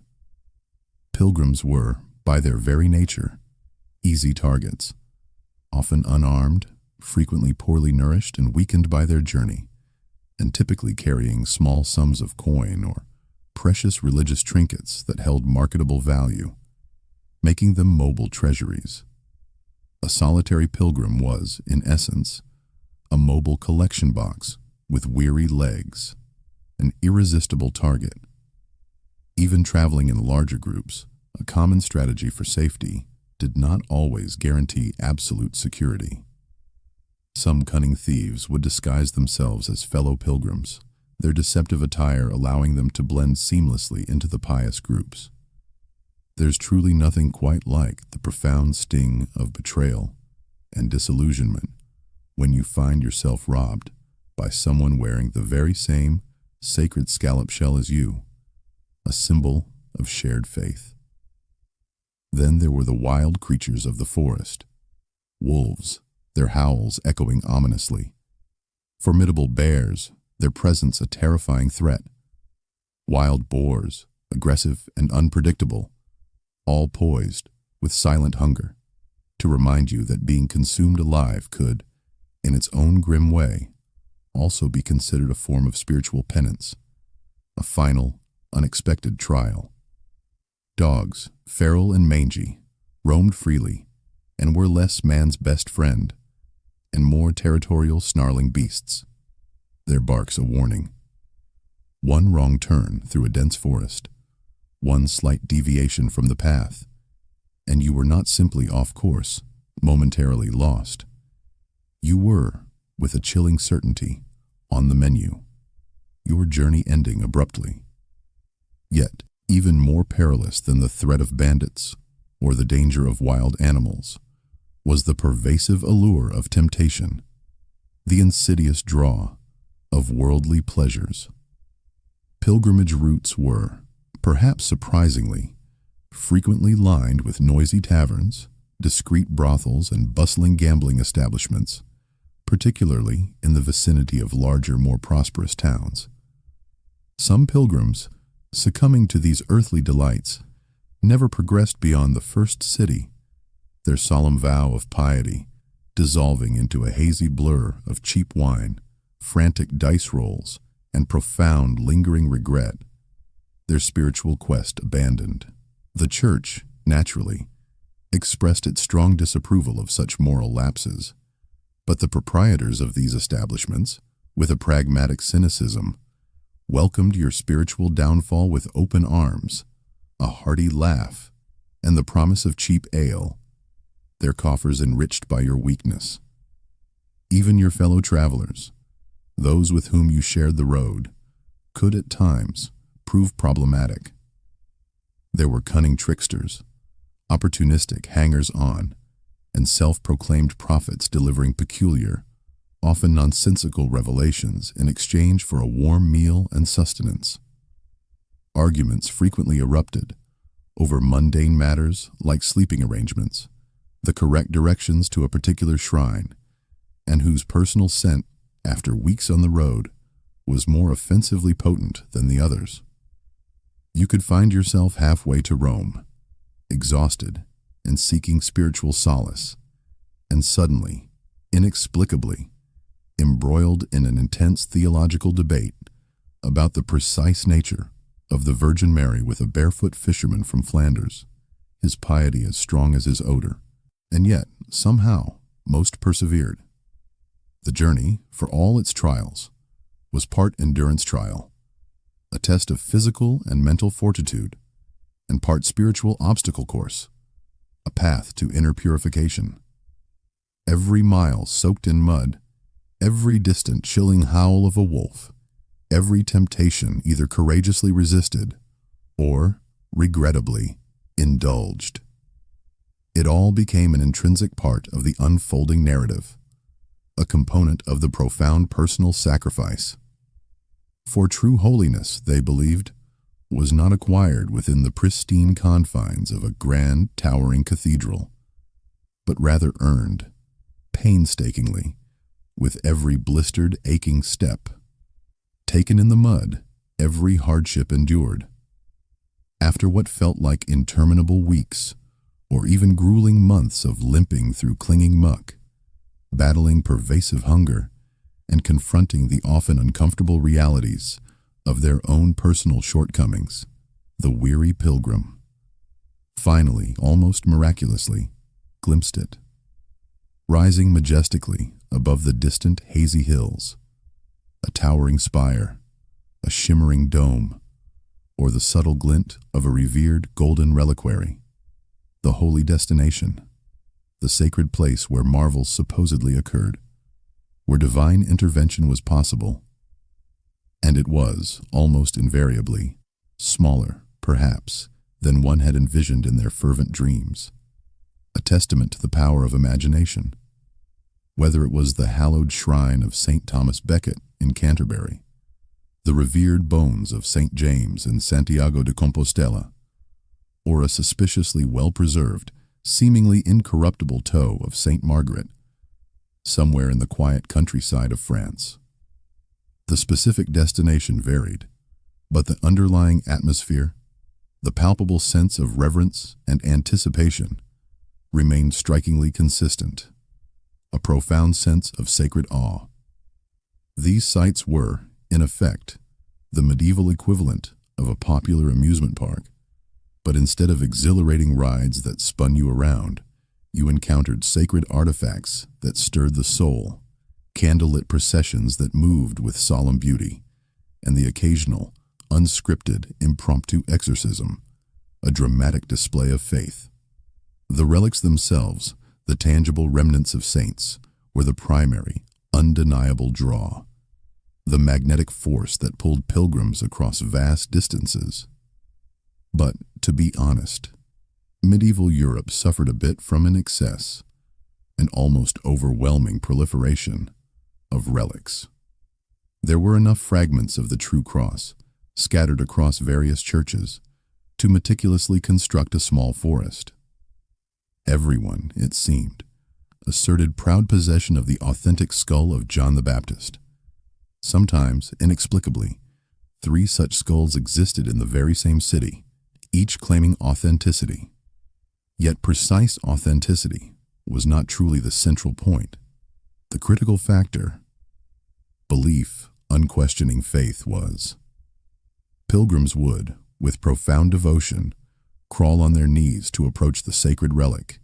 Pilgrims were, by their very nature, easy targets, often unarmed, frequently poorly nourished and weakened by their journey, and typically carrying small sums of coin or precious religious trinkets that held marketable value, making them mobile treasuries. A solitary pilgrim was, in essence, a mobile collection box with weary legs, an irresistible target. Even traveling in larger groups, a common strategy for safety, did not always guarantee absolute security. Some cunning thieves would disguise themselves as fellow pilgrims, their deceptive attire allowing them to blend seamlessly into the pious groups. There's truly nothing quite like the profound sting of betrayal and disillusionment when you find yourself robbed by someone wearing the very same sacred scallop shell as you, a symbol of shared faith. Then there were the wild creatures of the forest, wolves, their howls echoing ominously, formidable bears, their presence a terrifying threat, wild boars, aggressive and unpredictable, all poised with silent hunger to remind you that being consumed alive could, in its own grim way, also be considered a form of spiritual penance, a final, unexpected trial. Dogs, feral and mangy, roamed freely and were less man's best friend, and more territorial snarling beasts, their barks a warning. One wrong turn through a dense forest, one slight deviation from the path, and you were not simply off course, momentarily lost. You were, with a chilling certainty, on the menu. your journey ending abruptly. Yet, even more perilous than the threat of bandits or the danger of wild animals was the pervasive allure of temptation, the insidious draw of worldly pleasures. Pilgrimage routes were, perhaps surprisingly, frequently lined with noisy taverns, discreet brothels, and bustling gambling establishments, particularly in the vicinity of larger, more prosperous towns. Some pilgrims, succumbing to these earthly delights, never progressed beyond the first city, their solemn vow of piety dissolving into a hazy blur of cheap wine, frantic dice rolls, and profound, lingering regret, their spiritual quest abandoned. The Church, naturally, expressed its strong disapproval of such moral lapses, but the proprietors of these establishments, with a pragmatic cynicism, welcomed your spiritual downfall with open arms, a hearty laugh, and the promise of cheap ale, their coffers enriched by your weakness. Even your fellow travelers, those with whom you shared the road, could at times prove problematic. There were cunning tricksters, opportunistic hangers-on, and self-proclaimed prophets delivering peculiar, often nonsensical revelations in exchange for a warm meal and sustenance. Arguments frequently erupted over mundane matters like sleeping arrangements, the correct directions to a particular shrine, and whose personal scent, after weeks on the road, was more offensively potent than the others. You could find yourself halfway to Rome, exhausted and seeking spiritual solace, and suddenly, inexplicably, embroiled in an intense theological debate about the precise nature of the Virgin Mary with a barefoot fisherman from Flanders, his piety as strong as his odor, and yet, somehow, most persevered. The journey, for all its trials, was part endurance trial, a test of physical and mental fortitude, and part spiritual obstacle course, a path to inner purification. Every mile soaked in mud, every distant chilling howl of a wolf, every temptation either courageously resisted or, regrettably, indulged. It all became an intrinsic part of the unfolding narrative, a component of the profound personal sacrifice. For true holiness, they believed, was not acquired within the pristine confines of a grand, towering cathedral, but rather earned, painstakingly, with every blistered, aching step, taken in the mud, every hardship endured. After what felt like interminable weeks, or even grueling months of limping through clinging muck, battling pervasive hunger, and confronting the often uncomfortable realities of their own personal shortcomings, the weary pilgrim finally, almost miraculously, glimpsed it. Rising majestically above the distant hazy hills, a towering spire, a shimmering dome, or the subtle glint of a revered golden reliquary, the holy destination, the sacred place where marvels supposedly occurred, where divine intervention was possible. And it was, almost invariably, smaller, perhaps, than one had envisioned in their fervent dreams, a testament to the power of imagination. Whether it was the hallowed shrine of St. Thomas Becket in Canterbury, the revered bones of St. James in Santiago de Compostela, or a suspiciously well-preserved, seemingly incorruptible toe of St. Margaret, somewhere in the quiet countryside of France. The specific destination varied, but the underlying atmosphere, the palpable sense of reverence and anticipation, remained strikingly consistent, a profound sense of sacred awe. These sites were, in effect, the medieval equivalent of a popular amusement park, but instead of exhilarating rides that spun you around, you encountered sacred artifacts that stirred the soul, candlelit processions that moved with solemn beauty, and the occasional, unscripted, impromptu exorcism, a dramatic display of faith. The relics themselves, the tangible remnants of saints, were the primary, undeniable draw. the magnetic force that pulled pilgrims across vast distances. But, to be honest, medieval Europe suffered a bit from an excess, an almost overwhelming proliferation of relics. There were enough fragments of the true cross, scattered across various churches, to meticulously construct a small forest. Everyone, it seemed, asserted proud possession of the authentic skull of John the Baptist. Sometimes, inexplicably, 3 such skulls existed in the very same city, each claiming authenticity. Yet precise authenticity was not truly the central point. The critical factor, belief, unquestioning faith, was. Pilgrims would, with profound devotion, crawl on their knees to approach the sacred relic,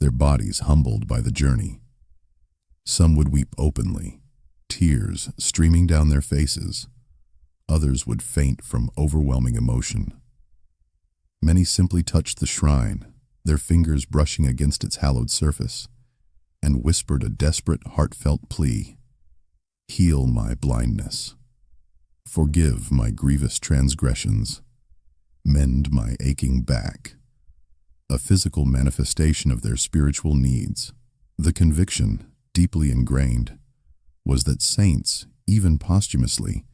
their bodies humbled by the journey. Some would weep openly, tears streaming down their faces. Others would faint from overwhelming emotion. Many simply touched the shrine, their fingers brushing against its hallowed surface, and whispered a desperate, heartfelt plea: "Heal my blindness. Forgive my grievous transgressions. Mend my aching back." A physical manifestation of their spiritual needs. The conviction, deeply ingrained, was that saints, even posthumously,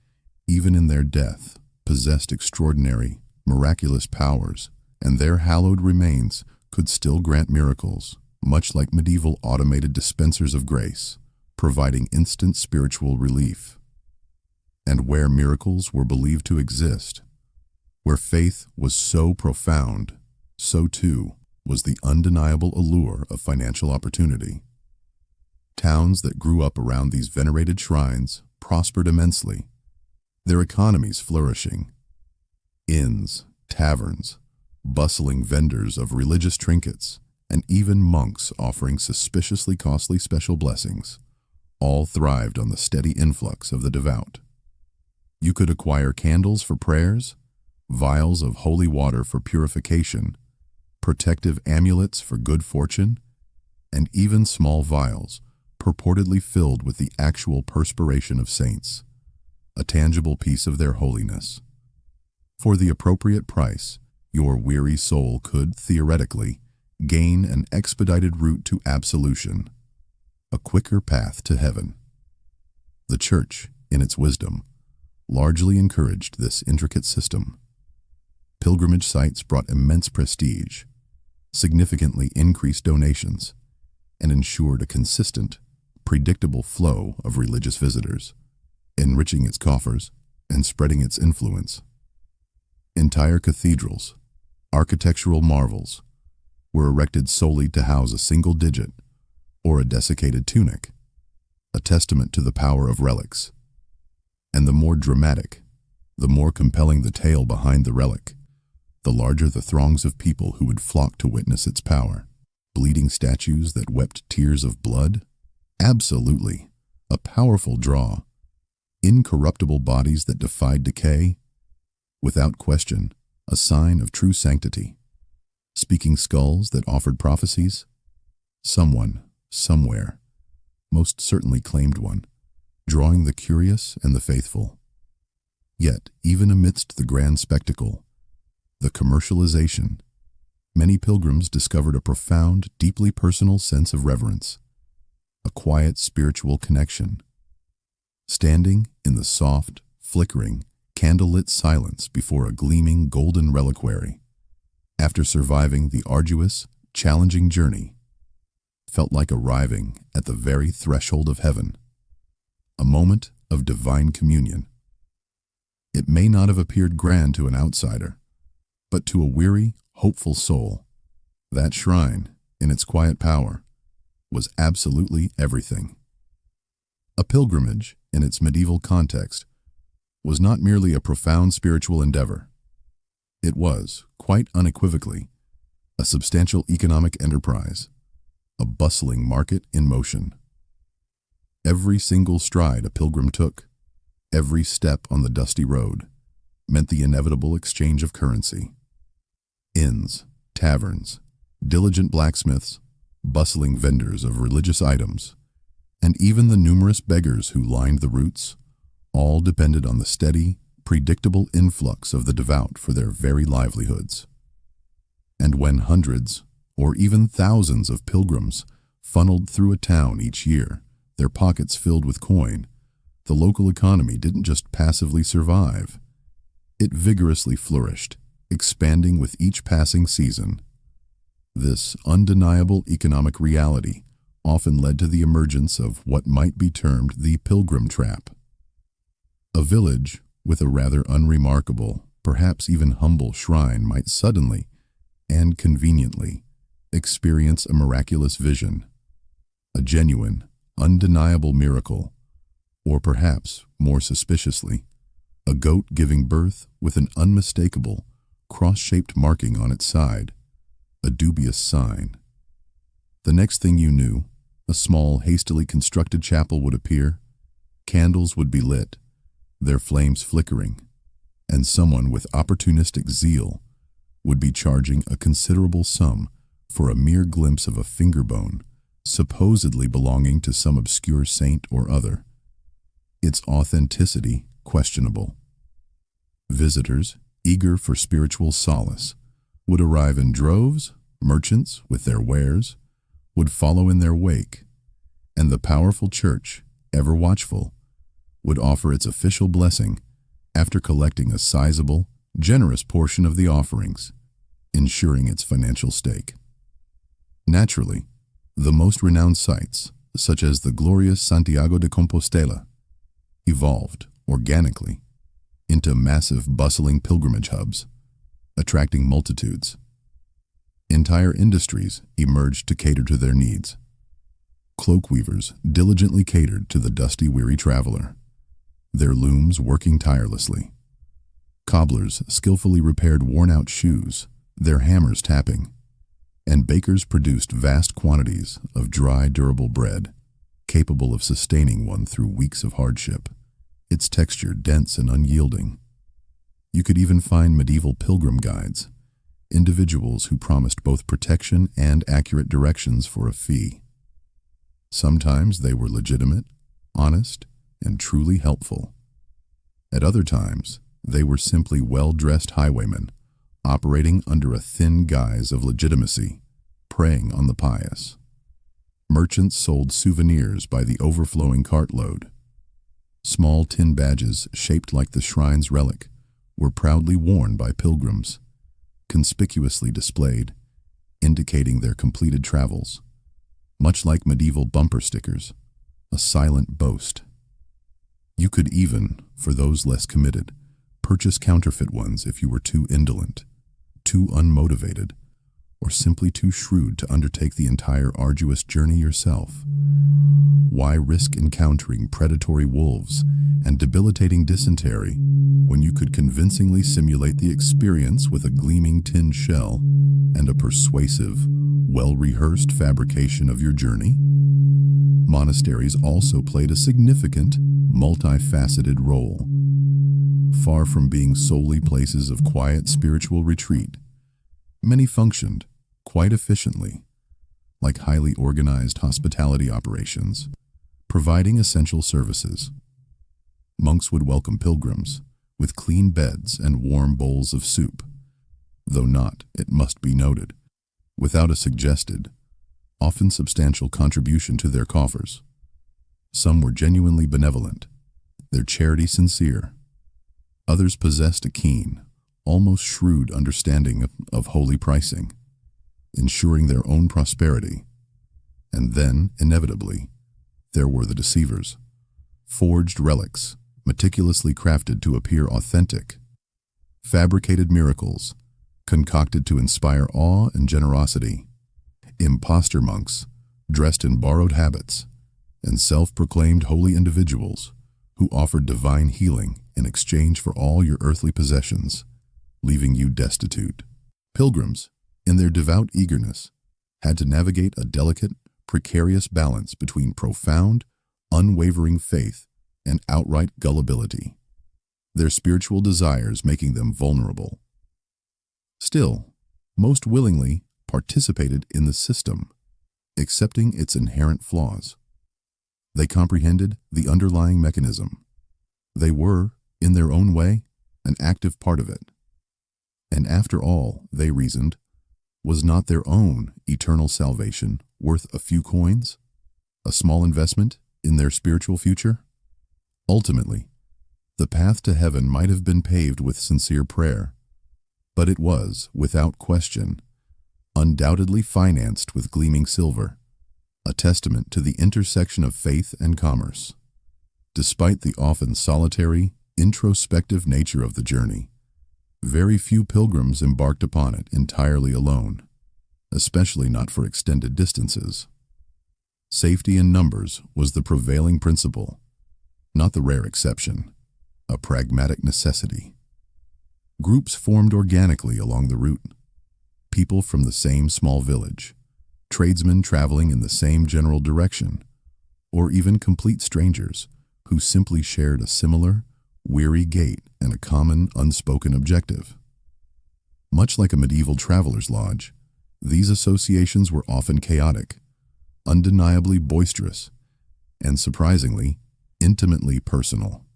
even in their death, possessed extraordinary, miraculous powers, and their hallowed remains could still grant miracles, much like medieval automated dispensers of grace, providing instant spiritual relief. And where miracles were believed to exist, where faith was so profound, so too was the undeniable allure of financial opportunity. Towns that grew up around these venerated shrines prospered immensely, their economies flourishing. Inns, taverns, bustling vendors of religious trinkets, and even monks offering suspiciously costly special blessings, all thrived on the steady influx of the devout. You could acquire candles for prayers, vials of holy water for purification, protective amulets for good fortune, and even small vials purportedly filled with the actual perspiration of saints, a tangible piece of their holiness. For the appropriate price, your weary soul could, theoretically, gain an expedited route to absolution, a quicker path to heaven. The Church, in its wisdom, largely encouraged this intricate system. Pilgrimage sites brought immense prestige, significantly increased donations, and ensured a consistent, predictable flow of religious visitors, enriching its coffers and spreading its influence. Entire cathedrals, architectural marvels, were erected solely to house a single digit or a desiccated tunic, a testament to the power of relics. And the more dramatic, the more compelling the tale behind the relic, the larger the throngs of people who would flock to witness its power. Bleeding statues that wept tears of blood? Absolutely. A powerful draw. Incorruptible bodies that defied decay? Without question, a sign of true sanctity. Speaking skulls that offered prophecies? Someone, somewhere, most certainly claimed one, drawing the curious and the faithful. Yet, even amidst the grand spectacle, the commercialization, many pilgrims discovered a profound, deeply personal sense of reverence, a quiet spiritual connection. Standing in the soft, flickering, candlelit silence before a gleaming golden reliquary, after surviving the arduous, challenging journey, felt like arriving at the very threshold of heaven, a moment of divine communion. It may not have appeared grand to an outsider, but to a weary, hopeful soul, that shrine, in its quiet power, was absolutely everything. A pilgrimage, in its medieval context, was not merely a profound spiritual endeavor. It was, quite unequivocally, a substantial economic enterprise, a bustling market in motion. Every single stride a pilgrim took, every step on the dusty road, meant the inevitable exchange of currency. Inns, taverns, diligent blacksmiths, bustling vendors of religious items, and even the numerous beggars who lined the routes, all depended on the steady, predictable influx of the devout for their very livelihoods. And when hundreds, or even thousands of pilgrims funneled through a town each year, their pockets filled with coin, the local economy didn't just passively survive. It vigorously flourished, expanding with each passing season. This undeniable economic reality often led to the emergence of what might be termed the pilgrim trap. A village with a rather unremarkable, perhaps even humble shrine might suddenly and conveniently experience a miraculous vision, a genuine, undeniable miracle, or perhaps, more suspiciously, a goat giving birth with an unmistakable, cross-shaped marking on its side, a dubious sign. The next thing you knew, a small, hastily constructed chapel would appear, candles would be lit, their flames flickering, and someone with opportunistic zeal would be charging a considerable sum for a mere glimpse of a finger bone, supposedly belonging to some obscure saint or other. Its authenticity questionable. Visitors, eager for spiritual solace, would arrive in droves, merchants with their wares would follow in their wake, and the powerful church, ever watchful, would offer its official blessing after collecting a sizable, generous portion of the offerings, ensuring its financial stake. Naturally, the most renowned sites, such as the glorious Santiago de Compostela, evolved organically into massive, bustling pilgrimage hubs, attracting multitudes. Entire industries emerged to cater to their needs. Cloak weavers diligently catered to the dusty, weary traveler, their looms working tirelessly. Cobblers skillfully repaired worn-out shoes, their hammers tapping, and bakers produced vast quantities of dry, durable bread, capable of sustaining one through weeks of hardship, its texture dense and unyielding. You could even find medieval pilgrim guides, individuals who promised both protection and accurate directions for a fee. Sometimes they were legitimate, honest, and truly helpful. At other times, they were simply well-dressed highwaymen, operating under a thin guise of legitimacy, preying on the pious. Merchants sold souvenirs by the overflowing cartload. Small tin badges shaped like the shrine's relic were proudly worn by pilgrims, conspicuously displayed, indicating their completed travels, much like medieval bumper stickers, a silent boast. You could even, for those less committed, purchase counterfeit ones if you were too indolent, too unmotivated, or simply too shrewd to undertake the entire arduous journey yourself. Why risk encountering predatory wolves and debilitating dysentery when you could convincingly simulate the experience with a gleaming tin shell and a persuasive, well-rehearsed fabrication of your journey? Monasteries also played a significant, multifaceted role. Far from being solely places of quiet spiritual retreat, many functioned, quite efficiently, like highly organized hospitality operations, providing essential services. Monks would welcome pilgrims with clean beds and warm bowls of soup, though not, it must be noted, without a suggested, often substantial contribution to their coffers. Some were genuinely benevolent, their charity sincere. Others possessed a keen, almost shrewd understanding of holy pricing, ensuring their own prosperity. And then, inevitably, there were the deceivers, forged relics, meticulously crafted to appear authentic, fabricated miracles, concocted to inspire awe and generosity, imposter monks, dressed in borrowed habits, and self-proclaimed holy individuals who offered divine healing in exchange for all your earthly possessions, leaving you destitute. Pilgrims, in their devout eagerness, had to navigate a delicate, precarious balance between profound, unwavering faith and outright gullibility, their spiritual desires making them vulnerable. Still, most willingly participated in the system, accepting its inherent flaws. They comprehended the underlying mechanism, They were, in their own way, an active part of it. And after all, they reasoned, was not their own eternal salvation worth a few coins, a small investment in their spiritual future? Ultimately, the path to heaven might have been paved with sincere prayer, but it was, without question, undoubtedly financed with gleaming silver, a testament to the intersection of faith and commerce. Despite the often solitary, introspective nature of the journey, very few pilgrims embarked upon it entirely alone, especially not for extended distances. Safety in numbers was the prevailing principle, not the rare exception, a pragmatic necessity. Groups formed organically along the route, people from the same small village, tradesmen traveling in the same general direction, or even complete strangers who simply shared a similar, weary gait and a common, unspoken objective. Much like a medieval traveler's lodge, these associations were often chaotic, undeniably boisterous, and surprisingly, intimately personal.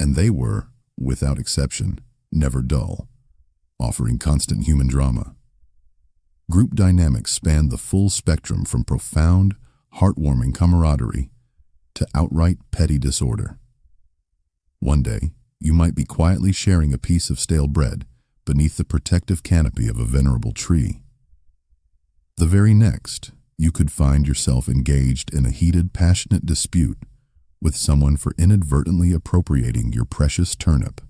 And they were, without exception, never dull, offering constant human drama. Group dynamics spanned the full spectrum from profound, heartwarming camaraderie to outright petty disorder. One day, you might be quietly sharing a piece of stale bread beneath the protective canopy of a venerable tree. The very next, you could find yourself engaged in a heated, passionate dispute with someone for inadvertently appropriating your precious turnip,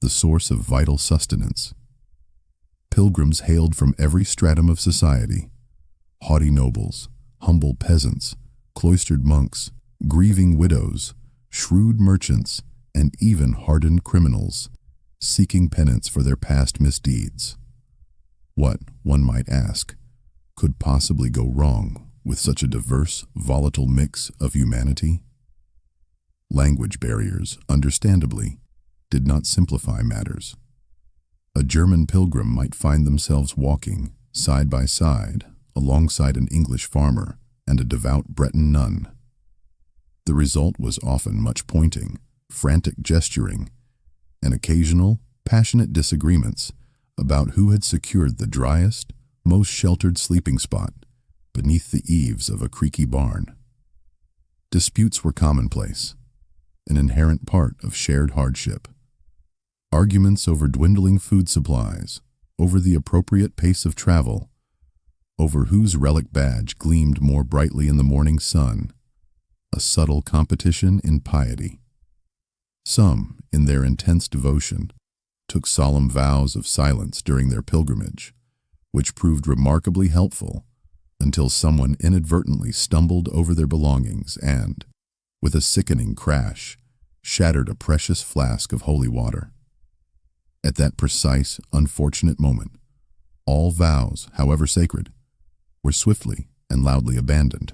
the source of vital sustenance. Pilgrims hailed from every stratum of society: haughty nobles, humble peasants, cloistered monks, grieving widows, shrewd merchants, and even hardened criminals, seeking penance for their past misdeeds. What, one might ask, could possibly go wrong with such a diverse, volatile mix of humanity? Language barriers, understandably, did not simplify matters. A German pilgrim might find themselves walking, side by side, alongside an English farmer and a devout Breton nun. The result was often much pointing, frantic gesturing, and occasional, passionate disagreements about who had secured the driest, most sheltered sleeping spot beneath the eaves of a creaky barn. Disputes were commonplace, an inherent part of shared hardship. Arguments over dwindling food supplies, over the appropriate pace of travel, over whose relic badge gleamed more brightly in the morning sun, a subtle competition in piety. Some, in their intense devotion, took solemn vows of silence during their pilgrimage, which proved remarkably helpful until someone inadvertently stumbled over their belongings and, with a sickening crash, shattered a precious flask of holy water. At that precise, unfortunate moment, all vows, however sacred, were swiftly and loudly abandoned.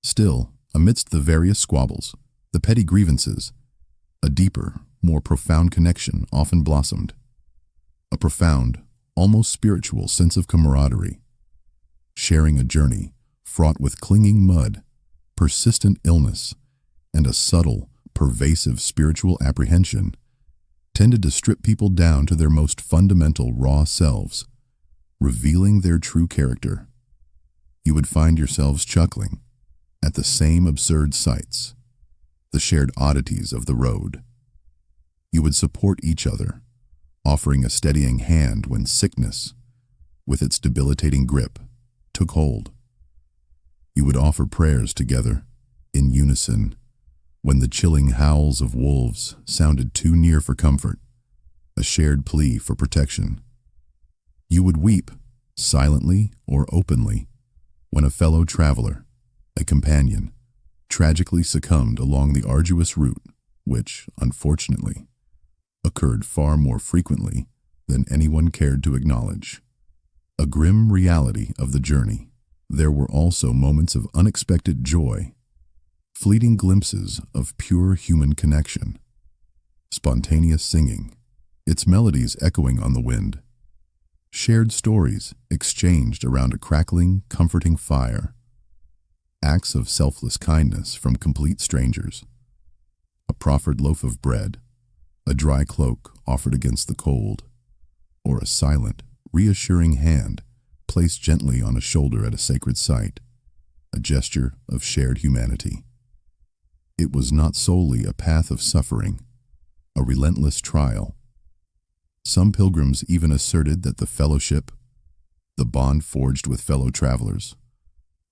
Still, amidst the various squabbles, the petty grievances, a deeper, more profound connection often blossomed. A profound, almost spiritual sense of camaraderie. Sharing a journey fraught with clinging mud, persistent illness, and a subtle, pervasive spiritual apprehension tended to strip people down to their most fundamental raw selves, revealing their true character. You would find yourselves chuckling at the same absurd sights, the shared oddities of the road. You would support each other, offering a steadying hand when sickness, with its debilitating grip, took hold. You would offer prayers together, in unison, when the chilling howls of wolves sounded too near for comfort, a shared plea for protection. You would weep, silently or openly, when a fellow traveler, a companion, tragically succumbed along the arduous route, which, unfortunately, occurred far more frequently than anyone cared to acknowledge. A grim reality of the journey, there were also moments of unexpected joy, fleeting glimpses of pure human connection, spontaneous singing, its melodies echoing on the wind, shared stories exchanged around a crackling, comforting fire, acts of selfless kindness from complete strangers, a proffered loaf of bread, a dry cloak offered against the cold, or a silent, reassuring hand placed gently on a shoulder at a sacred site, a gesture of shared humanity. It was not solely a path of suffering, a relentless trial. Some pilgrims even asserted that the fellowship, the bond forged with fellow travelers,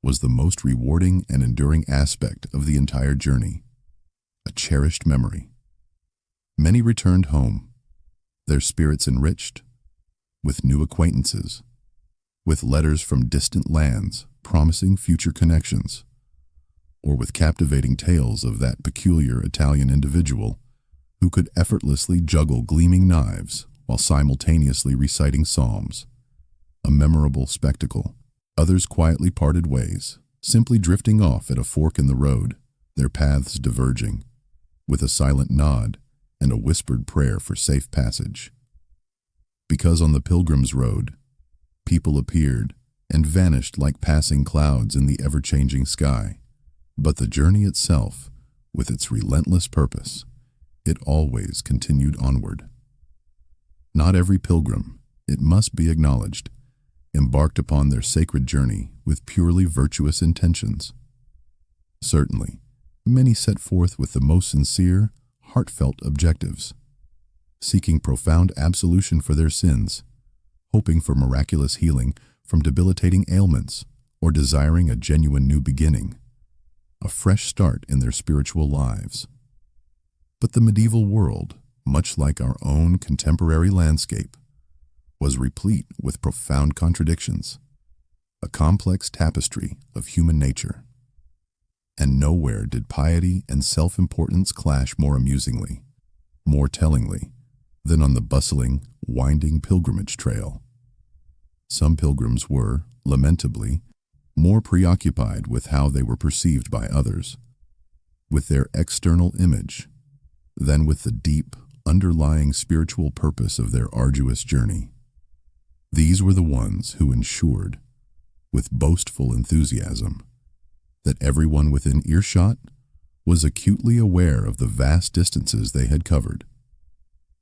was the most rewarding and enduring aspect of the entire journey, a cherished memory. Many returned home, their spirits enriched, with new acquaintances, with letters from distant lands promising future connections, or with captivating tales of that peculiar Italian individual who could effortlessly juggle gleaming knives while simultaneously reciting psalms, a memorable spectacle. Others quietly parted ways, simply drifting off at a fork in the road, their paths diverging, with a silent nod and a whispered prayer for safe passage. Because on the pilgrim's road, people appeared and vanished like passing clouds in the ever-changing sky, but the journey itself, with its relentless purpose, it always continued onward. Not every pilgrim, it must be acknowledged, embarked upon their sacred journey with purely virtuous intentions. Certainly, many set forth with the most sincere, heartfelt objectives, seeking profound absolution for their sins, hoping for miraculous healing from debilitating ailments, or desiring a genuine new beginning, a fresh start in their spiritual lives. But the medieval world, much like our own contemporary landscape, was replete with profound contradictions, a complex tapestry of human nature. And nowhere did piety and self-importance clash more amusingly, more tellingly, than on the bustling, winding pilgrimage trail. Some pilgrims were, lamentably, more preoccupied with how they were perceived by others, with their external image, than with the deep, underlying spiritual purpose of their arduous journey. These were the ones who ensured, with boastful enthusiasm, that everyone within earshot was acutely aware of the vast distances they had covered,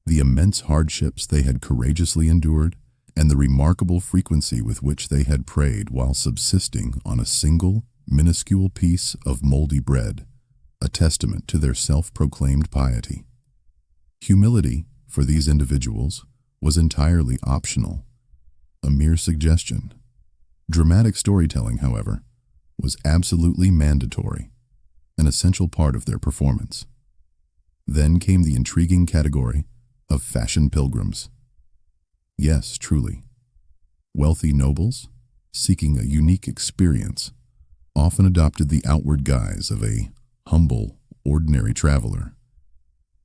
the immense hardships they had courageously endured, and the remarkable frequency with which they had prayed while subsisting on a single, minuscule piece of moldy bread, a testament to their self-proclaimed piety. Humility, for these individuals, was entirely optional, a mere suggestion. Dramatic storytelling, however, was absolutely mandatory, an essential part of their performance. Then came the intriguing category of fashion pilgrims. Yes, truly. Wealthy nobles, seeking a unique experience, often adopted the outward guise of a humble, ordinary traveler,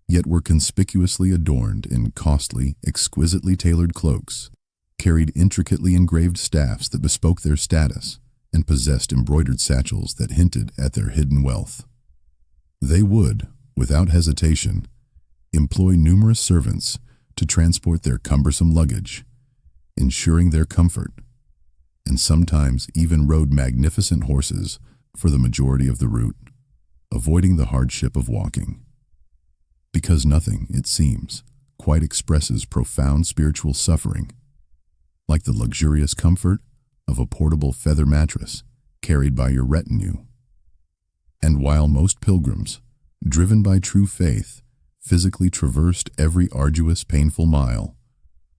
yet were conspicuously adorned in costly, exquisitely tailored cloaks, carried intricately engraved staffs that bespoke their status, and possessed embroidered satchels that hinted at their hidden wealth. They would, without hesitation, employ numerous servants to transport their cumbersome luggage, ensuring their comfort, and sometimes even rode magnificent horses for the majority of the route, avoiding the hardship of walking. Because nothing, it seems, quite expresses profound spiritual suffering, like the luxurious comfort of a portable feather mattress carried by your retinue. And while most pilgrims, driven by true faith, physically traversed every arduous, painful mile,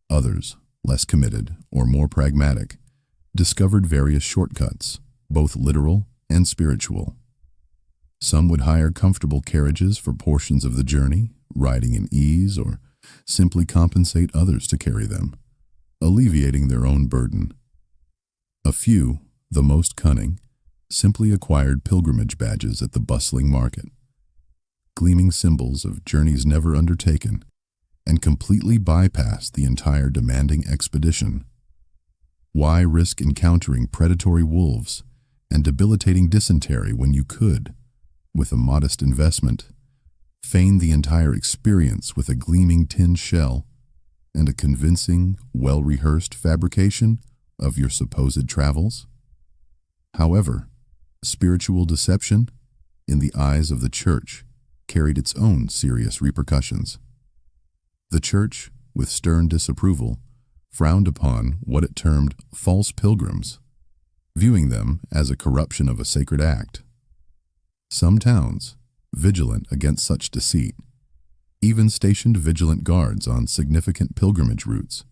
others, less committed or more pragmatic, discovered various shortcuts, both literal and spiritual. Some would hire comfortable carriages for portions of the journey, riding in ease, or simply compensate others to carry them, alleviating their own burden. A few, the most cunning, simply acquired pilgrimage badges at the bustling market, gleaming symbols of journeys never undertaken, and completely bypassed the entire demanding expedition. Why risk encountering predatory wolves and debilitating dysentery when you could, with a modest investment, feign the entire experience with a gleaming tin shell and a convincing, well-rehearsed fabrication of your supposed travels? However, spiritual deception, in the eyes of the Church, carried its own serious repercussions. The Church, with stern disapproval, frowned upon what it termed false pilgrims, viewing them as a corruption of a sacred act. Some towns, vigilant against such deceit, even stationed vigilant guards on significant pilgrimage routes,